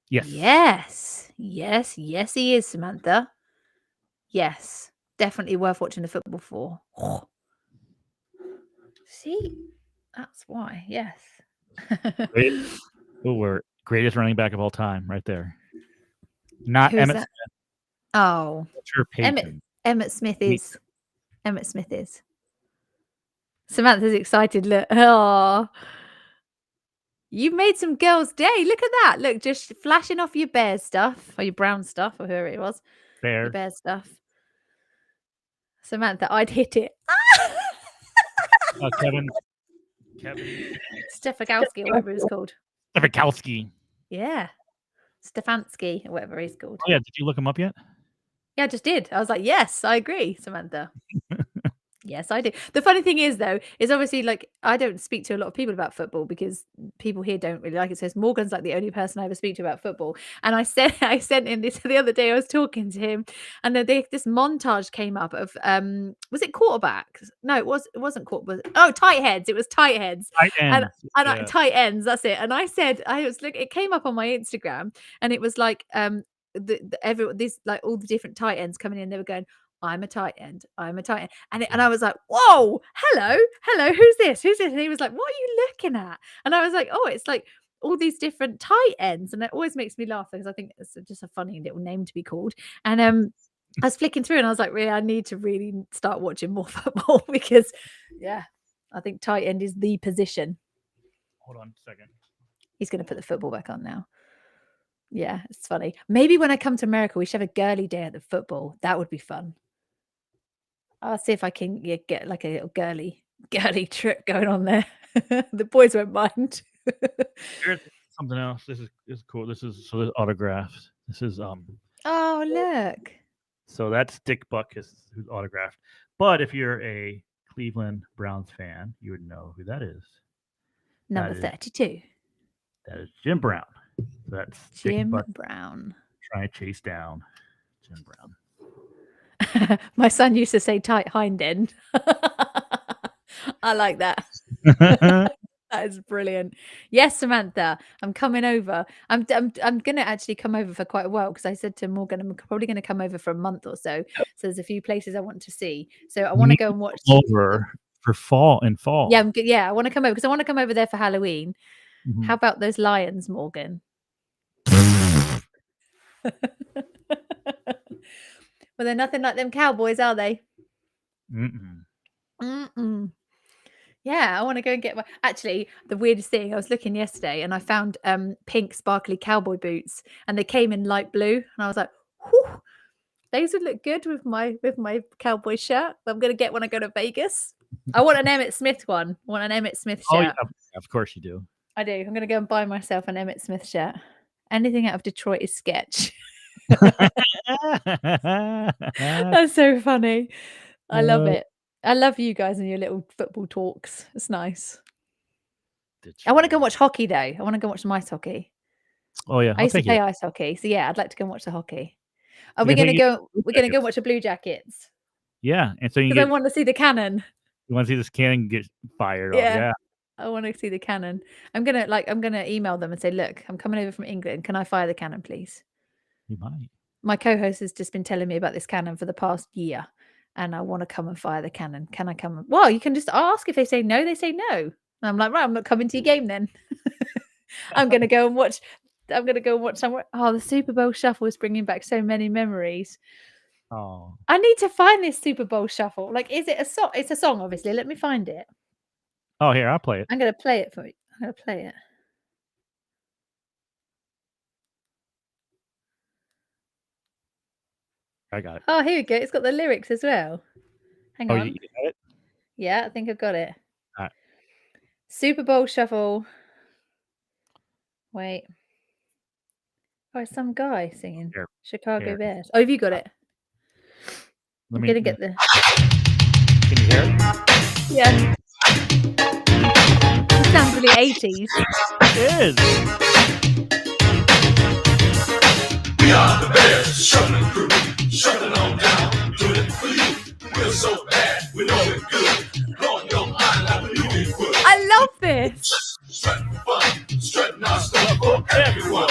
Yes. Yes, he is, Samantha. Yes, definitely worth watching the football for. Oh. See, that's why. Yes. We're greatest running back of all time, right there. Not Emmett Smith. Oh, sure, Emmett Smith is. Emmett Smith is. Samantha's excited. Look, oh, you made some girls' day. Look at that. Look, just flashing off your bear stuff or your brown stuff or whoever it was. Your bear stuff. Samantha, I'd hit it. Kevin Stefanski, or whatever it's called. Stefanski. Yeah. Stefanski, or whatever he's called. Oh, yeah. Did you look him up yet? Yeah, I just did. I was like, yes, I agree, Samantha. Yes, I do. The funny thing is, though, is obviously like I don't speak to a lot of people about football because people here don't really like it. So Morgan's like the only person I ever speak to about football. And I sent in this the other day. I was talking to him, and then this montage came up of was it quarterbacks? No, it wasn't quarterbacks. Oh, tight heads. It was tight heads. Tight ends. And tight ends. That's it. And I said it came up on my Instagram, and it was like these like all the different tight ends coming in. They were going, I'm a tight end. I'm a tight end. And I was like, whoa, hello, who's this? And he was like, what are you looking at? And I was like, oh, it's like all these different tight ends. And it always makes me laugh because I think it's just a funny little name to be called. And I was flicking through and I was like, really, I need to really start watching more football because, yeah, I think tight end is the position. Hold on a second. He's going to put the football back on now. Yeah, it's funny. Maybe when I come to America, we should have a girly day at the football. That would be fun. I'll see if I can get like a little girly trip going on there. The boys won't mind. Here's something else. This is cool. This is autographed. This is Oh, look. So that's Dick Butkus who's autographed. But if you're a Cleveland Browns fan, you would know who that is. Number 32. That is Jim Brown. So that's Jim Brown. Trying to chase down Jim Brown. My son used to say tight hind end. I like that. That is brilliant. Yes, Samantha, I'm coming over. I'm going to actually come over for quite a while because I said to Morgan, I'm probably going to come over for a month or so. So there's a few places I want to see. So I want to go and watch over for fall. Yeah, I want to come over because I want to come over there for Halloween. Mm-hmm. How about those lions, Morgan? Well, they're nothing like them cowboys, are they? Yeah, I want to go and get my. Actually, the weirdest thing, I was looking yesterday and I found pink sparkly cowboy boots, and they came in light blue, and I was like, whew, those would look good with my cowboy shirt. I'm gonna get when I go to Vegas. I want an Emmett Smith one. I want an Emmett Smith shirt. Oh, yeah, of course you do. I do. I'm gonna go and buy myself an Emmett Smith shirt. Anything out of Detroit is sketch. That's so funny. I love it. I love you guys and your little football talks. It's nice. I want to go watch hockey though. I want to go watch some ice hockey. Oh yeah, I used to play ice hockey, so yeah, I'd like to go and watch the hockey. Are we gonna go? We're gonna go watch the Blue Jackets. Yeah, and so I want to see the cannon. You want to see this cannon get fired? Yeah. I want to see the cannon. I'm gonna email them and say, look, I'm coming over from England. Can I fire the cannon, please? You might. My co-host has just been telling me about this cannon for the past year, and I want to come and fire the cannon. Can I come? Well, you can just ask. If they say no, they say no. And I'm like, right, I'm not coming to your game then. I'm gonna go and watch. I'm gonna go and watch somewhere. Oh, the Super Bowl Shuffle is bringing back so many memories. Oh, I need to find this Super Bowl Shuffle. Like, is it a song? It's a song, obviously. Let me find it. oh, here, I'll play it. I'm gonna play it for you. I'm gonna play it. I got it. Oh, here we go. It's got the lyrics as well. Hang Oh, on. you got it? Yeah, I think I've got it. All right. Super Bowl Shuffle. Wait. Oh, it's some guy singing Here, Chicago here. Bears. Oh, have you got it? Let I'm me. gonna get the. Can you hear it? Yeah. It sounds really 80s. It is. We are the Bears, shuffling crew, shuffling on down, doing it for you. We're so bad, we know it good. Blowing your mind like we knew we would. I love this. Strutting fun, strutting our stuff for everyone.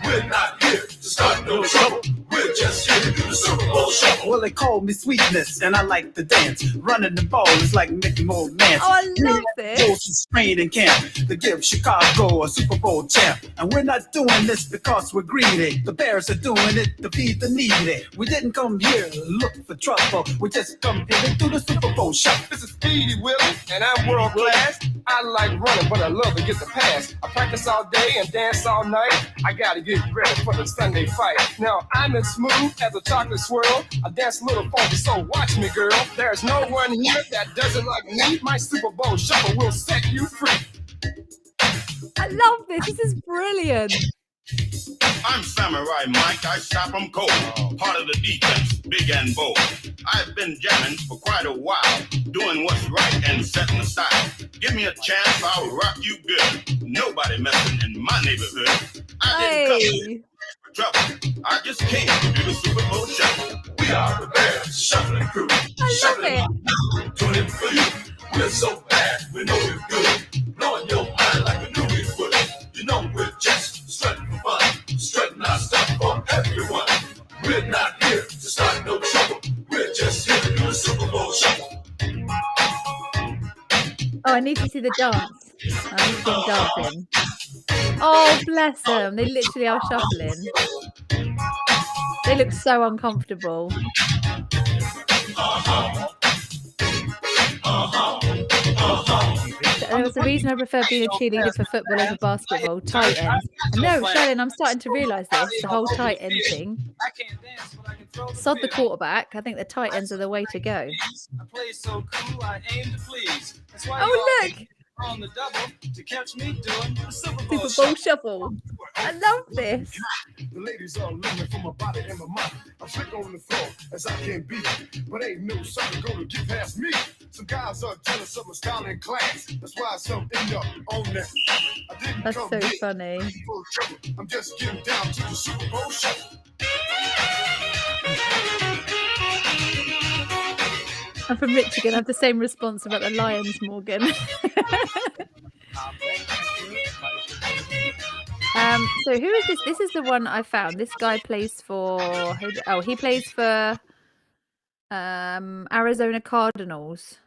We're not here to start no trouble. We're just here to do the Super Bowl Shuffle. Well, they call me Sweetness, and I like to dance. Running the ball is like Mickey Mouse Mance. Oh, I love this. Horses trained in camp to give Chicago a Super Bowl champ. And we're not doing this because we're greedy. The Bears are doing it to feed the needy. We didn't come here to look for trouble. We just come here to do the Super Bowl Shuffle. This is Speedy Willie, and I'm world class. I like running, but I love to get the pass. I practice all day and dance all night. I gotta get ready for the Sunday fight. Now, I'm as smooth as a chocolate swirl. I dance a little funky, so watch me, girl. There's no one here that doesn't like me. My Super Bowl Shuffle will set you free. I love this. This is brilliant. I'm Samurai Mike, I stop 'em cold. Part of the defense, big and bold. I've been jamming for quite a while, doing what's right and setting the style. Give me a chance, I'll rock you good. Nobody messing in my neighborhood. I didn't come here Hey. for trouble. I just came to do the Super Bowl Shuffle. We are the Bears, shuffling crew. I love it. Doing it for you. We're so bad, we know we're good. Blowing your mind like we knew we would. You know we're just strutting for fun, strutting our stuff for everyone. We're not here to start no trouble. We're just here to do the Super Bowl Shuffle. Oh, I need to see the dance. I need to get dancing. Oh, bless them. They literally are shuffling. They look so uncomfortable. There was a reason I prefer being a cheerleader for football over basketball. Tight ends. No, Shannon, I'm starting to realise this. The whole tight end thing. I can't dance, but I can throw Sod the quarterback. I think the tight ends are the way to go. I play so cool, I aim to please. That's why Oh, look. on the double to catch me doing the Super Super Bowl Shuffle. I love this. The ladies are looking for my body and my mind. I'm sick on the floor as I can be, but ain't no sucker gonna get past me. Some guys are jealous of my style and class. That's why some end up on that. I didn't That's come so here funny. for trouble. I'm just getting down to the Super Bowl Shuffle. I'm from Michigan. I have the same response about the Lions, Morgan. So who is this? This is the one I found. This guy plays for. He plays for Arizona Cardinals.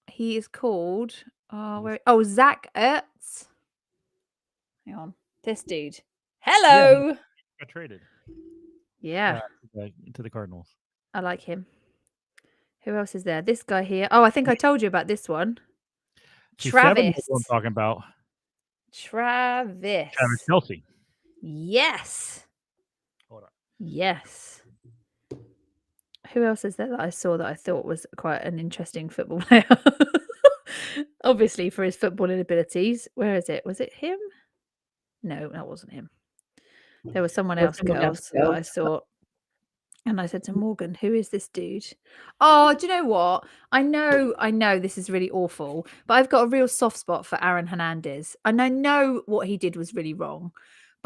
He is called. Zach Ertz. Hang on, this dude. Hello. Got traded Yeah, to the Cardinals. I like him. Who else is there? This guy here. Oh, I think I told you about this one. She's Travis. 7 is what I'm talking about. Travis. Travis Kelce. Yes. Hold on. Yes. Who else is there that I saw that I thought was quite an interesting football player? Obviously, for his footballing abilities. Where is it? Was it him? No, that wasn't him. There was someone else, girls, that I saw. And I said to Morgan, who is this dude? Oh, do you know what? I know this is really awful, but I've got a real soft spot for Aaron Hernandez. And I know what he did was really wrong.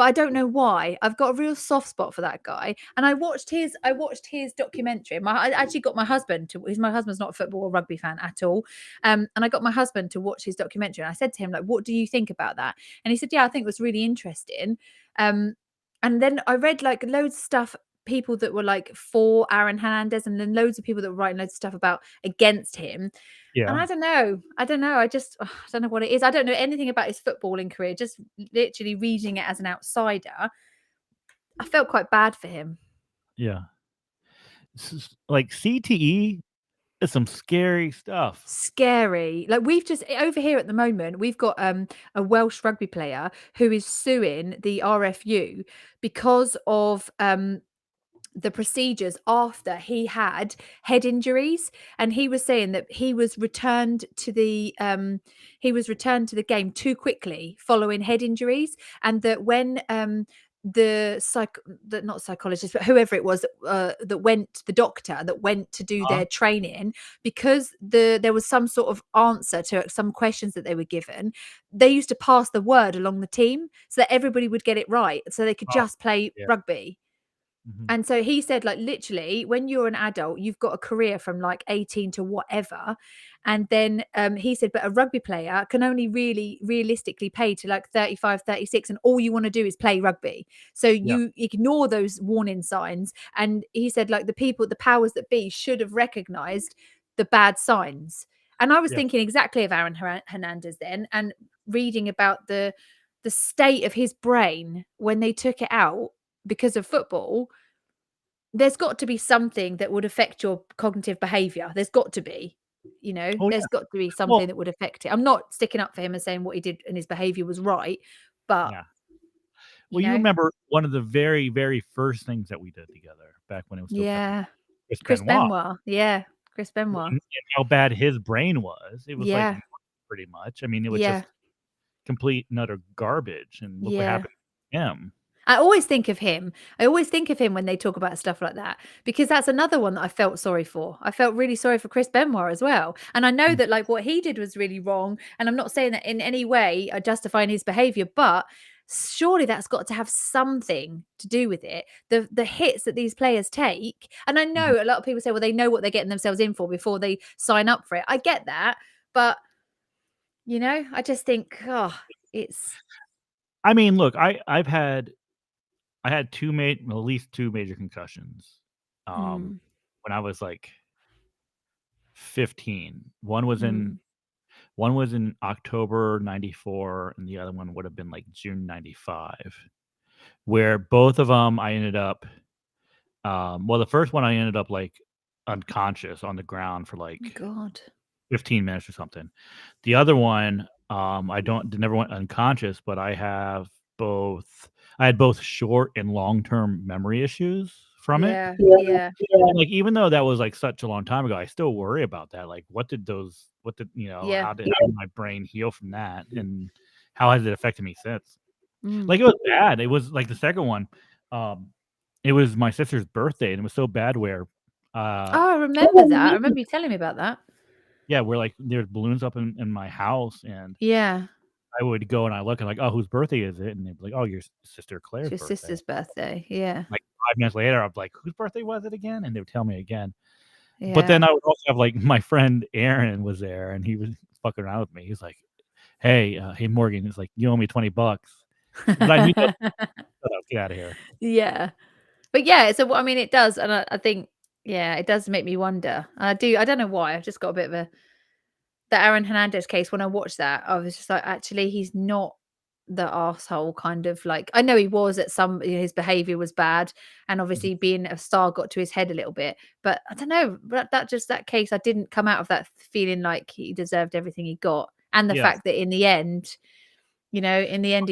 but I don't know why. I've got a real soft spot for that guy, and I watched his documentary. I actually got my husband to. My husband's not a football or rugby fan at all, and I got my husband to watch his documentary. And I said to him, like, "What do you think about that?" And he said, "Yeah, I think it was really interesting." And then I read like loads of stuff, people that were like for Aaron Hernandez, and then loads of people that were writing loads of stuff about against him. And Yeah. I don't know. I don't know. I don't know what it is. I don't know anything about his footballing career. Just literally reading it as an outsider, I felt quite bad for him. Yeah. Like CTE is some scary stuff. Scary. Like we've just over here at the moment, we've got a Welsh rugby player who is suing the RFU because of the procedures after he had head injuries, and he was saying that he was returned to the game too quickly following head injuries, and that when not psychologist, but whoever it was the doctor that went to do their training, because there was some sort of answer to some questions that they were given, they used to pass the word along the team so that everybody would get it right, so they could just play rugby. And so he said, like, literally, when you're an adult, you've got a career from like 18 to whatever. And then he said, but a rugby player can only really realistically pay to like 35, 36. And all you want to do is play rugby. So you ignore those warning signs. And he said, like, the powers that be should have recognized the bad signs. And I was thinking exactly of Aaron Hernandez then, and reading about the state of his brain when they took it out because of football. There's got to be something that would affect your cognitive behavior. There's got to be, there's got to be something that would affect it. I'm not sticking up for him and saying what he did and his behavior was right, but well, you remember one of the very, very first things that we did together back when it was still Chris Benoit. Chris Benoit. And how bad his brain was. It was like pretty much. I mean, it was just complete and utter garbage. And look what happened to him. I always think of him. When they talk about stuff like that, because that's another one that I felt sorry for. I felt really sorry for Chris Benoit as well. And I know that like what he did was really wrong. And I'm not saying that in any way justifying his behavior, but surely that's got to have something to do with it. The hits that these players take. And I know a lot of people say, well, they know what they're getting themselves in for before they sign up for it. I get that. But, I just think, it's. I mean, look, I had at least two major concussions when I was like 15. One was in October 94, and the other one would have been like June 95, where both of them I ended up the first one I ended up like unconscious on the ground for like 15 minutes or something. The other one I never went unconscious, but I had both short and long-term memory issues from it. Yeah. Like, even though that was like such a long time ago, I still worry about that. Like, how did my brain heal from that, and how has it affected me since? Like, it was bad. It was like the second one. It was my sister's birthday, and it was so bad where. I remember that. I remember you telling me about that. Yeah, where like there's balloons up in my house, and I would go and I look and like, oh, whose birthday is it? And they'd be like, oh, your sister Claire's birthday. Your sister's birthday, yeah. Like 5 minutes later, I'm like, whose birthday was it again? And they would tell me again. Yeah. But then I would also have like my friend Aaron was there, and he was fucking around with me. He's like, hey Morgan, he's like, you owe me $20. But I knew that. Get out of here. Yeah, but yeah. So I mean, it does, and I think it does make me wonder. I don't know why. I've just got a bit of the Aaron Hernandez case. When I watched that, I was just like, actually, he's not the arsehole kind of like. I know he was at some. His behavior was bad, and obviously being a star got to his head a little bit. But I don't know. That case, I didn't come out of that feeling like he deserved everything he got, and the fact that in the end. He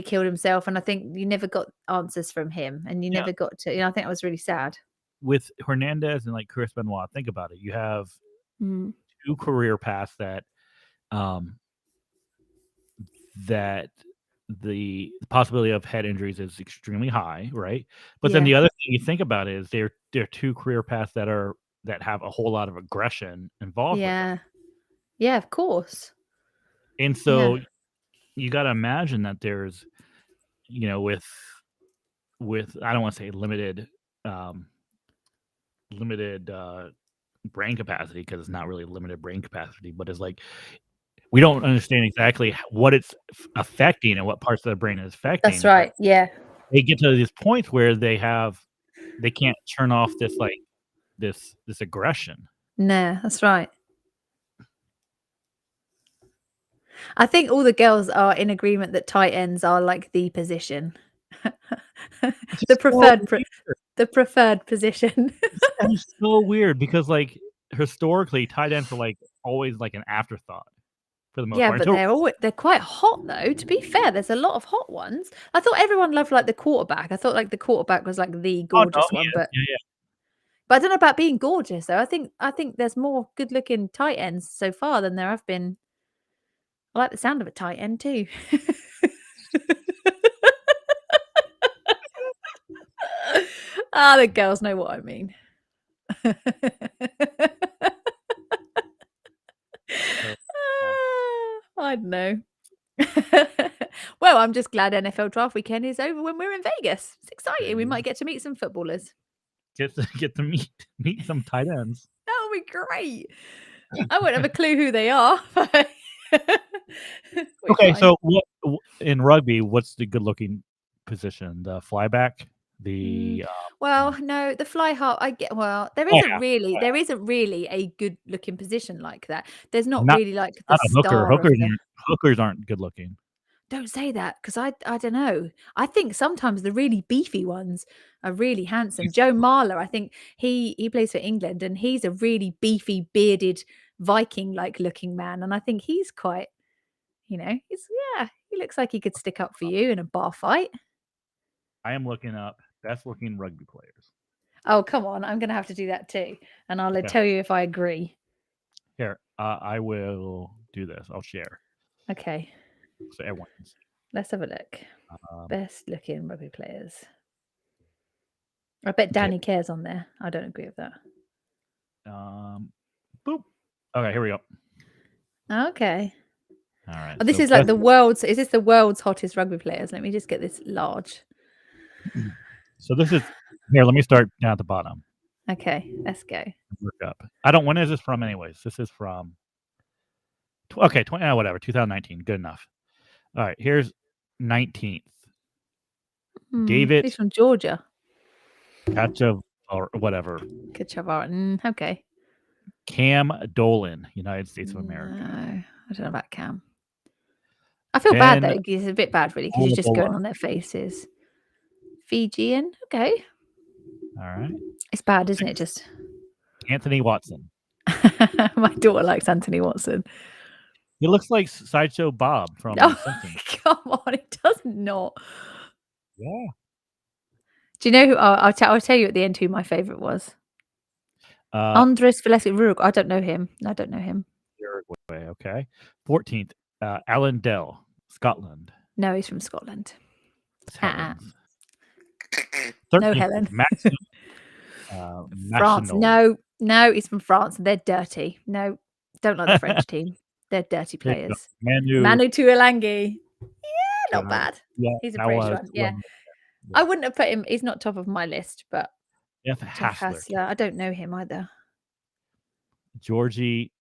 killed himself, and I think you never got answers from him, and you never got to. I think that was really sad. With Hernandez and like Chris Benoit, think about it. You have two career paths that the possibility of head injuries is extremely high, right? But then the other thing you think about is they're two career paths that have a whole lot of aggression involved. Yeah, yeah, of course. And so. You got to imagine that there's, with I don't want to say limited brain capacity, because it's not really limited brain capacity, but it's like we don't understand exactly what it's affecting and what parts of the brain is affecting. That's right. Yeah. They get to these points where they can't turn off this this aggression. No, that's right. I think all the girls are in agreement that tight ends are like the position. the preferred position. It's so weird because like historically tight ends are like always like an afterthought for the most Yeah, part. but they're quite hot though. To be fair, there's a lot of hot ones. I thought everyone loved like the quarterback. I thought like the quarterback was like the gorgeous one, but I don't know about being gorgeous though. I think there's more good looking tight ends so far than there have been. I like the sound of a tight end too. The girls know what I mean. I don't know. Well, I'm just glad NFL draft weekend is over when we're in Vegas. It's exciting. We might get to meet some footballers. Get to meet some tight ends. That would be great. I wouldn't have a clue who they are. Okay, so what in rugby? What's the good-looking position? The flyback, the well, no, the fly half. I get. Well, there isn't really a good-looking position like that. There's not really like the not a hooker. Hookers aren't good-looking. Don't say that, because I don't know. I think sometimes the really beefy ones are really handsome. Joe Marler, I think he plays for England, and he's a really beefy, bearded Viking-like looking man, and I think he's quite, he looks like he could stick up for you in a bar fight. I am looking up best looking rugby players. Oh, come on. I'm going to have to do that too, and I'll tell you if I agree. Here, I will do this. I'll share. Okay. So everyone can see. Let's have a look. Best looking rugby players. I bet Danny Care's on there. I don't agree with that. Boop. Okay, here we go. Okay. All right. Oh, this is like the world's. Is this the world's hottest rugby players? Let me just get this large. So this is here. Let me start down at the bottom. Okay, let's go. Work up. I don't. When is this from, anyways? This is from. Okay, 2019. Good enough. All right. Here's 19th. David. He's from Georgia. Kachav or whatever. Kachavar. Okay. Cam Dolan, United States of America. No, I don't know about Cam. I feel bad though. It's a bit bad, really, because he's just going on their faces. Fijian. Okay. All right. It's bad, isn't it? Just Anthony Watson. My daughter likes Anthony Watson. He looks like Sideshow Bob from Simpsons. Come on, it does not. Yeah. Do you know who? I'll tell you at the end who my favorite was. Andres Villas-Uruguay. I don't know him. I don't know him. Uruguay. Okay. 14th. Alan Dell, Scotland. No, he's from Scotland. No, Helen. France. No, he's from France. They're dirty. No, don't like the French team. They're dirty players. Manu Tuilagi. Yeah, not bad. Yeah, he's a British one. Yeah. I wouldn't have put him. He's not top of my list, but Jeff Hassler. I don't know him either. Georgie.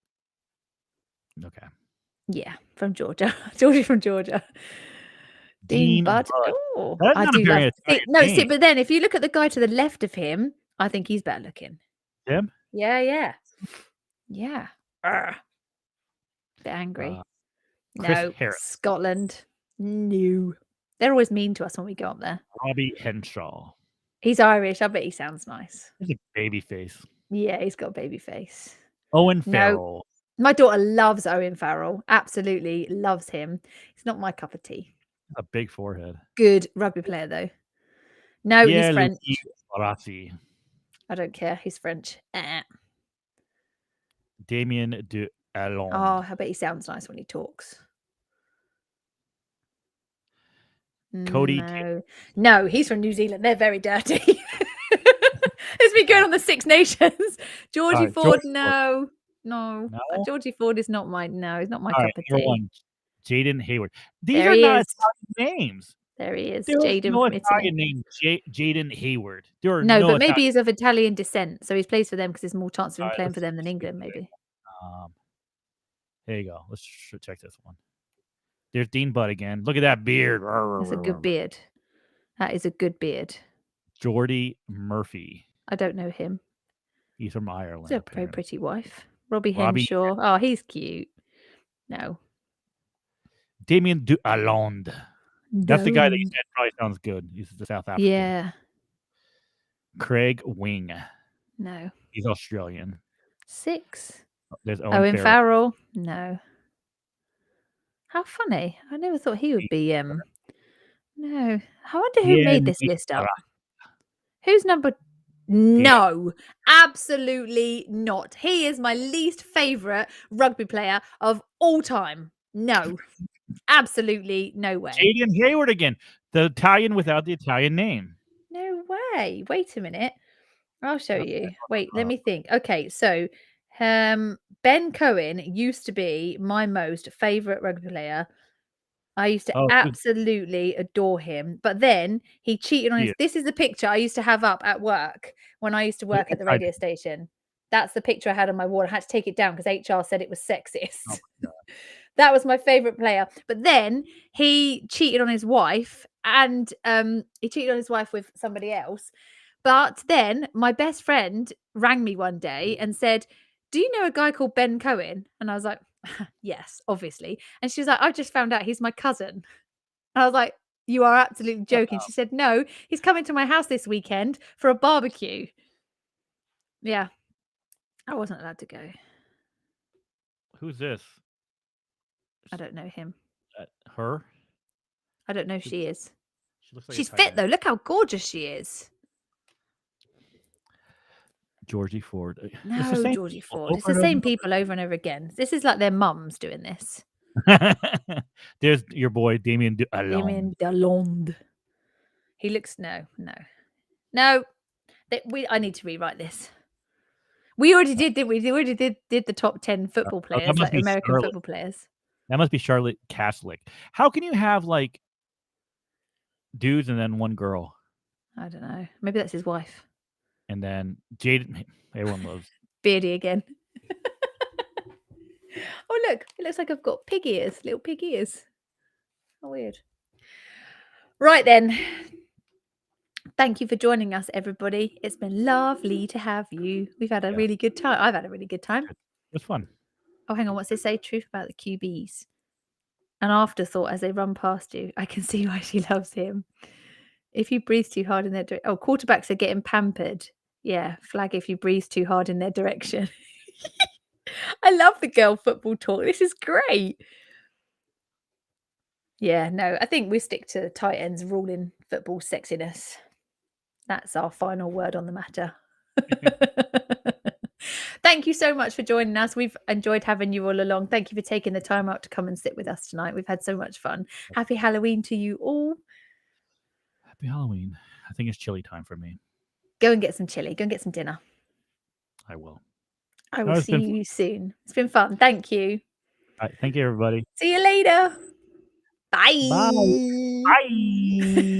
Okay. Yeah, from Georgia. Georgie from Georgia. Dean Budd. Oh, I do love. But then if you look at the guy to the left of him, I think he's better looking. Him? Yeah. Bit angry. No, Harris. Scotland. No. They're always mean to us when we go up there. Robbie Henshaw. He's Irish. I bet he sounds nice. He's a baby face. Yeah, he's got a baby face. Owen Farrell. My daughter loves Owen Farrell. Absolutely loves him. It's not my cup of tea. A big forehead. Good rugby player, though. No, he's French. Rossi. I don't care. He's French. Damien Duallon. Oh, I bet he sounds nice when he talks. Cody. No, he's from New Zealand. They're very dirty. It's been going on the Six Nations. Georgie Ford, no. Georgie Ford is not my. No, he's not my cup of tea. Jaden Hayward. These are not names. There he is, There was Jaden no from Italy. Italian name Jaden Hayward. There are No, no but maybe Italian. he's of Italian descent, so he plays for them because there's more chance of him Alright, playing let's for them than see England, today. maybe. There you go. Let's check this one. There's Dean Budd again. Look at that beard. That's a good beard. That is a good beard. Jordy Murphy. I don't know him. He's from Ireland. He's a very apparently. pretty wife. Robbie Robbie- Henshaw. Oh, he's cute. No. Damien Duallonde. That's the guy that you said probably sounds good. He's the South African. Yeah. Craig Wing. No. He's Australian. 6. There's Owen Farrell. No. How funny. I never thought he would be no. I wonder who made this list up. Who's number No, absolutely not. He is my least favorite rugby player of all time. No. Absolutely no way. Jaden Hayward again. The Italian without the Italian name. No way. Wait a minute. I'll show you. Wait, let me think. Okay, so Ben Cohen used to be my most favorite rugby player. I used to absolutely adore him. But then he cheated on his. This is the picture I used to have up at work when I used to work at the radio station. That's the picture I had on my wall. I had to take it down because HR said it was sexist. That was my favorite player. But then he cheated on his wife and he cheated on his wife with somebody else. But then my best friend rang me one day and said, "Do you know a guy called Ben Cohen?" And I was like, "Yes, obviously." And she was like, "I just found out he's my cousin." And I was like, "You are absolutely joking." She said, "No, he's coming to my house this weekend for a barbecue." Yeah. I wasn't allowed to go. Who's this? I don't know him. Her? I don't know who she is. She looks like She's fit though. Look how gorgeous she is. Georgie Ford. No, Georgie Ford. It's the same people over and over again. This is like their mums doing this. There's your boy Damien Duallonde. He looks no. I need to rewrite this. We already did, didn't we? We already did the top 10 football players, like American football players. That must be Charlotte Caslick. How can you have like dudes and then one girl? I don't know. Maybe that's his wife. And then Jaden, everyone loves Beardy again. Oh look, it looks like I've got pig ears, little pig ears. How weird. Right then. Thank you for joining us, everybody. It's been lovely to have you. We've had a really good time. I've had a really good time. It was fun. Oh, hang on. What's it say? Truth about the QBs. An afterthought as they run past you. I can see why she loves him. If you breathe too hard in their direction. Oh, quarterbacks are getting pampered. Yeah, flag if you breathe too hard in their direction. I love the girl football talk. This is great. Yeah, no, I think we stick to tight ends ruling football sexiness. That's our final word on the matter. Thank you so much for joining us. We've enjoyed having you all along. Thank you for taking the time out to come and sit with us tonight. We've had so much fun. Happy Halloween to you all. Happy Halloween. I think it's chili time for me. Go and get some chili. Go and get some dinner. I will. I will see you soon. It's been fun. Thank you. All right, thank you, everybody. See you later. Bye. Bye. Bye.